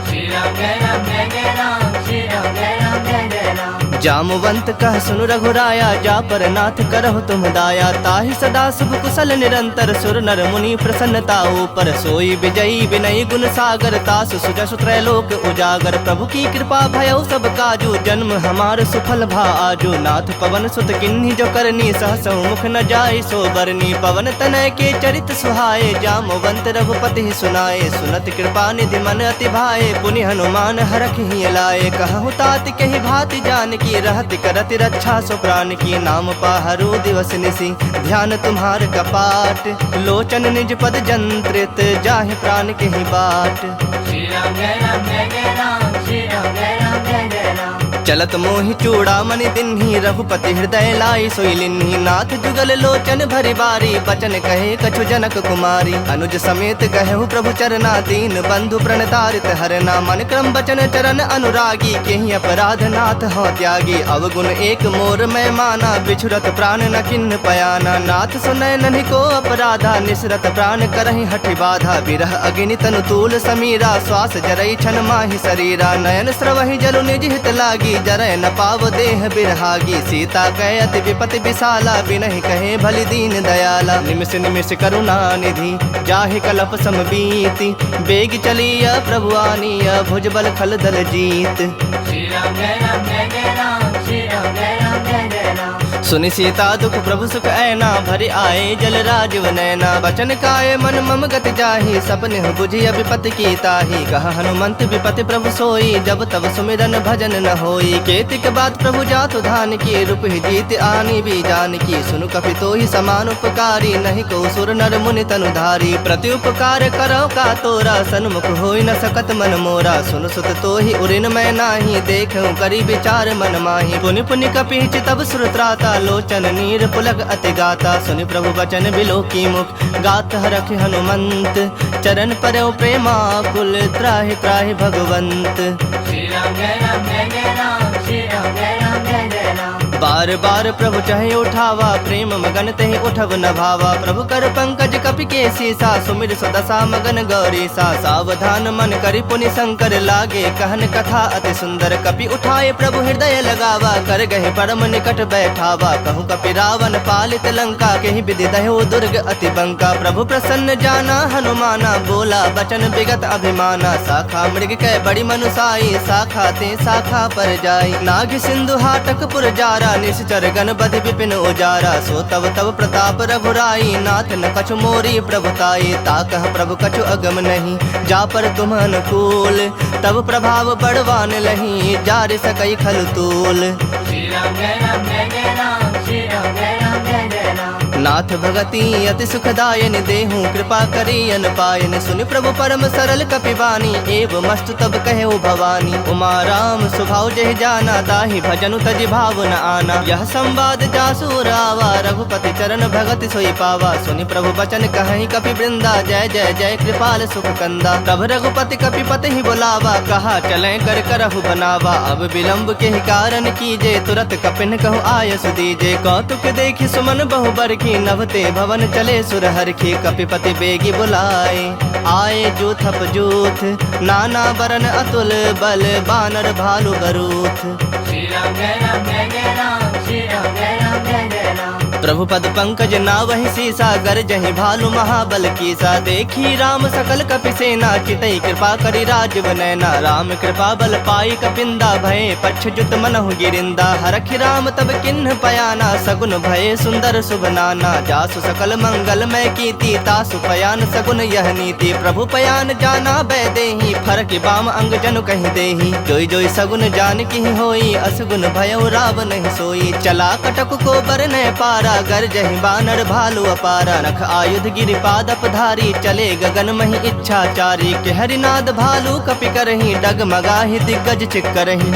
श्री राम जय राम जय जय राम, श्री राम जय राम जय जय राम। जामवंत कह सुनु रघुराया, जा पर नाथ करहु तुम दाया, ताहि सदा शुभ कुशल निरंतर, सुर नर मुनि प्रसन्नता ऊपर, सोई विजयी विनयी गुण सागर, तासु सुजसु त्रैलोक उजागर। प्रभु की कृपा भयउ सब काजू, जन्म हमार सुफल भा आजू, नाथ पवन सुत किन्ही जो करनी, सहसहु मुख न जाय सो बरनी, पवन तनय के चरित सुहाए, जामवंत रघुपति सुनाए, सुनत कृपा निधि मन अति भाए, पुनि हनुमान हरख ही लाए, कहु तात कहि भाति जानकी, रहत करत रक्षा सो प्राण की, नाम पाहरु दिवस निसी, ध्यान तुम्हार कपाट, लोचन निज पद जंत्रित, जाहि प्राण के ही बाट। श्री राम जय राम जय जय राम, श्री राम जय राम जय जय राम। चलत मोहि चूड़ामणि दिन्ही, रघुपति हृदय लाई सोई लिन्ही, नाथ जुगल लोचन भरि बारी, बचन कहे कछु जनक कुमारी, अनुज समेत कहु प्रभु चरना, दीन बंधु प्रणतारित हरना, मन क्रम बचन चरण अनुरागी, केहि अपराध नाथ हो त्यागी, अवगुण एक मोर मैं माना, बिछुरत प्राण न किन्ह पयाना, नाथ सुनय नन्हि को अपराधा, निसरत प्राण करहि हठि बाधा, बिरह अग्नि तनु तूल समीरा, श्वास जरई छन माहि शरीरा, नयन स्रवहि जलु निज हित लागी, जरय न पाव देह बिरहागी, सीता कहे अति विपति विशाला, बिनहि कहे भलि दीन दयाला, निमिष निमिष करुणा निधि, जाहि कलप समबीति, बेग चलिया प्रभु आनिया, भुजबल खल दल जीत। श्री राम जय राम जय जय राम, श्री राम जय राम जय जय राम। सुनि सीता दुख प्रभु सुख ऐना, भरि आए जल राजव नैना, बचन काये मन मम गति जाहि, सपने बुझि विपति की ताहि, कहा हनुमंत विपति प्रभु सोई, जब तब सुमिरन भजन न होई, केतिक बात प्रभु जातु धान की, रूप ही जीत आनी भी जान की, सुनु कपि तोहि समान उपकारी, नहीं को सुर नर मुनि तनु धारी, प्रति उपकार करो का तोरा, सन्मुख होई न सकत मन मोरा, सुन सुत तोहि उरिन मैं नाही, देखूं करी विचार मन माही, पुनि पुनि कपि चितब सुर त्राता, लोचन नीर पुलक अति गाता, सुनि प्रभु बचन बिलो की मुख, गात हरख हनुमंत, चरण परौ प्रेमाकुल, त्राहि त्राहि भगवंत। श्री राम जय राम जय जय राम, श्री राम जय राम जय जय राम। बार बार प्रभु चाहे उठावा, प्रेम मगन तहि उठब न भावा, प्रभु कर पंकज कपि के सीसा, सुमिर सुदशा मगन गौरी सा, सावधान मन करि पुनि शंकर लागे, कहन कथा अति सुंदर, कपि उठाए प्रभु हृदय लगावा, कर गहे परम निकट बैठावा, कहु कपि रावण पालित लंका, केहि विधि दह्यो दुर्ग अति बंका, प्रभु प्रसन्न जाना हनुमाना, बोला बचन विगत अभिमाना, शाखा मृग कै बड़ी मनुसाई, शाखा ते शाखा पर जाई, नाग सिंधु हाटक पुर जारा, निश्चर गण बधि विपिन उजारा, सो तब तब प्रताप रघुराई, नाथ न कछु मोरी प्रभुताई, ताकह प्रभु कछु अगम नहीं, जा पर तुम अनुकूल, तब प्रभाव बड़वान लही, जार सकई खल तूल। श्री राम जय राम जय जय राम, श्री राम जय राम जय जय राम। नाथ भगति अति सुखदायन, देहूँ कृपा करी अन पायन, सुनि प्रभु परम सरल कपिवानी, एव मस्तु तब कहे भवानी, उमा राम स्वभाव जह जाना, ताहि भजनु तजि भाव न आना, यह संवाद जासु रावा, रघुपति चरण भगति सोई पावा, सुनि प्रभु बचन कहि कपि वृंदा, जय जय जय कृपाल सुख कंदा, तब रघुपति कपिपति ही बुलावा, कहा चलें कर करहु बनावा, अब विलंब के ही कारण कीजे, तुरत कपिन कहु आयसु दीजे, कौतुक देखि सुमन बहु बरखी, नभते भवन चले सुरहर की, कपिपति बेगी बुलाए, आए जूथप जूथ, नाना बरन अतुल बल, बानर भालु बरूथ। श्री राम जय राम जय जय राम, श्री राम जय राम जय जय राम। प्रभु पद पंकज नावहि सीसा, गर जहि भालु महाबल कीसा, देखी राम सकल कपि सेना, चितई कृपा करि राजव नैना, राम कृपा बल पाई कपिंदा, भये पक्ष जुत मनहु गिरिंदा, हरखि राम तब किन्ह पयाना, सगुन भये सुंदर शुभ नाना, जासु सकल मंगल मय कीति, तासु पयान सगुन यह नीति, प्रभु पयान जाना बैदेही, फरक बाम अंग जनु कहि देही, जोई जोई सगुन जान की होई, असगुन भयउ राव नहीं सोई, चला कटक को बर न पारा, गर जहि बानर भालु अपारा, नख आयुध गिरि पादप धारी, चले गगन महि इच्छाचारी, के हरिनाद भालु कपि करही, डगमगाहि दिग्गज चिक्करही।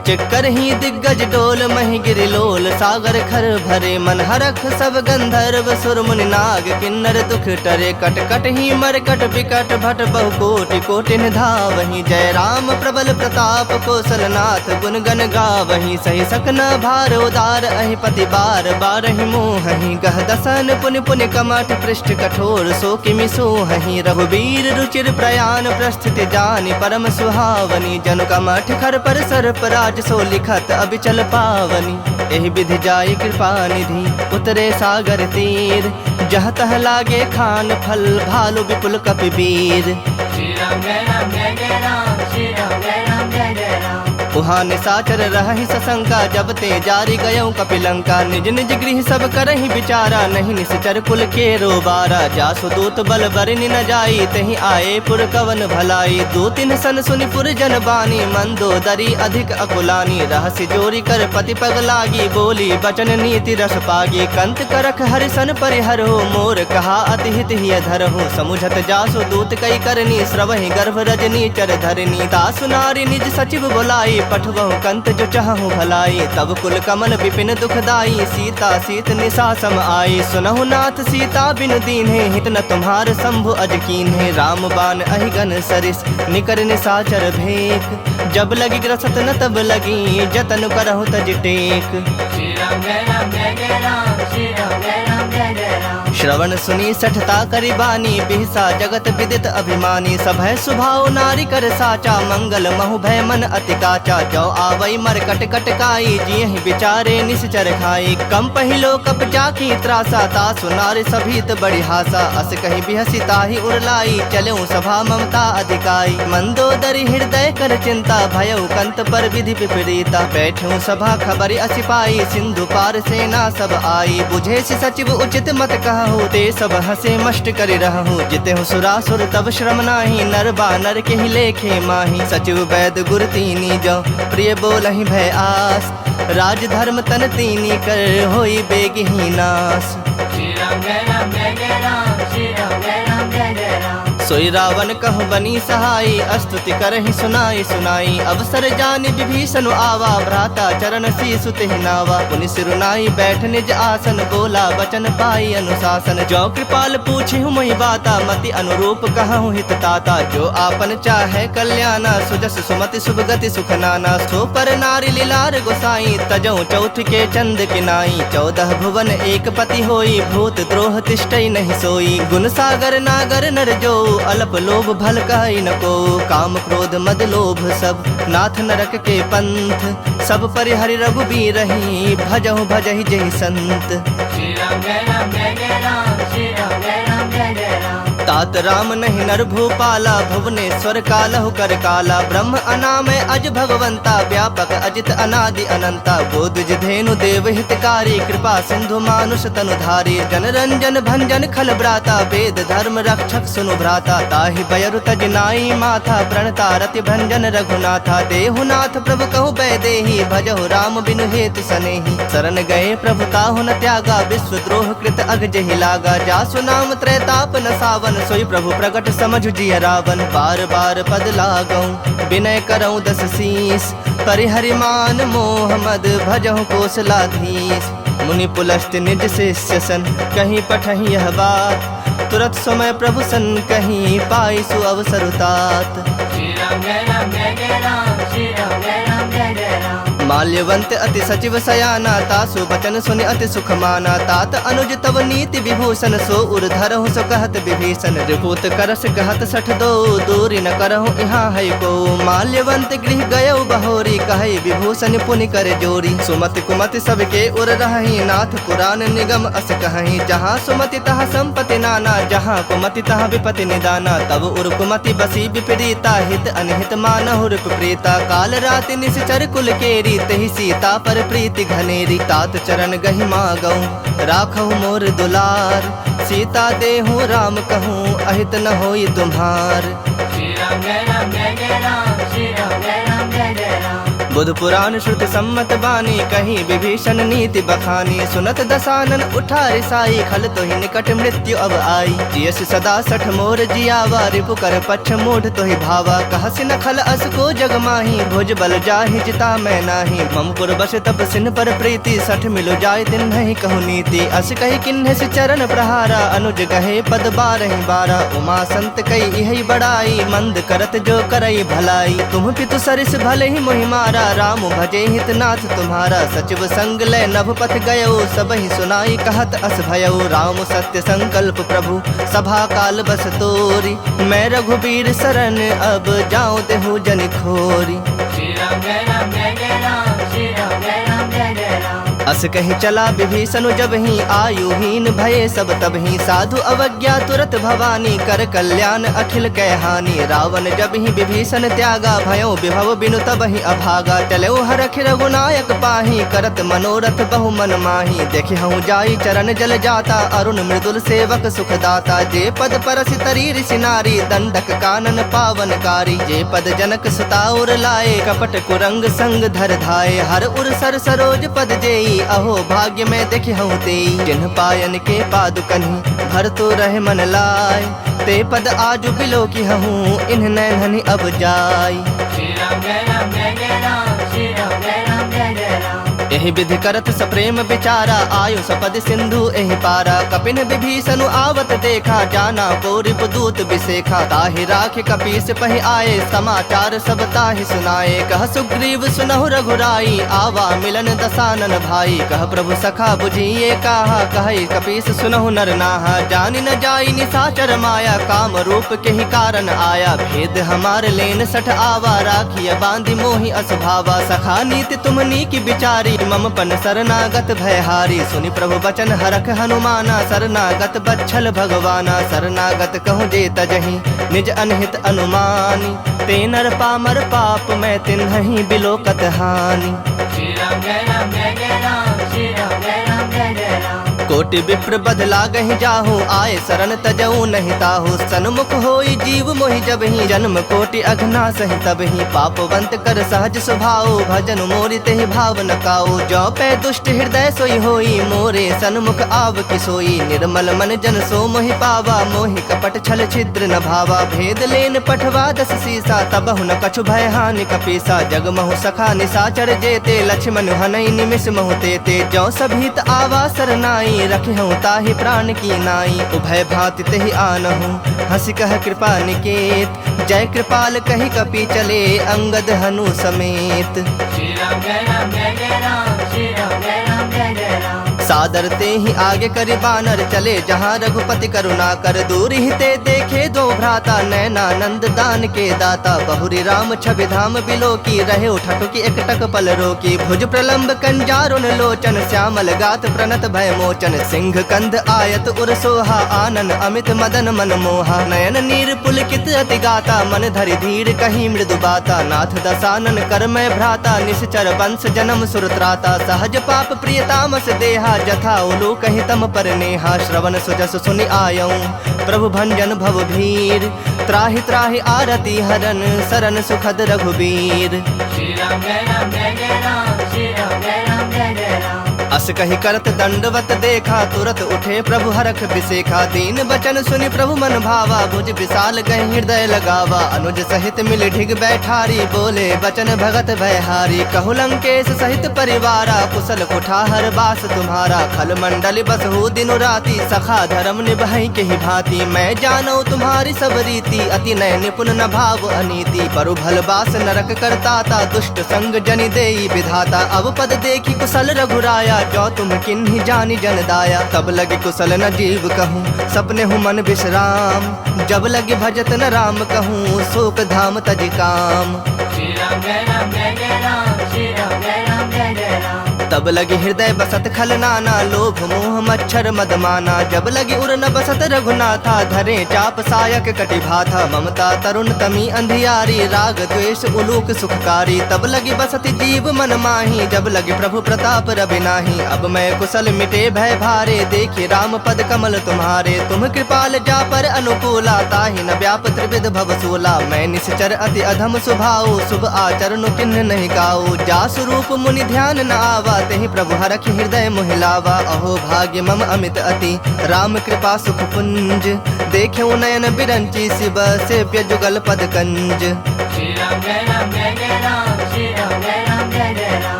चिक्कर ही दिग्गज डोल मही गिरिलोल सागर खर भरे मन हरख सब गंधर्व सुर मुनि नाग किन्नर दुख टरे कट कट ही मरकट विकट भट बहु कोटि कोटि धावहि जय राम प्रबल प्रताप कौशलनाथ गुण गण गावहि सही सकना भार उदार अहि पति बार बारहि मोहहि गह दसन पुनि पुनि कमठ पृष्ठ कठोर सो किमि सोहहि रघुबीर रुचिर प्रयाण प्रस्थिति जानि परम सुहावनी जनु कमठ खर पर सर्प राज सो लिखत अबिचल पावनी एहि विधि जाय कृपा निधि उतरे सागर तीर जहाँ तह लागे खान फल भालु विपुल कपिवीर श्री राम जय राम जय जय राम श्री राम जय राम जय जय राम उहाँ निसाचर रहहि सशंका जब ते जारी गयऊँ कपिलंका निज निज गृह सब करहि विचारा नहीं निश्चर कुल के रोबारा जासु दूत बल बरनि न जाई तहि आए पुर कवन भलाई दो तिन सन सुनि पुर जन बानी मंदोदरी अधिक अकुलानी रहस्य जोरी कर पति पग लागी बोली बचन नीति रस पागी कंत करख हरिसन परिहर हो मोर कहा अति हित ही धर हो समुझत जासु दूत कई करनी श्रवहि गर्भ रजनी चर धरनी तासु नारी निज सचिव बुलाई पठवहु कंत जो चाहूँ भलाई तब कुल कमल विपिन दुखदाई सीता सीत निशा सम आई सुनहु नाथ सीता बिनु दीन्हे हित न तुम्हार शंभु अज कीन्हे राम बाण अहिगन सरिस निकर निशाचर भेक जब लगी ग्रसत न तब लगी जतन करहु तज टेक श्री राम जय राम जय जय राम श्री राम जय राम जय जय राम श्रवण सुनी सठता करि बानी बिहसा जगत विदित अभिमानी सभय सुभाव नारी कर साचा मंगल महु भय मन अति काचा जो आवई मर कट कट काई जियहि विचारे निश्चर खाई कम पहिलो कप जाकी त्रासा तासु नारी सभीत बड़ी हासा अस कही बिहसी ताहि उरलाई चलऊँ सभा ममता अधिकाई मंदोदरी हृदय कर चिंता भयउ कंत पर विधि विपरीता बैठूं सभा खबरि असिपाई सिंधु पार सेना सब आई बुझे सि सचिव उचित मत कहूँ ते सब हंसे मष्ट करि रहूं जिते हूँ सुरासुर तब श्रम नाही नर बानर के ही लेखे माही सचिव वैद गुर तीनी जो प्रिय बोलहि भय आस राज धर्म तन तीनी कर होई बेग ही नास श्री राम जय राम जय जय राम श्री राम जय राम जय जय राम सोई रावण कहु बनी सहाई अस्तुति करहि सुनाई सुनाई अवसर जानि विभीषण आवा भ्राता चरण शीसु तेहि नावा पुनि सिरुनाई बैठ निज आसन बोला वचन पाई अनुशासन जो कृपाल पूछिहु मोहि बाता मति अनुरूप कहूँ हित ताता जो आपन चाहे कल्याणा सुजस सुमति शुभ गति सुख नाना सो पर नारी लीलार गोसाई तजऊ चौथ के चंद किनाई 14 भुवन एक पति होई भूत द्रोह तिष्ठई नहीं सोई गुण सागर नागर नर जो अल्प लोभ भल कहि न को काम क्रोध मद लोभ सब नाथ नरक के पंथ सब परिहरि रघुबीर रही भजहु भजहि जहि संत श्री राम जय राम जय जय राम श्री राम जय राम जय जय राम तात राम नहीं नर भूपाला भुवनेश्वर कालहु कर काला ब्रह्म अनामय अज भगवंता व्यापक अजित अनादि अनंता बोधि धेनु देव हितकारी कृपा सिंधु मानुष तनुधारी जन रंजन भंजन खल भ्राता वेद धर्म रक्षक सुनु भ्राता ताहि बयरु तज नाई माथा प्रणता रति भंजन रघुनाथा देहुनाथ प्रभु कहु बैदेही भजहु राम बिनु हेतु सनेही शरण गए प्रभु ताहु न त्यागा विश्व द्रोह कृत अग जहि लागा जासु नाम त्रैताप न सावन सोई प्रभु प्रगट समझु जिय रावण बार बार पद लागऊं विनय करऊं 10 शीस परिहरि मान मोह मद भजहु कोसलाधीश मुनि पुलस्त निज शिष्य सन कहीं पठहि यह बात तुरत समय प्रभु सन कहीं पाई सु अवसर तात श्री राम जय राम जय जय राम श्री राम जय राम जय जय राम माल्यवंत अति सचिव सयाना तासु बचन सुनि अति सुख माना तात अनुज तव नीति विभूषण सो उर्धरहु सो कहत विभीषण रिपुत करस कहत सठ दो दूरी न करहु यहाँ है को माल्यवंत गृह गयउ बहोरी कहे विभूषण पुनि कर जोरी सुमति कुमति सबके उर रही नाथ पुराण निगम अस कहीं जहाँ सुमति तहाँ संपत्ति नाना जहाँ कुमति तहाँ विपति निदाना तब उर कुमति बसी विपरीता हित अनहित मानहु रूप प्रीता काल राति निश्चर कुल केरी तहि सीता पर प्रीति घनेरी तात चरण गहि मागऊं राखहु मोर दुलार सीता देहु राम कहूँ अहित न होई तुम्हार श्री राम जय राम जय जय राम श्री राम जय राम जय जय राम बुध पुराण श्रुति सम्मत बानी, कहीं विभीषण नीति बखानी। सुनत दसानन उठा रिसाई, खल तो ही निकट मृत्यु अब आई। जियस सदा सठ मोर जियावा, रिपु कर पक्ष मूढ़ तो ही भावा। कहसि न खल अस को जग माही, भुज बल जाहि जिता मैं नाही। ममपुर बस तप सिन पर प्रीति, सठ मिलो जाय दिन नहीं कहु नीति। अस कही किन्ह से चरण प्रहारा, अनुज गहे पद बारहि बारा। उमा संत कई यही बड़ाई, मंद करत जो करई भलाई। तुम पितु सरिस भले ही मोहि मारा, राम भजे हितनाथ तुम्हारा। सचिव संग लय नभ पथ गयो, सब ही सुनाई कहत अस भयउ। राम सत्य संकल्प प्रभु, सभा काल बस तोरी। मैं रघुबीर शरण, अब जाऊं देहु जन खोरी। श्री राम जय राम जय जय राम, श्री राम जय राम जय जय राम। अस कही चला विभीषण जब ही, आयुहीन भये सब तब ही। साधु अवज्ञा तुरत भवानी, कर कल्याण अखिल कह हानि। रावण जब ही विभीषण त्यागा, भयो विभव बिनु तब ही अभागा। चलो हरख रघुनायक पाही, करत मनोरथ बहु मन माही। देखे हूँ जाई चरण जल जाता, अरुण मृदुल सेवक सुख दाता। जे पद परसि तरी ऋषि नारी, दंडक कानन पावनकारी। जे पद जनक सुताउर लाए, कपट कुरंग संग धर धाये। हर उर सर सरोज पद जेई, अहो भाग्य में देखि हूँ तेई। जिन्ह पायन के पादुकन्हि, भर तो रहे मन लाय। ते पद आजु बिलो की हूँ, इन्ह नैनहि अब जाय। श्री राम जय राम जय जय राम, श्री राम जय राम जय जय राम। यही विधि करत सप्रेम विचारा, आयु सपद सिंधु एहि पारा। कपिन विभीषण आवत देखा, जाना को रिपुदूत बिसेखा। ताहि राखि कपीस पहि आए, समाचार सब ताहि सुनाए। कह सुग्रीव सुनहु रघुराई, आवा मिलन दसानन भाई। कह प्रभु सखा बुझिए काहा, कहि कपीस सुनहु नर नाहा। जानि न जाई निशाचर माया, काम रूप के ही कारण आया। भेद हमार लेन सठ आवा, राखिय बांधि मोहि असभावा। सखा नीति तुमनी की बिचारी, मम पन शरणागत भयहारी। सुनि प्रभु बचन हरख हनुमाना, शरणागत बच्छल भगवाना। शरणागत कहूँ जे तजहि, निज अनहित अनुमानी। ते नर पामर पाप, मैं तिन्हि बिलोकत हानि। श्री राम जय राम जय जय राम, श्री राम जय राम जय जय राम। कोटि विप्र बदला गहि जाहू, आए शरण तजऊ नहीं ताहू। सन्मुख होई जीव मोहि जब ही, जन्म कोटि अघना सहि तब ही। पापवंत कर सहज स्वभाव, भजन मोरि तेहि भाव न काऊ। जो पै दुष्ट हृदय सोई होई, मोरे सन्मुख आव कि सोई। निर्मल मन जन सो मोहि पावा, मोहि कपट छल छिद्र न भावा। भेद लेन पठवा दस सीसा, तबहु न कछु भय हानि कपीसा। जग महु सखा निशाचर जेते, लक्ष्मण हनई निमिष महु तेते। जो सभीत आवा सरनाई, रखे हूँ ताहि प्राण की नाई। उभय भांति तेहि आनहु, हंसी कह कृपा निकेत। जय कृपाल कहि कपि चले, अंगद हनु समेत। श्री राम जय राम जय जय राम, श्री राम जय राम जय जय राम। सादर ते ही आगे करि बानर चले, जहाँ रघुपति करुणा कर। दूर ही ते देखे दो भ्राता, नैनानंद दान के दाता। बहुरी राम छवि धाम बिलो की, रहे उठटु की एकटक पल रोकी। भुज प्रलंब कंजारुन लोचन, श्यामल गात प्रणत भय मोचन। सिंह कंध आयत उर सोहा, आनन अमित मदन मन मोहा। नयन नीर पुलकित अति गाता, मन धरि धीर कहीं मृदु बाता। नाथ दसानन कर मैं भ्राता, निश्चर वंश जन्म सुरत्राता। सहज पाप प्रियतामस देहा, जथा उलू कहि तम पर नेहा। श्रवण सुजस सुनि आयऊं, प्रभु भंजन भव भीर। त्राहि त्राहि आरती हरन, शरण सुखद रघुबीर। श्री राम जय राम जय जय राम, श्री राम जय राम जय जय राम। अस कहि करत दंडवत देखा, तुरत उठे प्रभु हरख बिसेखा। दीन बचन सुनि प्रभु मन भावा, भुज विशाल गहि हृदय लगावा। अनुज सहित मिल ढिग बैठारी, बोले बचन भगत भयहारी। कहु लंकेश सहित परिवारा, कुशल कुठार बास तुम्हारा। खल मंडल बसहु दिनु राति, सखा धर्म निभाई के ही भांति। मैं जानो तुम्हारी सब रीति, अति नय निपुण न भाव अनीति। परु भल बास नरक करताता, दुष्ट संग जनि देई विधाता। अब पद देखी कुशल रघुराया, जो तुम किन्ही जानी जन दाया। तब लगे कुशल न जीव कहूँ, सपने हूँ मन विश्राम। जब लगे भजत न राम कहूँ, शोक धाम तज काम। श्री राम जय राम जय जय राम, श्री राम जय राम जय जय राम। तब लगी हृदय बसत खल नाना, लोभ मोह मच्छर मदमाना। जब लगी उर न बसत रघुनाथा, धरे चाप सायक कटि भाथा। ममता तरुण तमी अंधियारी, राग द्वेष उलूक सुखकारी। तब लगी बसति जीव मन माही, जब लगी प्रभु प्रताप रवि नाही। अब मैं कुशल मिटे भय भारे, देखी राम पद कमल तुम्हारे। तुम कृपाल जा पर अनुकूला, ताहि न व्याप त्रिविध भव सूला। मैं निश्चर अति अधम स्वभाव, शुभ आचरण किन्ह नहीं गाऊ। जा स्वरूप मुनि ध्यान न आवा, तेहि प्रभु हरखि हृदय मोहिलावा। अहो भाग्य मम अमित अति, राम कृपा सुख पुंज। देख्यौ नयन बिरंची, शिव सेव्य जुगल पद कंज। श्री राम जय राम जय जय राम, श्री राम जय राम जय जय राम।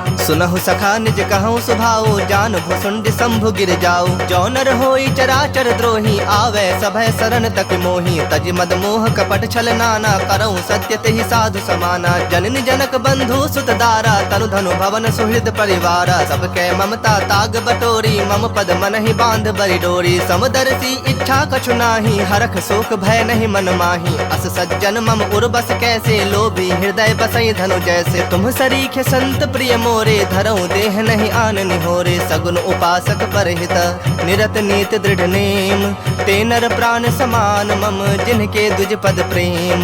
सुनहु सखा निज कहूँ सुभाऊ, जान भुसुंड शंभु गिर जाऊ। जो नर होई चराचर द्रोही, आवे सभय शरण तक मोही। तज मद मोह कपट छल नाना, करऊँ सत्य तेहि साधु समाना। जननी जनक बंधु सुत दारा, तनु धनु भवन सुहृद परिवारा। सबके ममता ताग बटोरी, मम पद मन ही बांध बरि डोरी। समदर्शी इच्छा कछु नाही, हरख शोक भय नहीं मन माही। अस सज्जन मम उर बस कैसे, लोभी हृदय बसई धनु जैसे। तुम सरीखे संत प्रिय मोरे, धरऊँ देह नहीं आन निहोरे। सगुन उपासक परहित, निरत नीत दृढ़ नेम। ते नर प्राण समान मम, जिनके दुज पद प्रेम।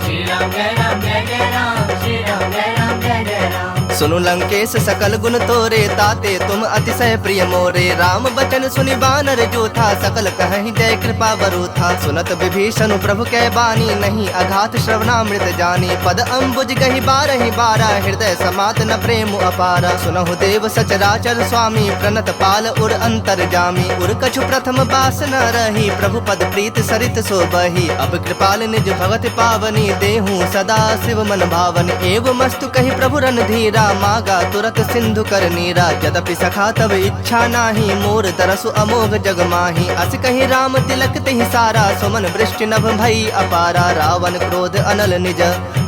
श्री राम जय राम जय जय राम, श्री राम जय राम जय जय राम। सुनु लंकेश सकल गुण तोरे, ताते तुम अतिशय प्रिय मोरे। राम बचन सुनि बानर जो था, सकल कहीं जय कृपा बरु था। सुनत विभीषण प्रभु कै बानी, नहीं अघात श्रवणामृत जानी। पद अम्बुज गहि बारहि बारा, हृदय समात न प्रेम अपारा। सुनहु देव सचराचर स्वामी, प्रणत पाल उर अंतर जामी। उर कछु प्रथम बास न रही, प्रभु पद प्रीत सरित सो बही। अब कृपाल निज भगत पावनी, देहूँ सदा शिव मन भावनी। एव मस्तु कही प्रभु रणधीरा, मागा तुरत सिंधु कर नीरा। यद्यपि सखा तब इच्छा नाही, मोर तरसु अमोघ जग माही। अस कही राम तिलक तेहि सारा, सुमन वृष्टि नभ भई अपारा। रावण क्रोध अनल निज,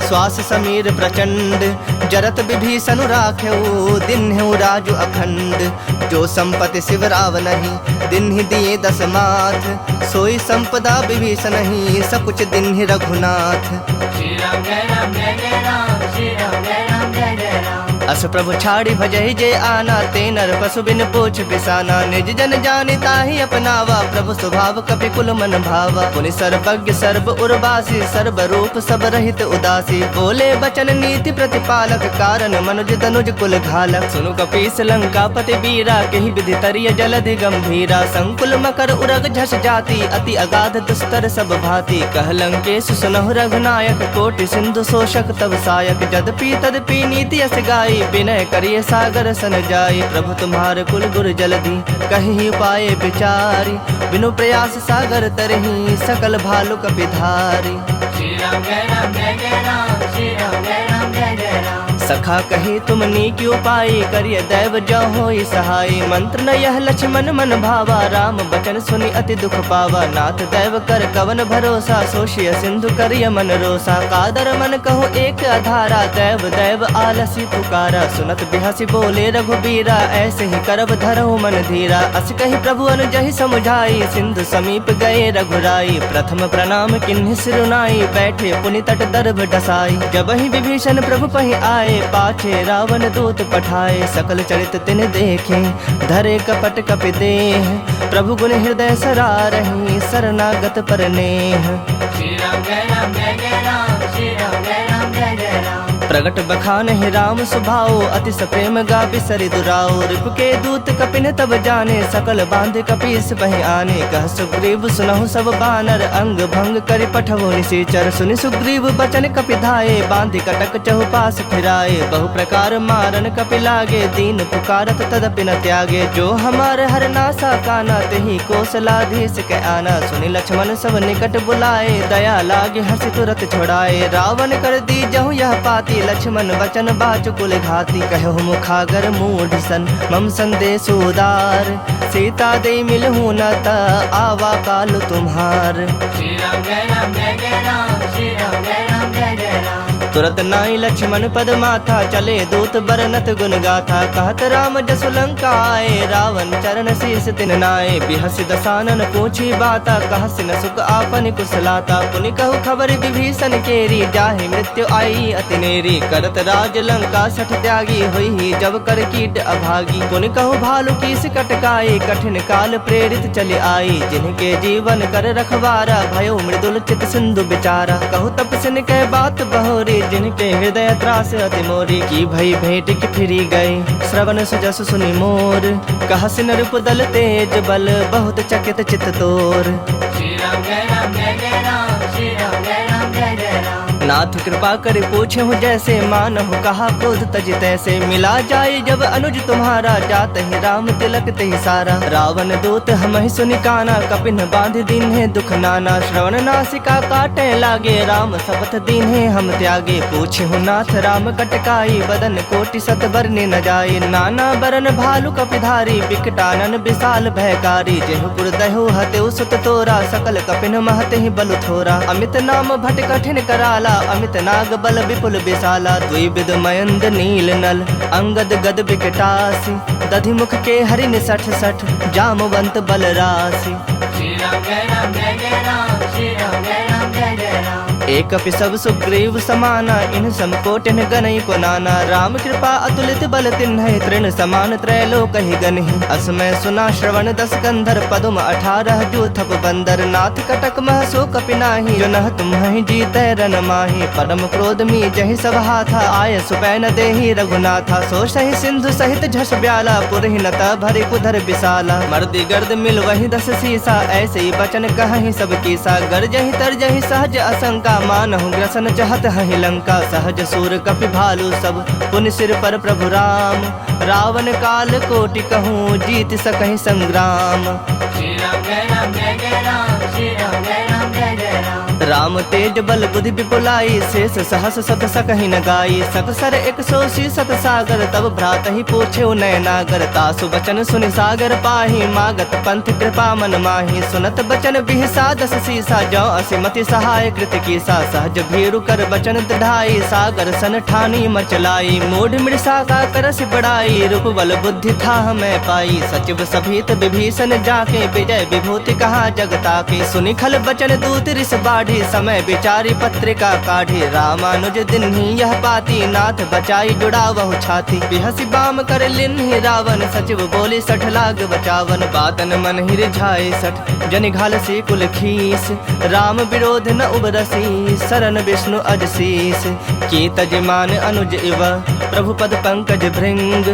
श्वास समीर प्रचंड। जरत विभीषण राख्यऊ, दिन्हु राजु अखंड। जो संपत्ति शिव राव नहीं, दिन्हि दिए दस माथ। सोई संपदा विभीषण ही, सकुच दिन्हि रघुनाथ। श्री राम जय राम जय जय राम, श्री राम जय राम जय जय राम। अस प्रभु छाड़ी भजहि जे आना, ते नर पशु बिन पोछ बिसाना। निज जन जानि ताहि अपनावा, प्रभु स्वभाव कपि कुल मन भावा। पुनि सर्वज्ञ सर्व उर्वासी, सर्व रूप सब रहित उदासी। बोले बचन नीति प्रतिपालक, कारण मनुज तनुज कुल घालक। सुनु कपीस लंकापति वीरा, केहि विधि तरिय जलधि गंभीरा। संकुल मकर उरग झस जाति, अति अगाध दुस्तर सब भांति। कह लंकेश सुनहु रघुनायक, कोटि सिंधु शोषक तब सायक। यद्यपि तदपि नीति अस गाई, विनय करिए सागर सन जाई। प्रभु तुम्हारे कुल गुर जलधि, कहीं उपाय विचारी। बिनु प्रयास सागर तरही, सकल भालु कपिधारी। श्री राम जय राम जय जय राम, श्री राम जय राम जय जय राम। सखा कही तुम नीक उपाय, करिय दैव जो होई सहाय। मंत्र न यह लक्ष्मण मन भावा, राम बचन सुनि अति दुख पावा। नाथ दैव कर कवन भरोसा, सोशिय सिंधु करिय मन रोसा। कादर मन कहूँ एक आधारा, दैव दैव आलसी पुकारा। सुनत बिहसी बोले रघुबीरा, ऐसे ही करब धरहु मन धीरा। अस कही प्रभु अनुजहि समुझाई, सिंधु समीप गए रघुराई। प्रथम प्रणाम किन्हि सिरुनाई, बैठे पुनि तट दर्भ डसाई। जब ही विभीषण प्रभु पहि आए, पाछे रावण दूत पठाए। सकल चरित तिन देखे, धरे कपट कपि देह। प्रभु गुण हृदय सरारहि, शरणागत पर नेह। श्री राम जय राम जय जय राम, श्री राम जय राम जय जय राम। प्रगट बखान ही राम सुभाओ, अति सप्रेम गा बिसरि दुराओ। रिपु के दूत कपिन तब जाने, सकल बांध कपीस बहि आने। कह सुग्रीव सुनहु सब बानर, अंग भंग करि पठवो निशाचर। सुनि सुग्रीव बचन कपि धाये, बांधि कटक चहुपास फिराए। बहु प्रकार मारन कपि लागे, दीन पुकारत तदपि न त्यागे। जो हमार हर नासा काना, तेहि कौशलाधीश के आना। सुनि लक्ष्मण सब निकट बुलाए, दया लागे हर्षि तुरत छोड़ाए। रावण कर दी जहु यह पाती, लक्ष्मण वचन बाचु कुल घाती। कहु मुखागर मूढ़ सन, मम संदेश उदार। सीता दे मिलहु न त, आवा काल तुम्हार। श्री राम जय राम जय जय राम, श्री राम जय राम जय जय राम। तुरत नाई लक्ष्मण पद माथा, चले दूत बरनत गुण गाथा। कहत राम जसु लंका आए, रावण चरण शीस तिन नाए। बिहसि दसानन पूछी बाता, कहसि न सुख आपन कुशलाता। पुनि कहु खबर विभीषण केरी, जाहि मृत्यु आई अतिनेरी। करत राज लंका सठ त्यागी, होई जब कर कीट अभागी। पुनि कहु भालु कीस कटकाई, कठिन काल प्रेरित चली आई। जिनके जीवन कर रखवारा, भयो मृदुल चित सिंधु बिचारा। कहु तपसिन कह बात बहोरी, जिनके हृदय त्रास अति मोरी। की भई भेंट की फिरी गए, श्रवण सुजस सुनि मोर। कहसि नृप दल तेज बल, बहुत चकित चित तोर। श्री राम जय राम जय जय राम, श्री राम जय राम जय जय राम। नाथ कृपा कर पूछे हूँ जैसे, मानहु कहा क्रोध तज तैसे। मिला जाए जब अनुज तुम्हारा, जात ही राम तिलक तेहि सारा। रावण दूत हमहि सुनि काना, कपिन बांध दीन्हे दुख नाना। श्रवण नासिका काटे लागे, राम शपथ दीन्हे हम त्यागे। पूछे हूँ नाथ राम कटकाई, बदन कोटि सत बरने न जाए। नाना बरन भालु कपिधारी, बिकटानन विशाल भयकारी। जेहुपुर दहु हतेउ सुत तोरा, सकल कपिन महते ही बलु थोरा। अमित नाम भट कठिन कराला, अमित नाग बल विपुल विशाला। द्विविध मयंद नील नल, अंगद गद विकटासी। दधि मुख के हरिन सठ सठ, जामवंत बल राशि। श्री राम जय राम जय जय राम, श्री राम जय राम जय जय राम। एक सब सुग्रीव समाना, इन समकोटिन गनई को नाना। राम कृपा अतुलित बल तिन्ह, तृण समान त्रैलोक ही गनहि। असमय सुना श्रवण दस कंधर, पदुम 18 जो थप बंदर। नाथ कटक मह सो कपिनाही, जो नह तुम्हि जीतै रन माही। परम क्रोध मी जहि सब हाथा, आय सुपै न देहि रघुनाथा। सो सहि सिंधु सहित झस ब्याला, पुरहि न भरि कुधर विशाला। मर्दि गर्द मिल वही 10 सीसा, ऐसे ही बचन कहहि सब कीसा। गरजहि तरजहि सहज असंका, मानहु ग्रसन चहत हहि लंका। सहज सूर कपि भालु सब, पुनि सिर पर प्रभु राम। रावण काल कोटि कहूँ, जीत सकहि संग्राम। श्री राम जय राम जय जय राम, श्री राम जय राम जय जय राम। राम तेज बल बुद्धि विपुलाई, शेष सहस सत सकहि न गाई। सतसर 180 सत सागर, तब भ्रात ही पूछे नयनागर। तासु बचन सुनि सागर पाही, मागत पंथ कृपा मन माही। सुनत बचन बिहसा 10 सीसा, जौ असिमति सहाय कृत कीसा। सहज भीरु कर बचन दृढ़ाई, सागर सन ठानी मचलाई। मूढ़ मृषा का करस बड़ाई, रूप बल बुद्धि था मैं पाई। सचिव सभीत विभीषण जाके, विजय विभूति कहा जगता के। सुनि खल बचन दूत रिस बाढ़ी, समय विचारी पत्रिका काढ़ी। रामानुज दिन्हि यह पाती, नाथ बचाई जुड़ा वहु छाती। बिहसि बाम कर लिन्हि रावण, सचिव बोली 60 लाग बचावन। बातन मन ही रिझाए 60, जनि घाल सी कुल खीस। राम विरोध न उबरसी, शरण विष्णु अजशीस। की तजमान अनुज इव, प्रभु पद पंकज भृंग।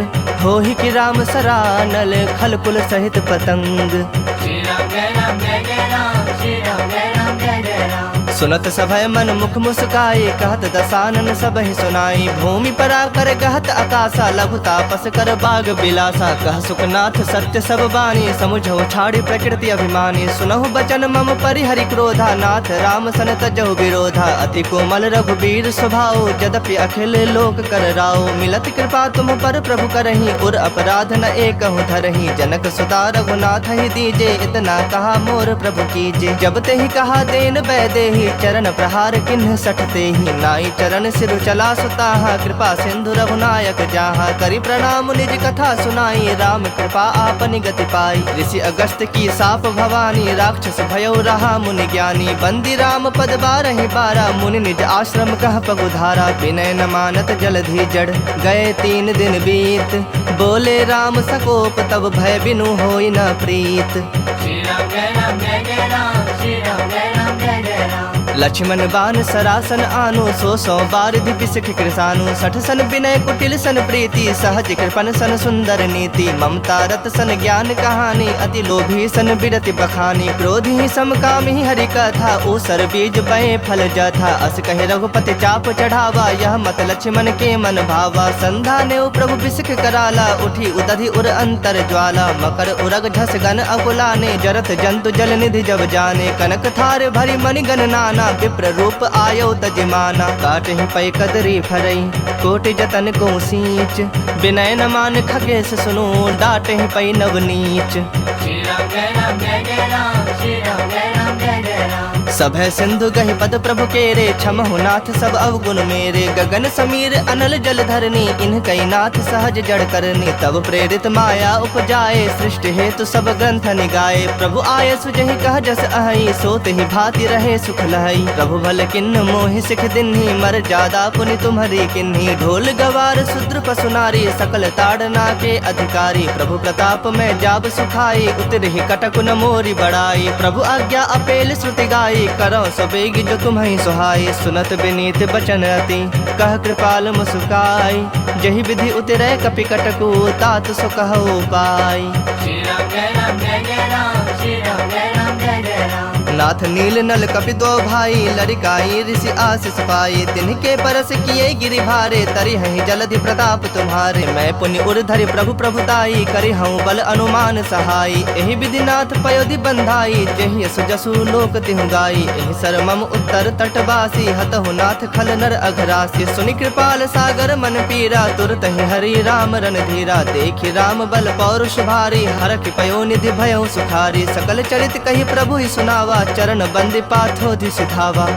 होहि कि राम सरानल, खल कुल सहित पतंग। श्री राम जय राम जय जय राम, श्री राम जय राम जय जय राम। सुनत सभय मन मुख मुस्काई, कहत दसानन सबहि सुनाई। भूमि परा कर गहत आकाशा, लघु तापस कर बाग बिलासा। कह सुखनाथ सत्य सब बानी, समुझौ छाड़ी प्रकृति अभिमानी। सुनहु बचन मम परिहरि क्रोधा, नाथ राम सन तजहु विरोधा। अति कोमल रघुबीर स्वभाव, यद्यपि अखिल लोक कर राव। मिलत कृपा तुम पर प्रभु करही, उर अपराध न एकहु धरही। जनक सुता रघुनाथ ही दीजे, इतना कहा मोर प्रभु कीजे। जब ते ही कहा देन बैदेही, चरण प्रहार किन्ह सठते ही। नाई चरण सिर चला सुताहा, कृपा सिंधु रघुनायक जाहा। करि प्रणाम निज कथा सुनाई, राम कृपा आपनि गति पाई। ऋषि अगस्त की साप भवानी, राक्षस भयो रहा मुनि ज्ञानी। बंदी राम पद 12 12, मुनि निज आश्रम कह पगुधारा। विनय न मानत जलधि जड़, गए 3 दिन बीत। बोले राम सकोप, तब भय बिनु होई न प्रीत। श्री राम जय राम जय जय राम, श्री राम जय राम जय जय राम। लक्ष्मण बान सरासन आनु, 100 बारिधि बिसख कृसानु। 60 सन विनय कुटिल सन प्रीति, सहज कृपन सन सुंदर नीति। ममता रत सन ज्ञान कहानी, अति लोभी सन बिरति बखानी। क्रोधी समकामी हरि कथा, ऊसर बीज बए फल जथा। अस कहे रघुपति चाप चढ़ावा, यह मत लक्ष्मण के मन भावा। संधा ने प्रभु बिसख कराला, उठी उदधि उर अंतर ज्वाला। मकर उरग झस गन अकुलाने, जरत जंतु जल निधि जब जाने। कनक थार भरी मणि गण नाना, विप्र रूप आयो तजमाना। काटहि पै कदरी फरई, कोटि जतन को सींच। विनय न मान खगेश सुनो, डाटहि पै नवनीच। Shri Ram Jai Ram Jai Jai Ram, Shri Ram Jai Ram Jai Jai Ram. सब है सिंधु गहि पद प्रभु केरे, क्षमहु नाथ सब अवगुण मेरे। गगन समीर अनल जल धरनी, इन कई नाथ सहज जड़ करनी। तब प्रेरित माया उपजाए, सृष्टि हेतु सब ग्रंथ निगाए। प्रभु आय सुजहि कह जस अहि, सोत ही भांति रहे सुख लहई। प्रभु भल किन्न मोहि सिख दिन्हि, मर जादा पुनि तुम्हरी किन्हि। ढोल गवार शूद्र पशु नारी, सकल ताड़ना के अधिकारी। प्रभु प्रताप में जाब सुखाई, उतरहि कटक न मोरी बड़ाई। प्रभु आज्ञा अपेल श्रुति गाई, करो सबेग जो तुम्हें सुहाई। सुनत विनीत बचन अति, कह कृपाल मुस्काई। जहि विधि उतरे कपि कटकु, तात सो कहो पाई। Shri Ram Jai Ram Jai Jai Ram, Shri Ram Jai Ram Jai Jai Ram. नाथ नील नल कपि दो भाई, लरिकाई ऋषि आशीष पाई। तिनके परस किए गिरि भारे, तरि हहि जलधि प्रताप तुम्हारे। मैं पुण्य उर्धरि प्रभु प्रभुताई, करि हूँ बल अनुमान सहाई। एहि विधि नाथ पयोधि बंधाई, जेहि यशु जसु लोक तिहु गाई। एहि सर मम उत्तर तटवासी, हतहु नाथ खल नर अघरासी। सुनि कृपाल सागर मन पीरा, तुरत ही हरि राम रणधीरा। देखि राम बल पौरुष भारी, हरखि पयो निधि भयउ सुखारी। सकल चरित कहि प्रभु ही सुनावा, चरण बंदि पाथोधि सिधावा।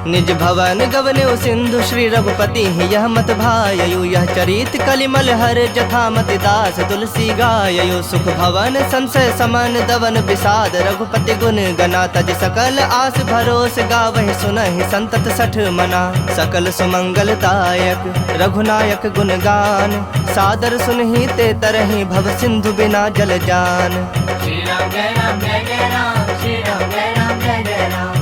निज भवन गवन्यो सिंधु, श्री रघुपति यह मत भाययु। यह चरित कलिमल हर, जथा मति दास तुलसी गाययु। सुख भवन संशय समन, दवन विषाद रघुपति गुण गना। तज सकल आस भरोस, गावहि सुनहि संतत सठ मना। सकल सुमंगलदायक रघुनायक गुण गान, सादर सुनहि ते तरहि भव सिंधु बिना जल जान। Shri Ram Jai Ram Jai Jai Ram, Shri Ram Jai Ram Jai Jai Ram.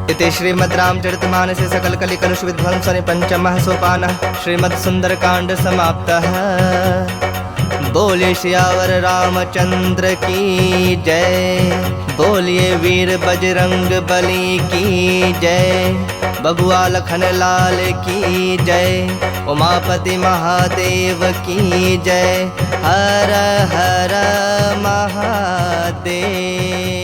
इति श्रीमद् रामचरितमानसे सकल कलि कलुष विध्वंसने पंचमः सोपानः, श्रीमद् सुंदरकांड समाप्तः। बोलिए सियावर रामचंद्र की जय, बोलिए वीर बजरंग बली की जय। बबुआ लखन लाल की जय, उमापति महादेव की जय। हर हर महादेव।